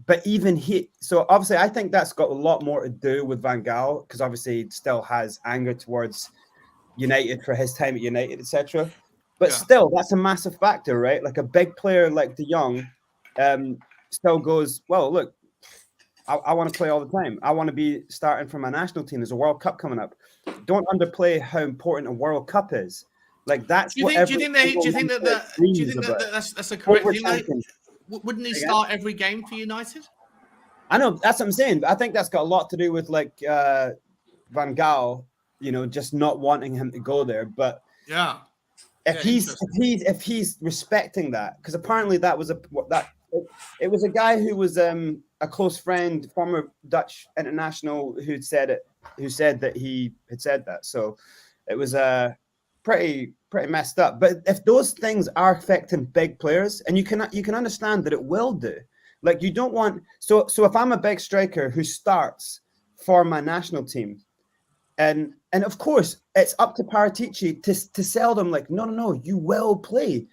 But even so obviously I think that's got a lot more to do with Van Gaal, because obviously he still has anger towards United for his time at United, etc. But still, that's a massive factor, right? Like a big player like De Jong still goes, well, look, I want to play all the time. I want to be starting for my national team. There's a World Cup coming up. Don't underplay how important a World Cup is. Like that's. Do you think that's a correct thing? Wouldn't he start every game for United? I know, that's what I'm saying. I think that's got a lot to do with like Van Gaal, just not wanting him to go there. But if he's respecting that, because apparently it was a guy who was a close friend, former Dutch international, who said that he had said that. So it was pretty messed up. But if those things are affecting big players, and you can understand that it will do. Like you don't want so if I'm a big striker who starts for my national team, and of course it's up to Paratici to sell them like no, you will play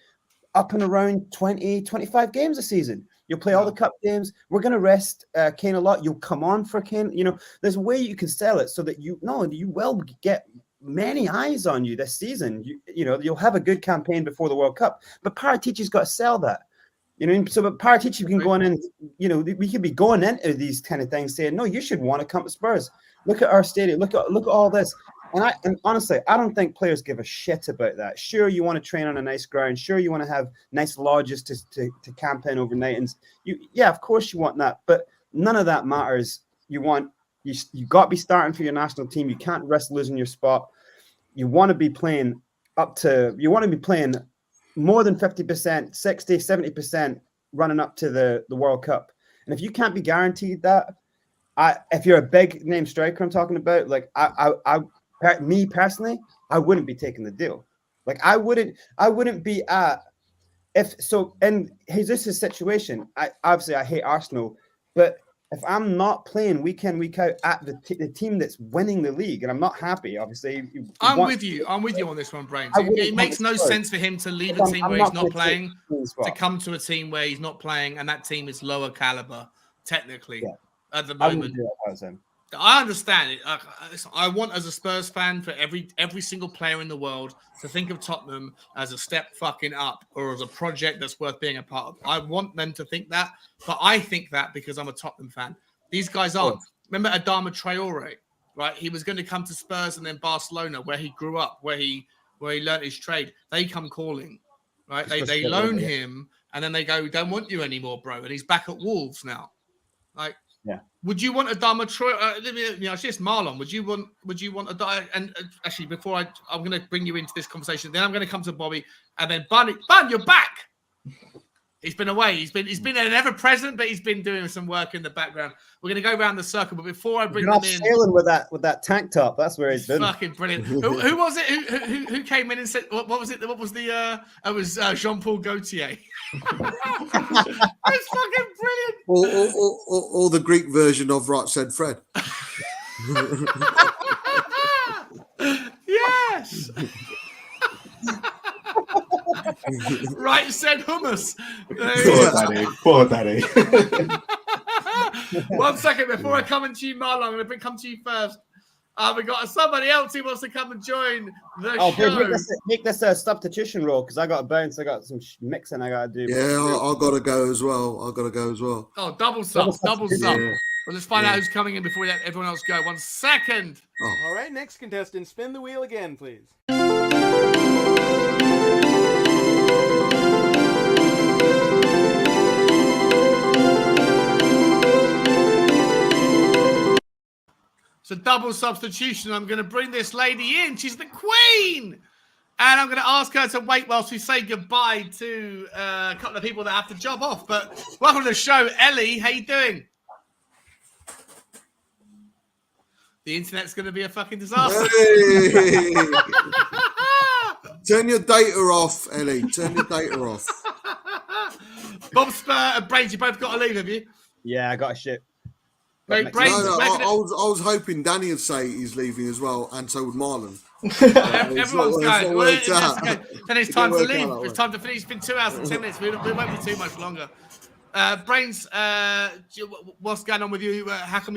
up and around 20, 25 games a season. You'll play all the cup games. We're going to rest Kane a lot. You'll come on for Kane. There's a way you can sell it so that you will get many eyes on you this season. You'll have a good campaign before the World Cup. But Paratici's got to sell that. But Paratici can go in and, we could be going into these kind of things saying, no, you should want to come to Spurs. Look at our stadium. Look at all this. And honestly, I don't think players give a shit about that. Sure, you want to train on a nice ground. Sure, you want to have nice lodges to camp in overnight. And of course you want that. But none of that matters. You got to be starting for your national team. You can't risk losing your spot. You want to be playing more than 50%, 60, 70% running up to the World Cup. And if you can't be guaranteed that, if you're a big name striker I'm talking about, like me personally, I wouldn't be taking the deal. Like I wouldn't be in Jesus' situation. I hate Arsenal, but if I'm not playing week in, week out at the team that's winning the league, and I'm not happy, obviously. I'm with you on this one, Brains. It makes no sense for him to leave a team where he's not playing to come to a team where he's not playing, and that team is lower caliber, technically, at the moment. I understand it. I want, as a Spurs fan, for every single player in the world to think of Tottenham as a step fucking up or as a project that's worth being a part of. I want them to think that, but I think that because I'm a Tottenham fan. These guys aren't. Remember Adama Traore, right? He was going to come to Spurs and then Barcelona, where he grew up, where he learned his trade. They come calling, right? They loan him, and then they go, "We don't want you anymore, bro." And he's back at Wolves now. Like, would you want Adama Traore? It's just Marlon. Would you want Adama? And actually, before I'm going to bring you into this conversation, then I'm going to come to Bobby, and then Bun, you're back. He's been away. He's been an ever present, but he's been doing some work in the background. We're going to go around the circle, but before I bring them in, sailing with that tank top. That's where he's been. Fucking brilliant. Who was it? Who came in and said what was it? What was the? It was Jean-Paul Gaultier. It's fucking brilliant. Or the Greek version of Right Said Fred. Yes. Right said hummus. Poor daddy. 1 second before I come into you, Marlon. I'm going to come to you first. We got somebody else who wants to come and join the show. Make this a substitution role because I got a bounce. I got some mixing I got to do. Yeah, I got to go as well. Oh, double sub. Yeah. Well, let's find out who's coming in before we let everyone else go. 1 second. All right, next contestant, spin the wheel again, please. It's a double substitution. I'm going to bring this lady in. She's the queen. And I'm going to ask her to wait whilst we say goodbye to a couple of people that have to job off. But welcome to the show, Ellie. How you doing? The internet's going to be a fucking disaster. Hey. Turn your data off, Ellie. Turn your data off. Bob Spur and Brains, you both got to leave, have you? Yeah, I got a shit. Brains, I was hoping Danny would say he's leaving as well, and so would Marlon. Everyone's going. Then it's time to leave. It's time to finish. It's been 2 hours and 10 minutes. We won't be too much longer. Brains, what's going on with you? How can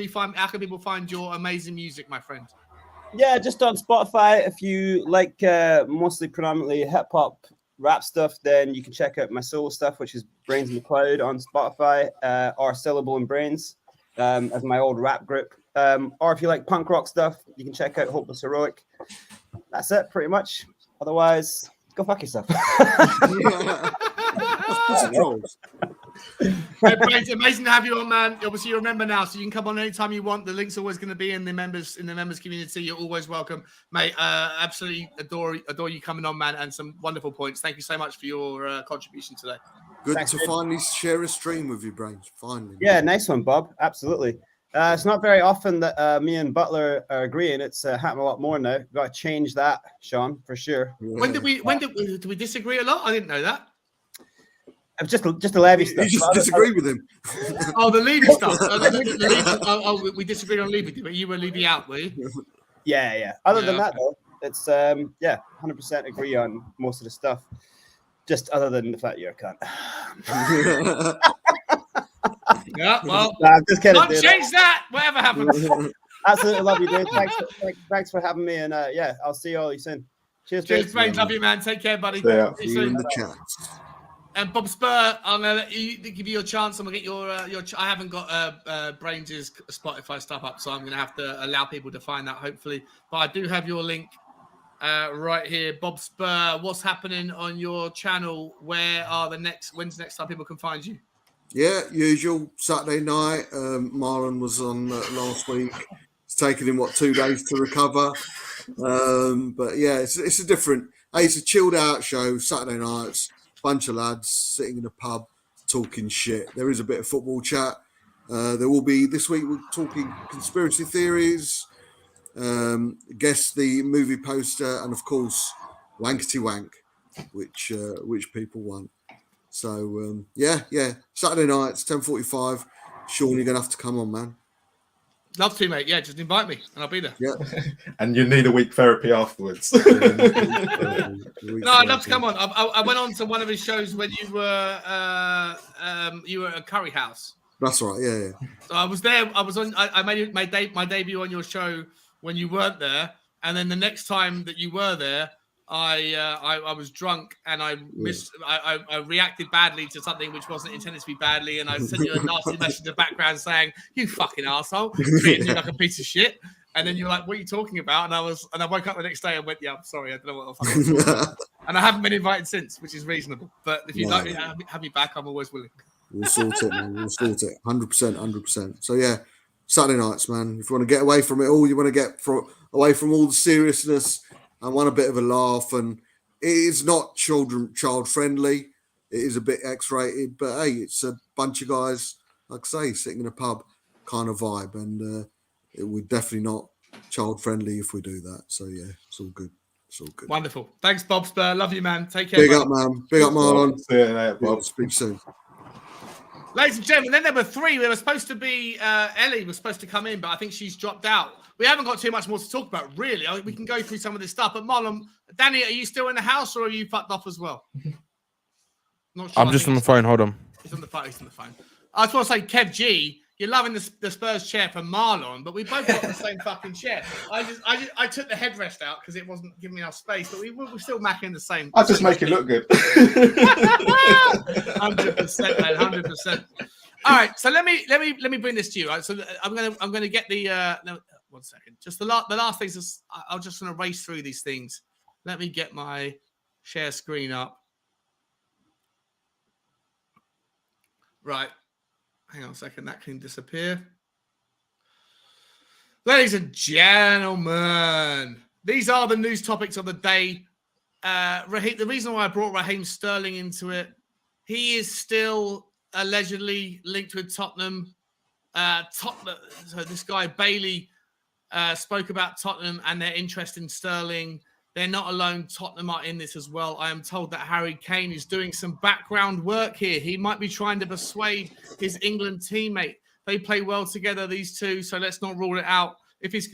people find your amazing music, my friend? Yeah, just on Spotify. If you like mostly predominantly hip hop rap stuff, then you can check out my solo stuff, which is Brains in the Cloud on Spotify, or Syllable and Brains as my old rap group. Or if you like punk rock stuff, you can check out Hopeless Heroic. That's it, pretty much. Otherwise, go fuck yourself. Hey, Brains, amazing to have you on, man. Obviously, you're a member now, so you can come on anytime you want. The link's always going to be in the members community. You're always welcome, mate. Absolutely adore you coming on, man, and some wonderful points. Thank you so much for your contribution today. Good Thanks, to man. finally share a stream with you, Brains. Finally. Yeah, nice one, Bob. Absolutely. It's not very often that me and Butler are agreeing. It's happened a lot more now. We've got to change that, Sean, for sure. When did we disagree a lot? I didn't know that. It's just the Levy stuff. You just disagree with him. Oh, the Levy stuff. We disagreed on Levy, but you were Levy out, were you? Yeah. Other than that, though, it's 100% agree on most of the stuff. Just other than the fact you're a cunt. Yeah, well, I'm just kidding. Can't change that. Whatever happens. Absolutely love you, dude. Thanks for having me, and I'll see you all soon. Cheers, Brains. Love you, man. Take care, buddy. Yeah. See you See you in soon. the chat. And Bob Spur, I'm gonna let you give you your chance. I'm gonna get your. I haven't got Brains' Spotify stuff up, so I'm gonna have to allow people to find that hopefully. But I do have your link right here, Bob Spur. What's happening on your channel? When's the next time people can find you? Yeah, usual Saturday night. Marlon was on last week. It's taken him 2 days to recover. But yeah, it's a different. It's a chilled out show. Saturday nights, bunch of lads sitting in a pub talking shit. There is a bit of football chat. There will be this week. We're talking conspiracy theories. Guess the movie poster, and of course, Wankety Wank, which people want. So yeah. Saturday nights, 10:45. Sean, you're gonna have to come on, man. Love to, mate. Yeah, just invite me and I'll be there. Yeah. And you need a week therapy afterwards. No, I'd love to come on. I went on to one of his shows when you were at a curry house. That's right. Yeah. So I was there. I made my debut on your show when you weren't there, and then the next time that you were there, I was drunk and I reacted badly to something which wasn't intended to be badly, and I sent you a nasty message in the background saying, "You fucking asshole," treating you like a piece of shit. And then you're like, "What are you talking about?" And I woke up the next day and went, "Yeah, I'm sorry, I don't know what the fuck I was talking about." And I haven't been invited since, which is reasonable. But if you'd like to have me back, I'm always willing. We'll sort it, man. We'll sort it. 100%. So yeah, Saturday nights, man. If you want to get away from it all, you want to get away from all the seriousness and want a bit of a laugh, and it is not child friendly. it is a bit X-rated, but hey, it's a bunch of guys, like I say, sitting in a pub kind of vibe, and we're definitely not child friendly if we do that. So yeah, it's all good. It's all good. Wonderful. Thanks, Bob Spur. Love you, man. Take care. Big buddy. up, man. Big up, Marlon. See you later, Bob. Speak soon. Ladies and gentlemen, then there were three. We were supposed to be, Ellie was supposed to come in, but I think she's dropped out. We haven't got too much more to talk about, really. We can go through some of this stuff. But Marlon, Danny, are you still in the house or are you fucked off as well? Not sure. I'm just on the phone. Hold on. He's on the phone. He's on the phone. I just want to say, Kev G, you're loving the Spurs chair for Marlon, but we both got the same fucking chair. I took the headrest out because it wasn't giving me enough space, but we're still macking the same. I just make it look good. 100%, man, 100%. All right, so let me bring this to you. Right, so I'm gonna get the no, 1 second. Just the last things. Is, I'm just gonna race through these things. Let me get my share screen up. Right. Hang on a second, that can disappear. Ladies and gentlemen, these are the news topics of the day. The reason why I brought Raheem Sterling into it, he is still allegedly linked with Tottenham. So this guy Bailey spoke about Tottenham and their interest in Sterling. They're not alone. Tottenham are in this as well. I am told that Harry Kane is doing some background work here. He might be trying to persuade his England teammate. They play well together, these two, so let's not rule it out. If he's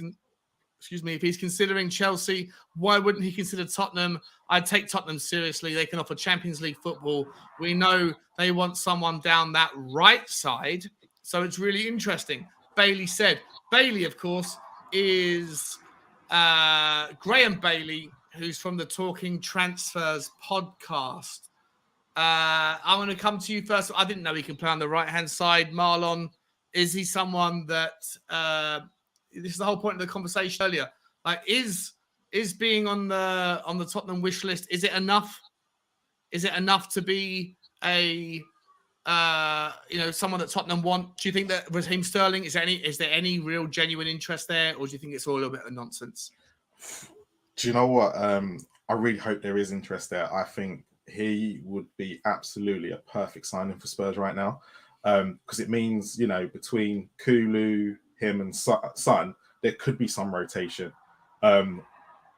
considering Chelsea, why wouldn't he consider Tottenham? I'd take Tottenham seriously. They can offer Champions League football. We know they want someone down that right side, so it's really interesting. Bailey said. Bailey, of course, is Graham Bailey, who's from the Talking Transfers podcast. I want to come to you first. I didn't know he can play on the right-hand side. Marlon, is he someone that this is the whole point of the conversation earlier? Like, is being on the Tottenham wish list, is it enough? Is it enough to be a someone that Tottenham want? Do you think that Raheem Sterling, is there any real genuine interest there, or do you think it's all a little bit of nonsense? Do you know what? I really hope there is interest there. I think he would be absolutely a perfect signing for Spurs right now, because it means, between Kulu, him, and Son, there could be some rotation.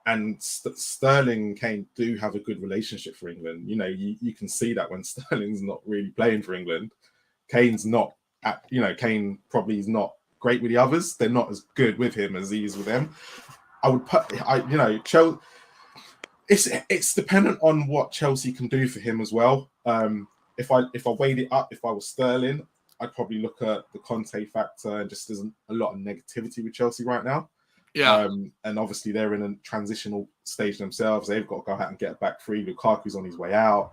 And Sterling and Kane do have a good relationship for England. You can see that when Sterling's not really playing for England, Kane's not. Kane probably is not great with the others. They're not as good with him as he is with them. I would put, Chelsea. It's dependent on what Chelsea can do for him as well. If I weighed it up, if I was Sterling, I'd probably look at the Conte factor, and just there's a lot of negativity with Chelsea right now. Yeah. And obviously they're in a transitional stage themselves. They've got to go out and get back free. Lukaku's on his way out.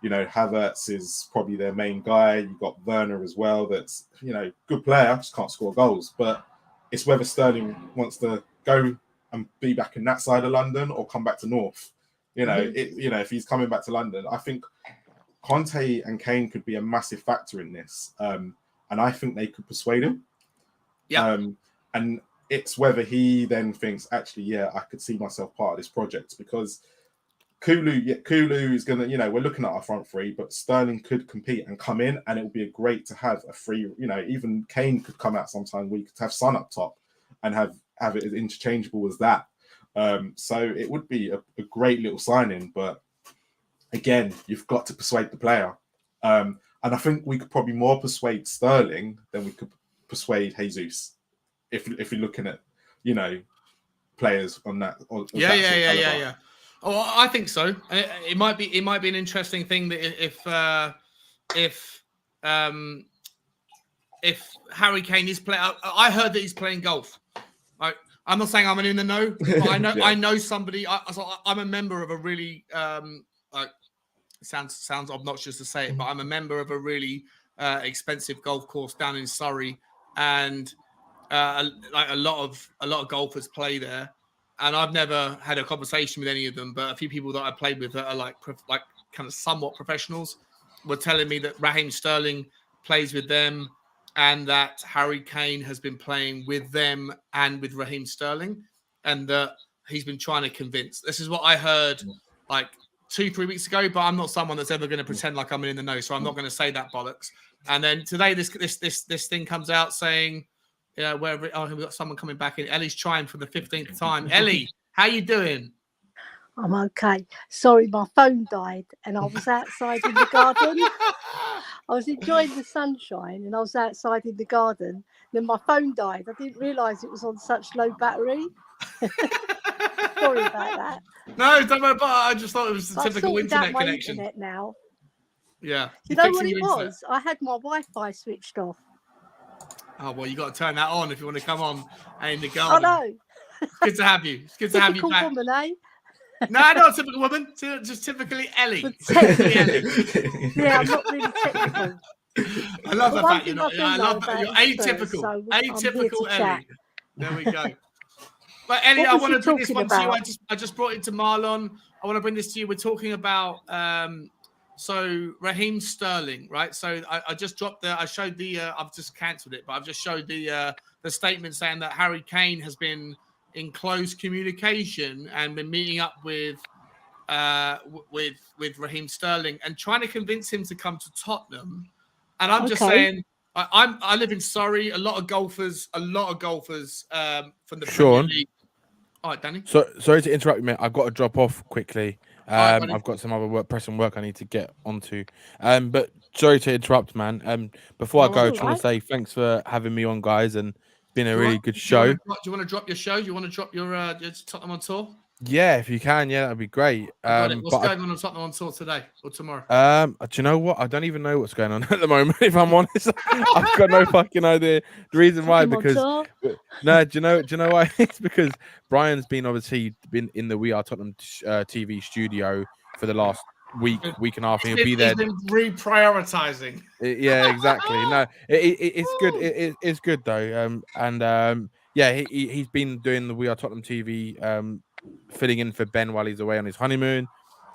Havertz is probably their main guy. You've got Werner as well. That's, good player, just can't score goals. But it's whether Sterling wants to go and be back in that side of London or come back to North. If he's coming back to London, I think Conte and Kane could be a massive factor in this. And I think they could persuade him. Yeah. And it's whether he then thinks, actually, I could see myself part of this project, because Kulu is going to, we're looking at our front three, but Sterling could compete and come in, and it would be great to have a free, even Kane could come out sometime. We could have Son up top and have it as interchangeable as that. So it would be a great little signing, but again, you've got to persuade the player. And I think we could probably more persuade Sterling than we could persuade Jesus. If you're looking at, players on that. Yeah. Oh, I think so. It might be an interesting thing that if Harry Kane is playing. I heard that he's playing golf. Right? I'm not saying I'm in the know, but I know I know somebody. I'm a member of a really sounds obnoxious to say it, but I'm a member of a really expensive golf course down in Surrey, and a lot of golfers play there, and I've never had a conversation with any of them, but a few people that I played with that are like kind of somewhat professionals were telling me that Raheem Sterling plays with them, and that Harry Kane has been playing with them and with Raheem Sterling, and that he's been trying to convince. This is what I heard, like 2-3 weeks ago, but I'm not someone that's ever going to pretend like I'm in the know, so I'm not going to say that bollocks. And then today, this thing comes out saying, yeah, we've got someone coming back in. Ellie's trying for the 15th time. Ellie, how you doing? I'm okay. Sorry, my phone died and I was outside in the garden. I was enjoying the sunshine and I was outside in the garden. Then my phone died. I didn't realise it was on such low battery. Sorry about that. No, don't worry about it. I just thought it was a typical internet my connection. internet now. Yeah. You know what it was? I had my Wi-Fi switched off. Oh, well, you got to turn that on if you want to come on in the garden. I know. It's good to have you. It's good to have you back. Woman, eh? No, not a typical woman. Just typically Ellie. Typically Ellie. Yeah, I'm not really technical. I love the fact you're not. I love that you're atypical. So atypical Ellie. There we go. But Ellie, I want to bring this one to you. I just brought it to Marlon. I want to bring this to you. We're talking about so Raheem Sterling, right? So I just dropped I showed the. I've just cancelled it, but I've just showed the statement saying that Harry Kane has been in close communication and been meeting up with Raheem Sterling and trying to convince him to come to Tottenham. And I'm just saying, I live in Surrey. A lot of golfers from the Premier League. All right, Danny. So sorry to interrupt you, mate. I've got to drop off quickly. Right, I've got some other pressing work I need to get onto. But sorry to interrupt, man. Before I go, I just want to say thanks for having me on, guys, and been a really good show. Do you want to drop your show? Do you want to drop your Tottenham on tour? Yeah, if you can, that'd be great. What's going on Tottenham on tour today or tomorrow? Do you know what? I don't even know what's going on at the moment. If I'm honest, I've got no fucking idea. The reason why, because no, do you know why? It's because Brian's obviously been in the We Are Tottenham TV studio for the last week and a half. He'll be there. He's been reprioritizing. Yeah, exactly. No, it's good. It's good though. He's been doing the We Are Tottenham TV. Filling in for Ben while he's away on his honeymoon,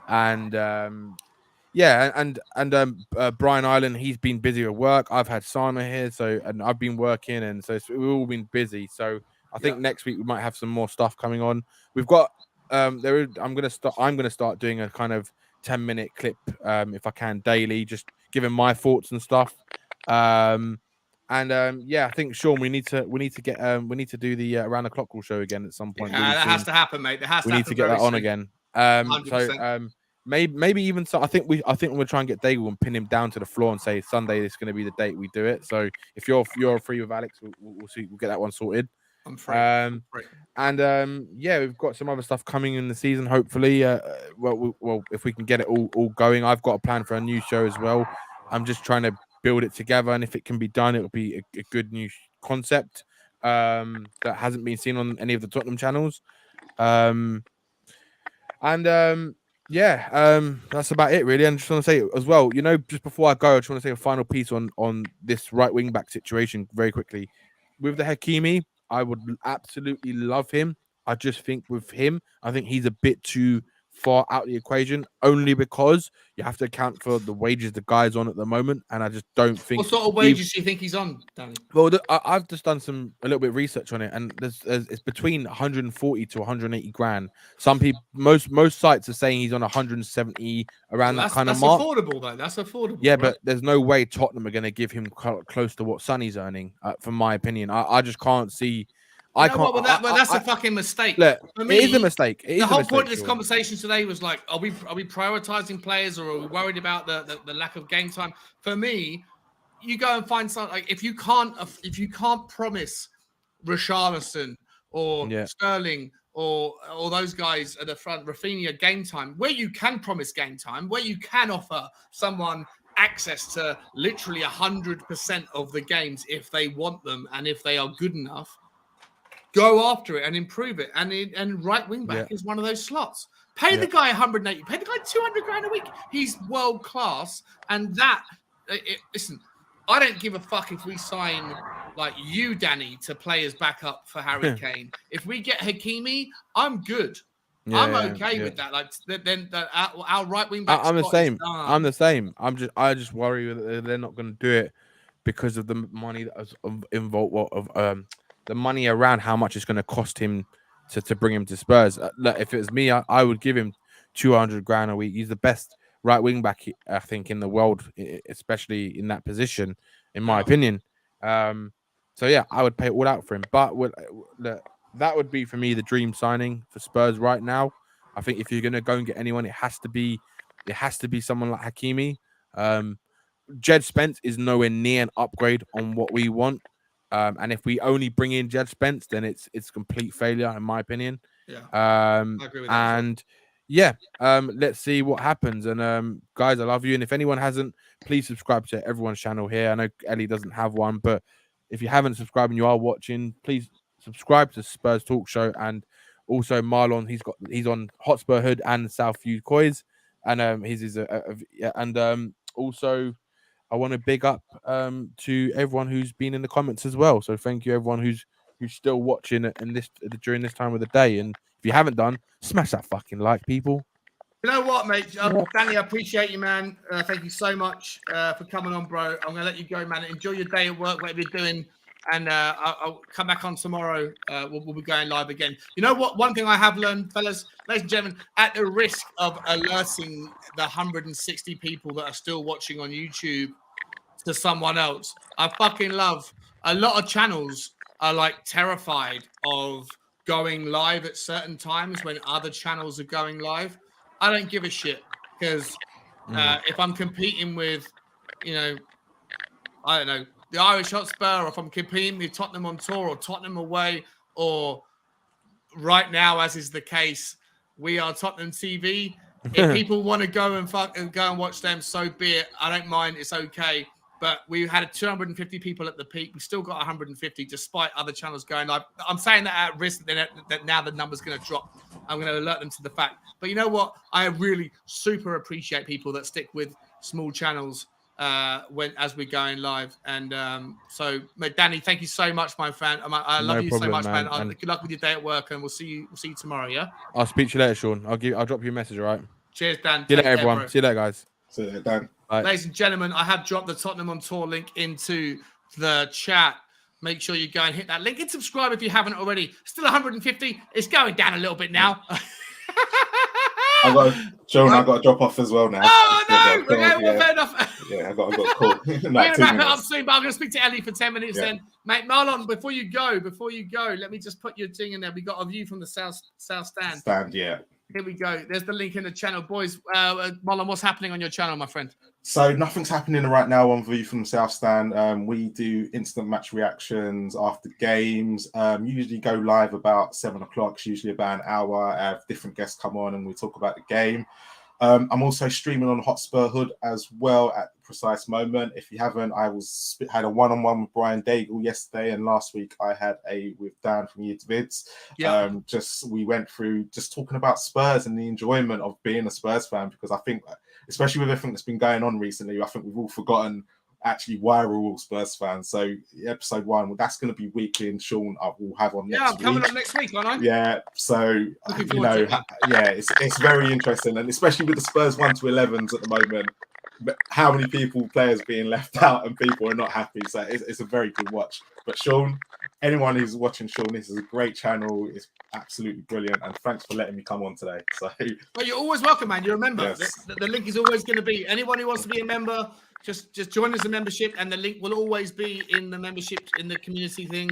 and Brian Ireland, he's been busy at work. I've had Sana here, and I've been working, and so we've all been busy. So I think next week we might have some more stuff coming on. We've got I'm gonna start doing a kind of 10-minute clip if I can daily, just giving my thoughts and stuff. I think Sean, we need to do the around the clock call show again at some point. Yeah, that has to happen, mate. We need to get that on again. 100%. Maybe even so. I think we'll try and get Daigle and pin him down to the floor and say Sunday is going to be the date we do it. So if you're free with Alex, we'll see. We'll get that one sorted. I'm free. We've got some other stuff coming in the season. Hopefully, if we can get it all going. I've got a plan for a new show as well. I'm just trying to build it together, and if it can be done, it'll be a good new concept that hasn't been seen on any of the Tottenham channels. That's about it, really. And just want to say as well, just before I go, I just want to say a final piece on this right wing back situation very quickly. With the Hakimi, I would absolutely love him. I just think with him, I think he's a bit too far out the equation, only because you have to account for the wages the guy's on at the moment, and I just don't think. What sort of wages do you think he's on, Danny? Well, I've just done a little bit of research on it, and it's between 140 to 180 grand. Some people, most sites are saying he's on 170 around that kind of mark. That's affordable, though. That's affordable. Yeah, right? But there's no way Tottenham are going to give him close to what Sonny's earning, from my opinion. I just can't see. That's a fucking mistake. Look, for me, it is a mistake. The whole point of this conversation today was like, are we prioritizing players, or are we worried about the lack of game time? For me, you go and find something like if you can't promise Richarlison or Sterling or those guys at the front, Rafinha, game time, where you can promise game time, where you can offer someone access to literally 100% of the games if they want them and if they are good enough. Go after it and improve it. And right wing back is one of those slots. Pay the guy 180. Pay the guy 200 grand a week. He's world class. And listen, I don't give a fuck if we sign like you, Danny, to play as backup for Harry Kane. If we get Hakimi, I'm good. I'm okay with that. Like then our right wing back. I'm the same. I'm the same. I just worry that they're not going to do it because of the money that was involved the money around how much it's going to cost him to bring him to Spurs. If it was me, I would give him 200 grand a week. He's the best right wing back, I think, in the world, especially in that position, in my opinion. So yeah, I would pay all out for him. But that would be for me the dream signing for Spurs right now. I think if you're gonna go and get anyone, it has to be someone like Hakimi. Jed Spence is nowhere near an upgrade on what we want. And if we only bring in Jed Spence, then it's complete failure, in my opinion. Yeah. I agree with that. And yeah, let's see what happens. And guys, I love you. And if anyone hasn't, please subscribe to everyone's channel here. I know Ellie doesn't have one, but if you haven't subscribed and you are watching, please subscribe to Spurs Talk Show. And also Marlon, he's on Hotspur Hood and Southview Coys, and also I want to big up to everyone who's been in the comments as well. So thank you everyone who's still watching during this time of the day. And if you haven't done, smash that fucking like, people. You know what, mate? Danny, I appreciate you, man. Thank you so much for coming on, bro. I'm going to let you go, man. Enjoy your day at work, whatever you're doing. And I'll come back on tomorrow. We'll be going live again. You know what? One thing I have learned, fellas, ladies and gentlemen, at the risk of alerting the 160 people that are still watching on YouTube to someone else, I fucking love a lot of channels are like terrified of going live at certain times when other channels are going live. I don't give a shit because if I'm competing with, I don't know, the Irish Hotspur, or if I'm competing with Tottenham on tour or Tottenham away, or right now, as is the case, we are Tottenham TV. If people want to go and watch them, so be it. I don't mind. It's okay. But we had 250 people at the peak. We still got 150 despite other channels going live. I'm saying that at risk that now the number's going to drop. I'm going to alert them to the fact. But you know what? I really super appreciate people that stick with small channels as we're going live. And so, Danny, thank you so much, my friend. I love you so much, man. Good luck with your day at work, and we'll see you tomorrow. Yeah. I'll speak to you later, Sean. I'll drop you a message. All right. Cheers, Dan. See you later, everyone. See you later, guys. See you later, Dan. Bye. Ladies and gentlemen, I have dropped the Tottenham on Tour link into the chat. Make sure you go and hit that link and subscribe if you haven't already. Still 150. It's going down a little bit now. I've got to drop off as well now. Oh, no. Fair enough. Yeah, I got a call. We're going to wrap it up soon, but I'm going to speak to Ellie for 10 minutes then. Mate, Marlon, before you go, let me just put your thing in there. We got a view from the south stand. Yeah. Here we go. There's the link in the channel. Boys, Marlon, what's happening on your channel, my friend? So nothing's happening right now on View from the South Stand. We do instant match reactions after games. Usually go live about 7 o'clock. It's usually about an hour. I have different guests come on and we talk about the game. I'm also streaming on Hotspur Hood as well at the precise moment. If you haven't, had a one-on-one with Bryan Gil yesterday, and last week I had with Dan from Year to Vids. Yeah. We went through just talking about Spurs and the enjoyment of being a Spurs fan, because I think, especially with everything that's been going on recently, I think we've all forgotten actually why we're all Spurs fans. So episode 1, that's going to be weekly, and Sean I will have on next week. Yeah, I'm coming on next week, aren't I? Yeah, so it's very interesting, and especially with the Spurs 1 to 11s at the moment, but how many players being left out, and people are not happy. So it's a very good watch. But Sean, anyone who's watching Sean, this is a great channel. It's absolutely brilliant, and thanks for letting me come on today. So, well, you're always welcome, man. You're a member. Yes. The link is always going to be anyone who wants to be a member. Just join us a membership, and the link will always be in the membership in the community thing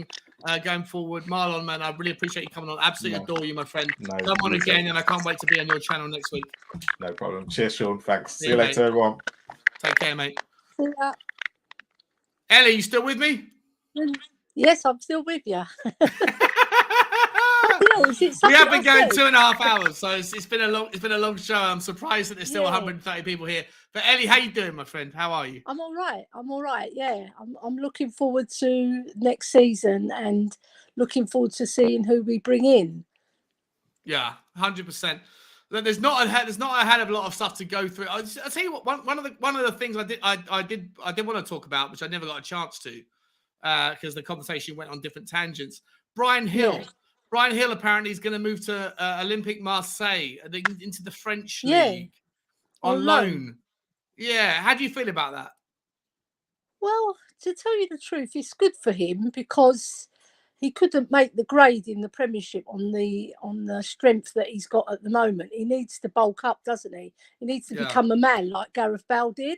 going forward. Marlon, man, I really appreciate you coming on. Absolutely adore you, my friend. Come on again, and I can't wait to be on your channel next week. No problem. Cheers, Sean. Thanks. See you later, everyone. Take care, mate. Ellie, you still with me? Yes, I'm still with you. We have been going 2.5 hours, so it's been a long show. I'm surprised that there's still 130 people here. But Ellie, how you doing, my friend? How are you? I'm all right. Yeah, I'm looking forward to next season and looking forward to seeing who we bring in. Yeah, 100%. There's not a hell of a lot of stuff to go through. I'll tell you what. One of the things I did want to talk about, which I never got a chance to, because the conversation went on different tangents. Bryan Gil. Yeah. Bryan Gil apparently is going to move to Olympique Marseille into the French league on loan. Yeah, how do you feel about that? Well, to tell you the truth, it's good for him because he couldn't make the grade in the Premiership on the strength that he's got at the moment. He needs to bulk up, doesn't he? He needs to become a man like Gareth Bale did,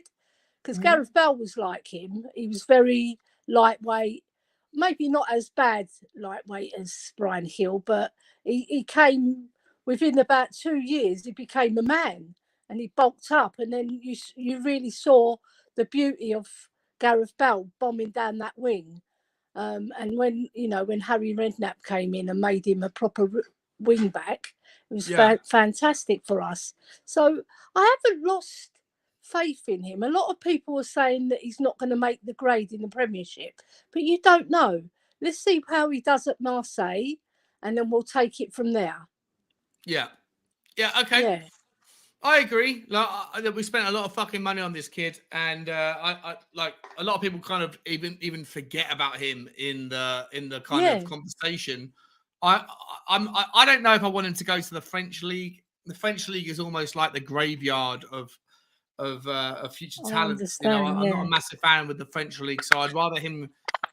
because Gareth Bale was like him. He was very lightweight, maybe not as bad lightweight as Bryan Gil, but he came within about 2 years. He became a man, and he bulked up, and then you really saw the beauty of Gareth Bale bombing down that wing. And when Harry Redknapp came in and made him a proper wing back, it was fantastic for us. So I haven't lost faith in him. A lot of people are saying that he's not going to make the grade in the Premiership, but you don't know. Let's see how he does at Marseille, and then we'll take it from there. Yeah, okay. Yeah. I agree. Like, we spent a lot of fucking money on this kid, and I like a lot of people kind of even forget about him in the kind of conversation. I don't know if I want him to go to the French league. The French league is almost like the graveyard of future talent. I'm not a massive fan with the French league, so I'd rather him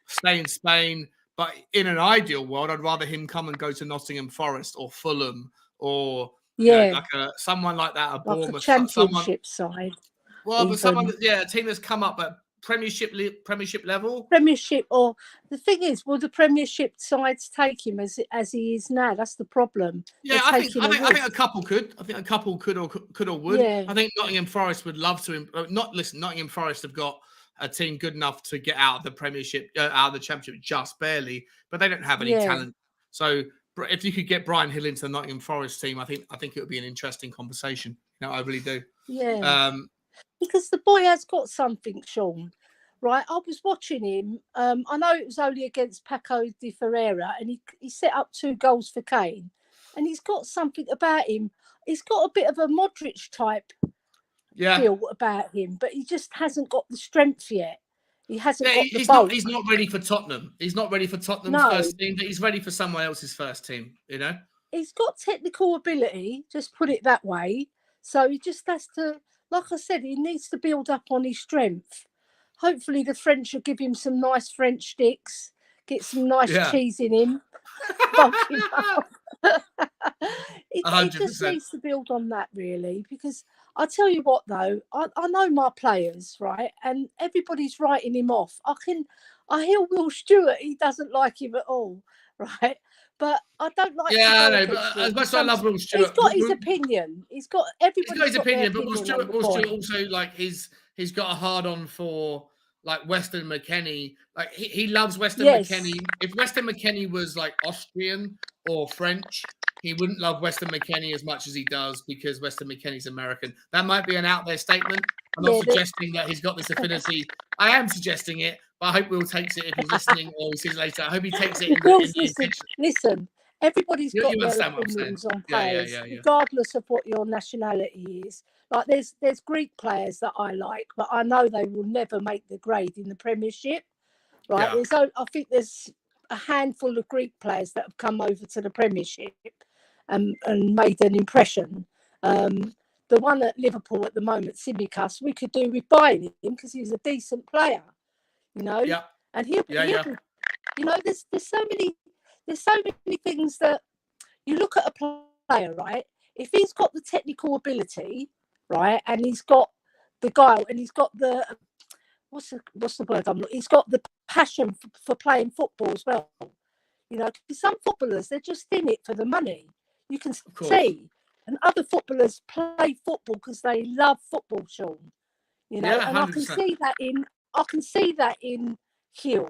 stay in Spain. But in an ideal world, I'd rather him come and go to Nottingham Forest or Fulham or someone like that, a Bournemouth, like a Championship side. Well, but someone, a team that's come up at Premiership level. Premiership, or the thing is, will the Premiership sides take him as he is now? That's the problem. Yeah, I think a couple could. I think a couple could or would. Yeah. I think Nottingham Forest would love to. Nottingham Forest have got a team good enough to get out of the Premiership, out of the Championship just barely, but they don't have any talent. So if you could get Bryan Gil into the Nottingham Forest team, I think it would be an interesting conversation. I really do. Yeah. Because the boy has got something, Sean. Right? I was watching him. I know it was only against Paco de Ferreira, and he set up 2 goals for Kane. And he's got something about him. He's got a bit of a Modric type feel about him, but he just hasn't got the strength yet. He hasn't got the bulk. He's not ready for Tottenham. He's not ready for Tottenham's first team, but he's ready for someone else's first team, He's got technical ability, just put it that way. So he just has to, like I said, he needs to build up on his strength. Hopefully the French will give him some nice French sticks, get some nice cheese in him. He just needs to build on that, really, because I tell you what, though, I know my players, right, and everybody's writing him off. I hear Will Stewart, he doesn't like him at all, right? But I don't like. Yeah, I know. But as much as I love Will Stewart, he's got his opinion. He's got his opinion, but Will Stewart also like he's got a hard on for like Weston McKennie. Like he loves Weston McKennie. If Weston McKennie was like Austrian or French, he wouldn't love Weston McKennie as much as he does because Weston McKennie's American. That might be an out there statement. I'm not suggesting that he's got this affinity. I am suggesting it, but I hope Will takes it if he's listening or he sees it later. I hope he takes it. Listen, everybody's got their opinions on players, regardless of what your nationality is. Like there's Greek players that I like, but I know they will never make the grade in the Premiership. Right? Yeah. I think there's a handful of Greek players that have come over to the Premiership and made an impression. The one at Liverpool at the moment, Tsimikas, we could do with buying him because he's a decent player, Yeah. And he'll there's so many things that you look at a player, right? If he's got the technical ability, right, and he's got the guile, and he's got the what's the word? He's got the passion for playing football as well. Because some footballers, they're just in it for the money. You can see, and other footballers play football because they love football, Sean. And 100%. I can see that in Gil,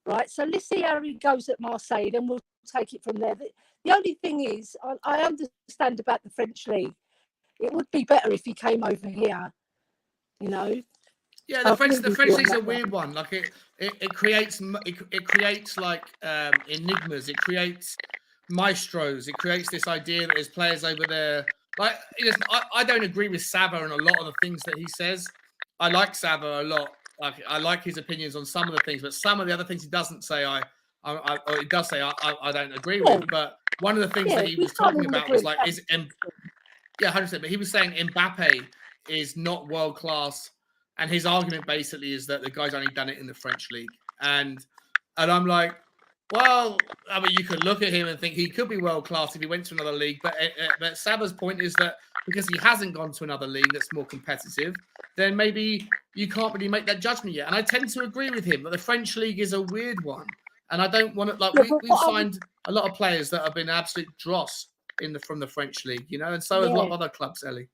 right? So let's see how he goes at Marseille, then we'll take it from there. The only thing is, I understand about the French league. It would be better if he came over here, Yeah, the French league's a weird one. Like it creates like enigmas. It creates maestros. It creates this idea that there's players over there. Like I don't agree with Sava and a lot of the things that he says. I like Sava a lot. Like I like his opinions on some of the things, but some of the other things he doesn't say, I don't agree with. But one of the things that he was talking about was like 100%. But he was saying Mbappe is not world class. And his argument basically is that the guy's only done it in the French league. And I'm like, Well, I mean, you could look at him and think he could be world class if he went to another league. But Saba's point is that because he hasn't gone to another league that's more competitive, then maybe you can't really make that judgment yet. And I tend to agree with him that the French league is a weird one. And I don't want to, like, Yeah, we've signed a lot of players that have been absolute dross from the French league, you know, and so have a lot of other clubs, Ellie.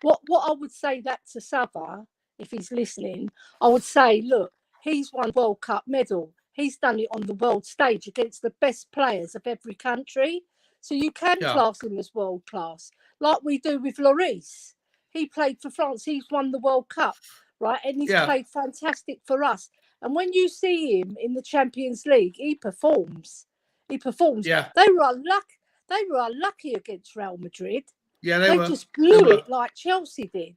What I would say that to Saba, if he's listening, I would say, look, he's won World Cup medal. He's done it on the world stage against the best players of every country. So you can class him as world class, like we do with Lloris. He played for France. He's won the World Cup, right? And he's played fantastic for us. And when you see him in the Champions League, he performs. He performs. Yeah. They were unlucky against Real Madrid. Yeah, they just blew it like Chelsea did.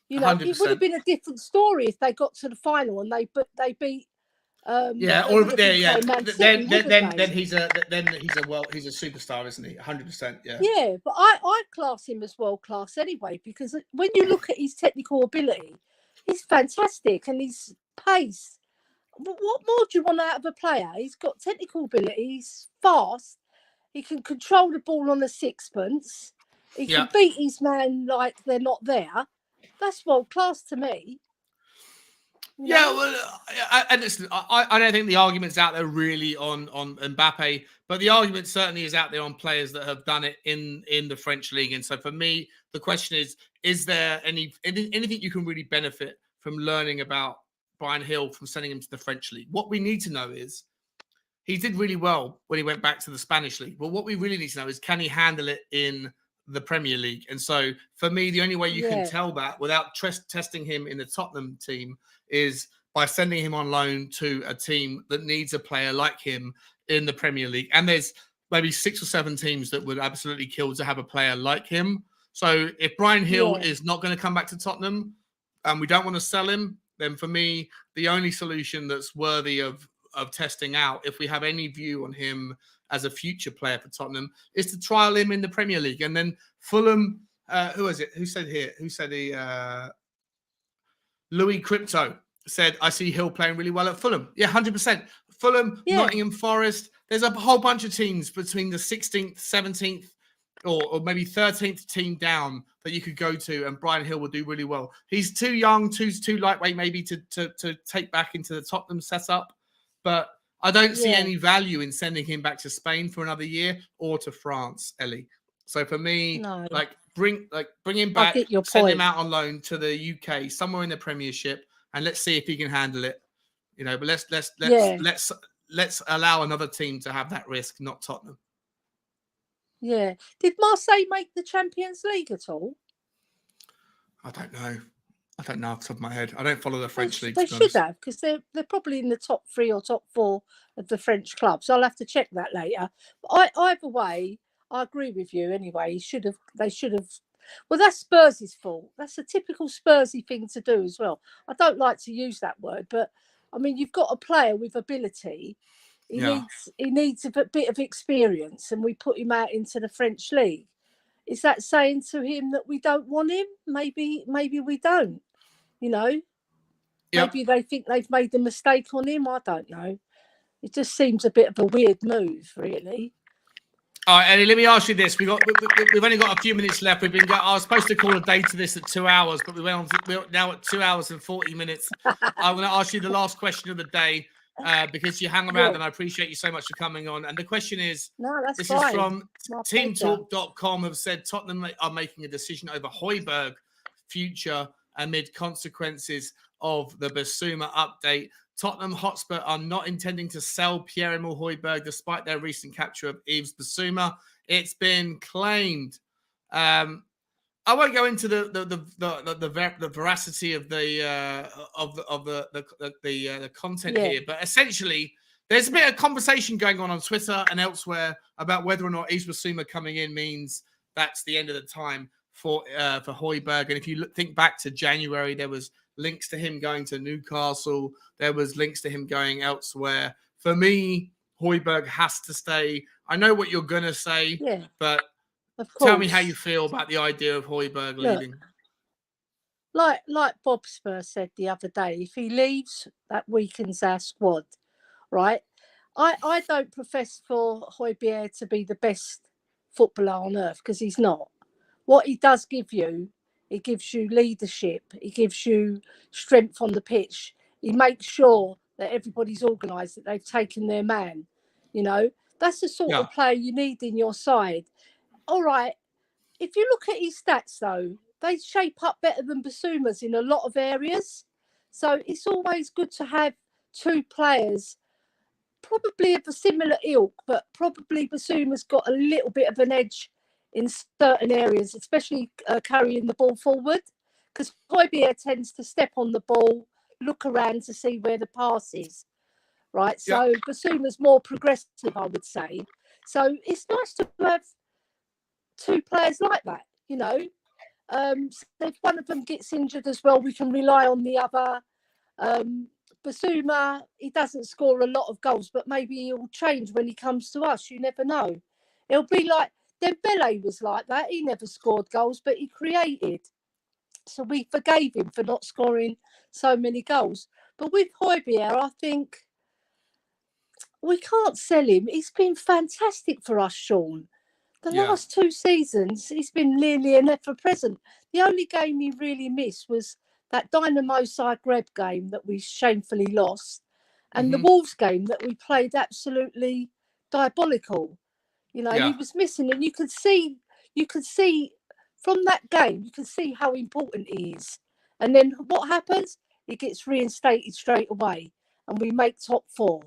You know, 100%. It would have been a different story if they got to the final and they beat. Then he's a superstar, isn't he? 100%. Yeah. Yeah, but I class him as world class anyway, because when you look at his technical ability, he's fantastic, and his pace. What more do you want out of a player? He's got technical ability. He's fast. He can control the ball on a sixpence. He can beat his man like they're not there. That's world class to me. Yeah, well, I don't think the argument's out there really on Mbappe, but the argument certainly is out there on players that have done it in the French league. And so for me, the question is there anything you can really benefit from learning about Bryan Gil from sending him to the French league? What we need to know is he did really well when he went back to the Spanish league. But what we really need to know is, can he handle it in the Premier League? And so for me, the only way you can tell that without testing him in the Tottenham team is by sending him on loan to a team that needs a player like him in the Premier League. And there's maybe 6 or 7 teams that would absolutely kill to have a player like him. So if Bryan Gil is not going to come back to Tottenham and we don't want to sell him, then for me, the only solution that's worthy of testing out, if we have any view on him as a future player for Tottenham, is to trial him in the Premier League. And then Fulham, who is it? Who said he? Louis Crypto said, I see Hill playing really well at Fulham. Yeah, 100%. Fulham, Nottingham Forest. There's a whole bunch of teams between the 16th, 17th, or maybe 13th team down that you could go to, and Bryan Gil will do really well. He's too young, too lightweight maybe to take back into the Tottenham setup, but I don't see any value in sending him back to Spain for another year or to France, Ellie. So for me, bring him back, send him out on loan to the UK, somewhere in the Premiership, and let's see if he can handle it. You know, but let's allow another team to have that risk, not Tottenham. Yeah. Did Marseille make the Champions League at all? I don't know off the top of my head. I don't follow the French league. They should have, because they're probably in the top 3 or top 4 of the French clubs. I'll have to check that later. But either way, I agree with you. Anyway, they should have. Well, that's Spurs' fault. That's a typical Spursy thing to do as well. I don't like to use that word, but I mean, you've got a player with ability. He needs a bit of experience, and we put him out into the French league. Is that saying to him that we don't want him? Maybe we don't. You know, maybe they think they've made a mistake on him. I don't know. It just seems a bit of a weird move, really. All right, Eddie, let me ask you this. We've only got a few minutes left. I was supposed to call a day to this at 2 hours, but we're now at 2 hours and 40 minutes. I'm going to ask you the last question of the day because you hang around, and I appreciate you so much for coming on. And the question is, this is from teamtalk.com, have said Tottenham are making a decision over Hoiberg future amid consequences of the Bissouma update. Tottenham Hotspur are not intending to sell Pierre-Emile Hoiberg despite their recent capture of Yves Bissouma. It's been claimed. I won't go into the veracity of the content here, but essentially, there's a bit of conversation going on Twitter and elsewhere about whether or not Yves Bissouma coming in means that's the end of the time for Hoiberg. And if you think back to January, there was links to him going to Newcastle. There was links to him going elsewhere. For me, Hoiberg has to stay. I know what you're going to say, but tell me how you feel about the idea of Hoiberg leaving. Like Bob Spurs said the other day, if he leaves, that weakens our squad, right? I don't profess for Hoiberg to be the best footballer on earth because he's not. What he does give you, he gives you leadership. He gives you strength on the pitch. He makes sure that everybody's organised, that they've taken their man. You know, that's the sort of player you need in your side. All right, if you look at his stats, though, they shape up better than Basuma's in a lot of areas. So it's always good to have two players, probably of a similar ilk, but probably Basuma's got a little bit of an edge in certain areas, especially carrying the ball forward, because Hoiberg tends to step on the ball, look around to see where the pass is, right? So Basuma's more progressive, I would say. So it's nice to have two players like that, you know. So if one of them gets injured as well, we can rely on the other. Basuma, he doesn't score a lot of goals, but maybe he'll change when he comes to us. You never know. It'll be like Dembele was like that. He never scored goals, but he created. So we forgave him for not scoring so many goals. But with Hoiberg, I think we can't sell him. He's been fantastic for us, Sean. The last 2 seasons, he's been nearly an ever present. The only game he really missed was that Dynamo Zagreb game that we shamefully lost, and the Wolves game that we played absolutely diabolical. You know, and he was missing, and you could see from that game, you can see how important he is. And then what happens? He gets reinstated straight away, and we make top 4.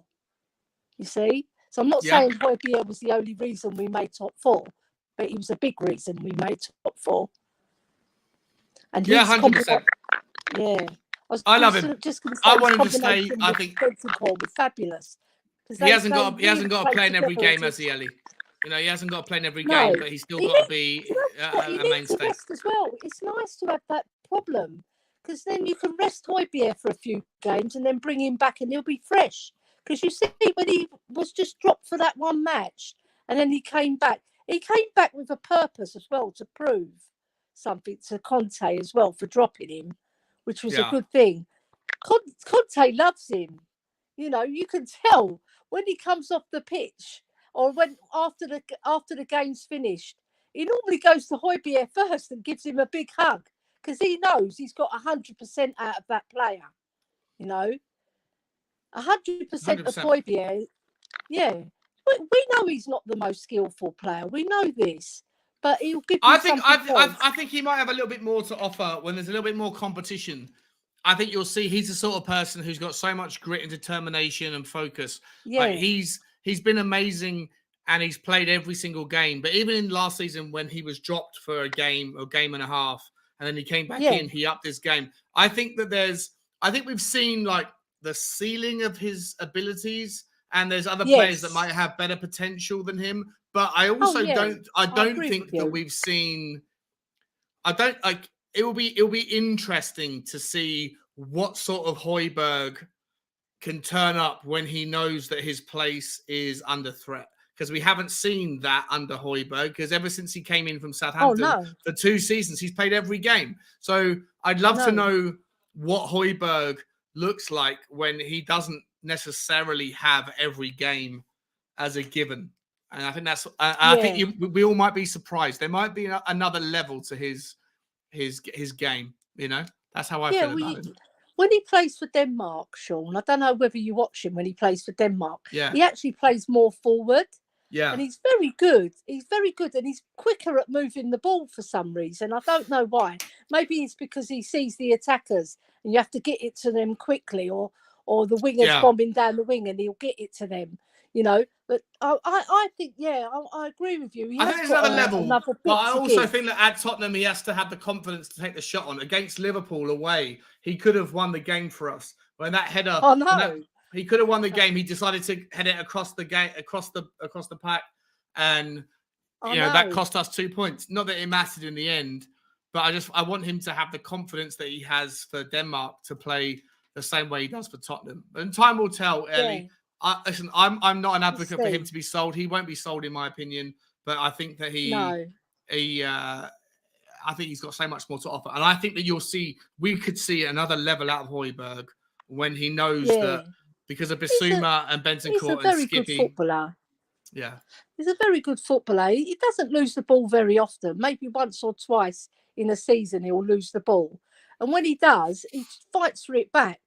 You see? So I'm not saying Hoiberg was the only reason we made top 4, but he was a big reason we made top 4. And 100%. I love him. I want him to stay. I think was fabulous. He hasn't got to play in every game, has he, Ellie? You know, he hasn't got to play in every game, but he's still got to be a mainstay as well. It's nice to have that problem because then you can rest Hoiberg for a few games and then bring him back, and he'll be fresh. Because you see, when he was just dropped for that one match, and then he came back with a purpose as well to prove something to Conte as well for dropping him, which was a good thing. Conte loves him. You know, you can tell when he comes off the pitch or when after the game's finished, he normally goes to Hoiberg first and gives him a big hug because he knows he's got 100% out of that player. You know. 100% of Hoiberg, we know he's not the most skillful player. We know this, but he'll give you I think he might have a little bit more to offer when there's a little bit more competition. I think you'll see he's the sort of person who's got so much grit and determination and focus. Like he's been amazing and he's played every single game. But even in last season when he was dropped for a game or game and a half, and then he came back in, he upped his game. I think we've seen like the ceiling of his abilities, and there's other players that might have better potential than him. But I also don't think that we've seen. It will be interesting to see what sort of Hoiberg can turn up when he knows that his place is under threat. Because we haven't seen that under Hoiberg, because ever since he came in from Southampton for 2 seasons, he's played every game. So I'd love to know what Hoiberg looks like when he doesn't necessarily have every game as a given. And I think I think we all might be surprised. There might be another level to his game, you know? That's how I feel about it. When he plays for Denmark, Sean, I don't know whether you watch him when he plays for Denmark. Yeah. He actually plays more forward. Yeah. And he's very good. He's very good, and he's quicker at moving the ball for some reason. I don't know why. Maybe it's because he sees the attackers and you have to get it to them quickly, or the wingers bombing down the wing and he'll get it to them, you know. But I think, I agree with you. I think there's another level. But I also think that at Tottenham, he has to have the confidence to take the shot on. Against Liverpool away, he could have won the game for us. When that header... Oh, no. He could have won the game. He decided to head it across the gate, across the pack, and that cost us 2 points. Not that it mattered in the end, but I want him to have the confidence that he has for Denmark to play the same way he does for Tottenham. And time will tell, Ellie. Listen, I'm not an advocate for him to be sold. He won't be sold, in my opinion. But I think that I think he's got so much more to offer, and I think that we could see another level out of Hoiberg when he knows that because of Bissouma and He's a Bentancur and very good Skippy. footballer. Yeah. He's a very good footballer. He doesn't lose the ball very often. Maybe once or twice in a season he'll lose the ball. And when he does, he fights for it back.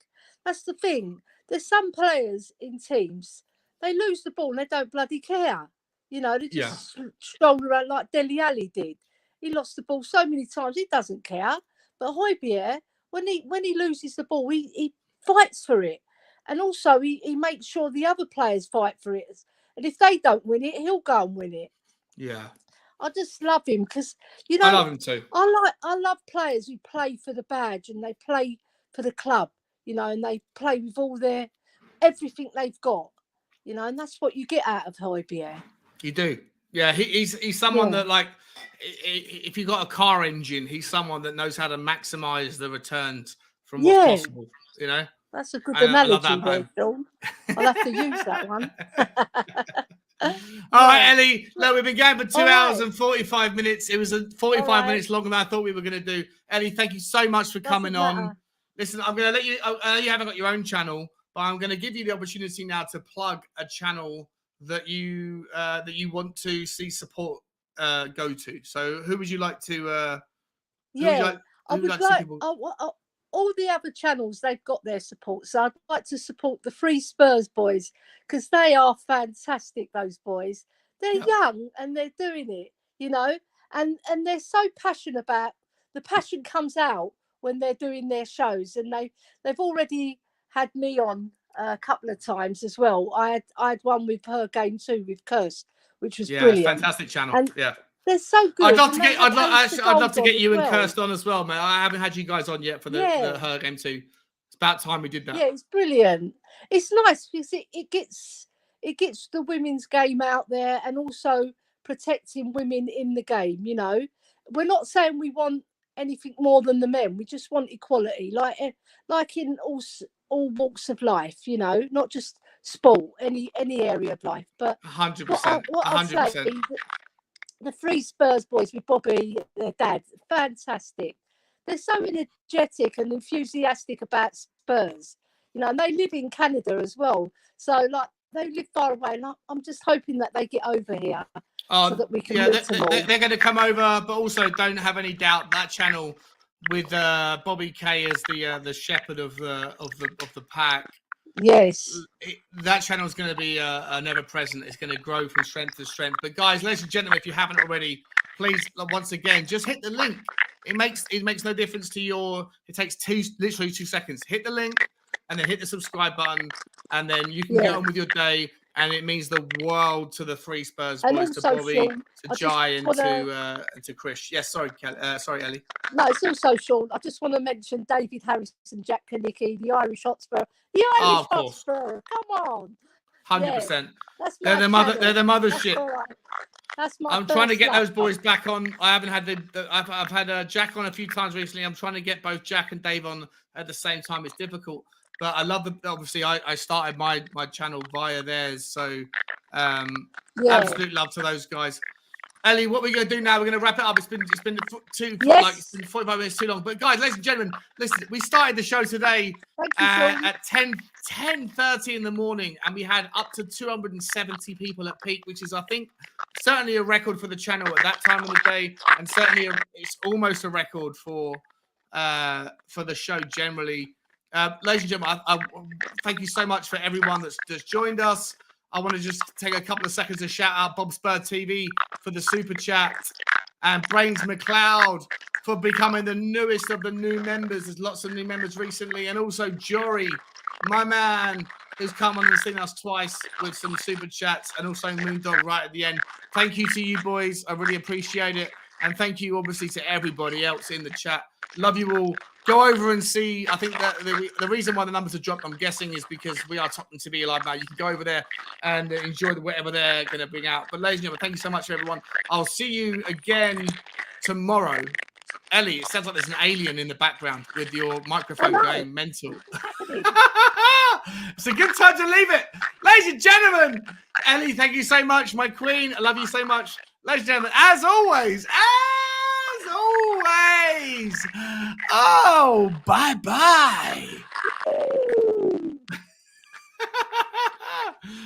That's the thing. There's some players in teams, they lose the ball and they don't bloody care. You know, they just stroll around like Dele Alli did. He lost the ball so many times, he doesn't care. But Hoiberg, when he loses the ball, he fights for it. And also he makes sure the other players fight for it. And if they don't win it, he'll go and win it. Yeah. I just love him because, you know, I love him too. I love players who play for the badge and they play for the club, you know, and they play with all their everything they've got, you know, and that's what you get out of Hoiberg. You do. Yeah, he's someone that, like, if you've got a car engine, he's someone that knows how to maximize the returns from what's possible, you know? That's a good I love analogy that, there, man. Sean. I'll have to use that one. All right, Ellie. Look, we've been going for 2 All hours right. and 45 minutes. It was 45 All right. minutes longer than I thought we were going to do. Ellie, thank you so much for coming on. matter. Listen, I'm going to let you. I know you haven't got your own channel, but I'm going to give you the opportunity now to plug a channel that you want to see support go to. So, who would you like to? Yeah, I would to see like people- all the other channels, they've got their support. So I'd like to support the Free Spurs boys because they are fantastic, those boys. They're young and they're doing it, you know, and they're so passionate about, the passion comes out when they're doing their shows, and they've already had me on a couple of times as well. I had one with Her Game Too with Kirst, which was brilliant. fantastic channel. And yeah. they're so good. I'd love and to they get. have I'd love to Mr. get you and Gold on as Kirst on as well, mate. I haven't had you guys on yet for the Her Game too. It's about time we did that. Yeah, it's brilliant. It's nice because it gets the women's game out there and also protecting women in the game. You know, we're not saying we want anything more than the men. We just want equality, like in all walks of life. You know, not just sport, any area of life. But 100%. what I'd say, the Free Spurs boys with Bobby, their dad, fantastic. They're so energetic and enthusiastic about Spurs, you know, and they live in Canada as well. So, like, they live far away, and I'm just hoping that they get over here so that we can meet them all. They're going to come over, but also don't have any doubt that channel with Bobby K as the shepherd of the pack. Yes, that channel is going to be never present. It's going to grow from strength to strength. But guys, ladies and gentlemen, if you haven't already, please once again just hit the link. It makes no difference to your. It takes literally 2 seconds. Hit the link and then hit the subscribe button, and then you can get on with your day. And it means the world to the Free Spurs boys, to Bobby, Sean, to Jai, and to Chris. Yes, sorry, sorry, Ellie. No, it's also Sean. I just want to mention David Harris and Jack Kanicki, the Irish Hotspur. The Irish Hotspur, come on. 100%. They're the mothership. That's my. I'm trying to get those boys back on. I haven't had I've had Jack on a few times recently. I'm trying to get both Jack and Dave on at the same time. It's difficult, but I love obviously I started my channel via theirs, so absolute love to those guys. Ellie, what we're going to do now, we're going to wrap it up. It's been 45 minutes too long. But guys, ladies and gentlemen, listen, we started the show today at 10:30 in the morning, and we had up to 270 people at peak, which is, I think, certainly a record for the channel at that time of the day, and certainly it's almost a record for the show generally. Ladies and gentlemen, I thank you so much for everyone that's joined us. I want to just take a couple of seconds to shout out Bob Spur TV for the super chat, and Brains McLeod for becoming the newest of the new members. There's lots of new members recently, and also Jory, my man, who's come on and seen us twice with some super chats, and also Moondog right at the end. Thank you to you boys. I really appreciate it. And thank you, obviously, to everybody else in the chat. Love you all. Go over and see. I think that the reason why the numbers have dropped, I'm guessing, is because we are Tottenham to be alive now. You can go over there and enjoy whatever they're going to bring out. But ladies and gentlemen, thank you so much, everyone. I'll see you again tomorrow. Ellie, it sounds like there's an alien in the background with your microphone going mental. It's a good time to leave it. Ladies and gentlemen, Ellie, thank you so much. My queen, I love you so much. Ladies and gentlemen, as always, oh, bye-bye.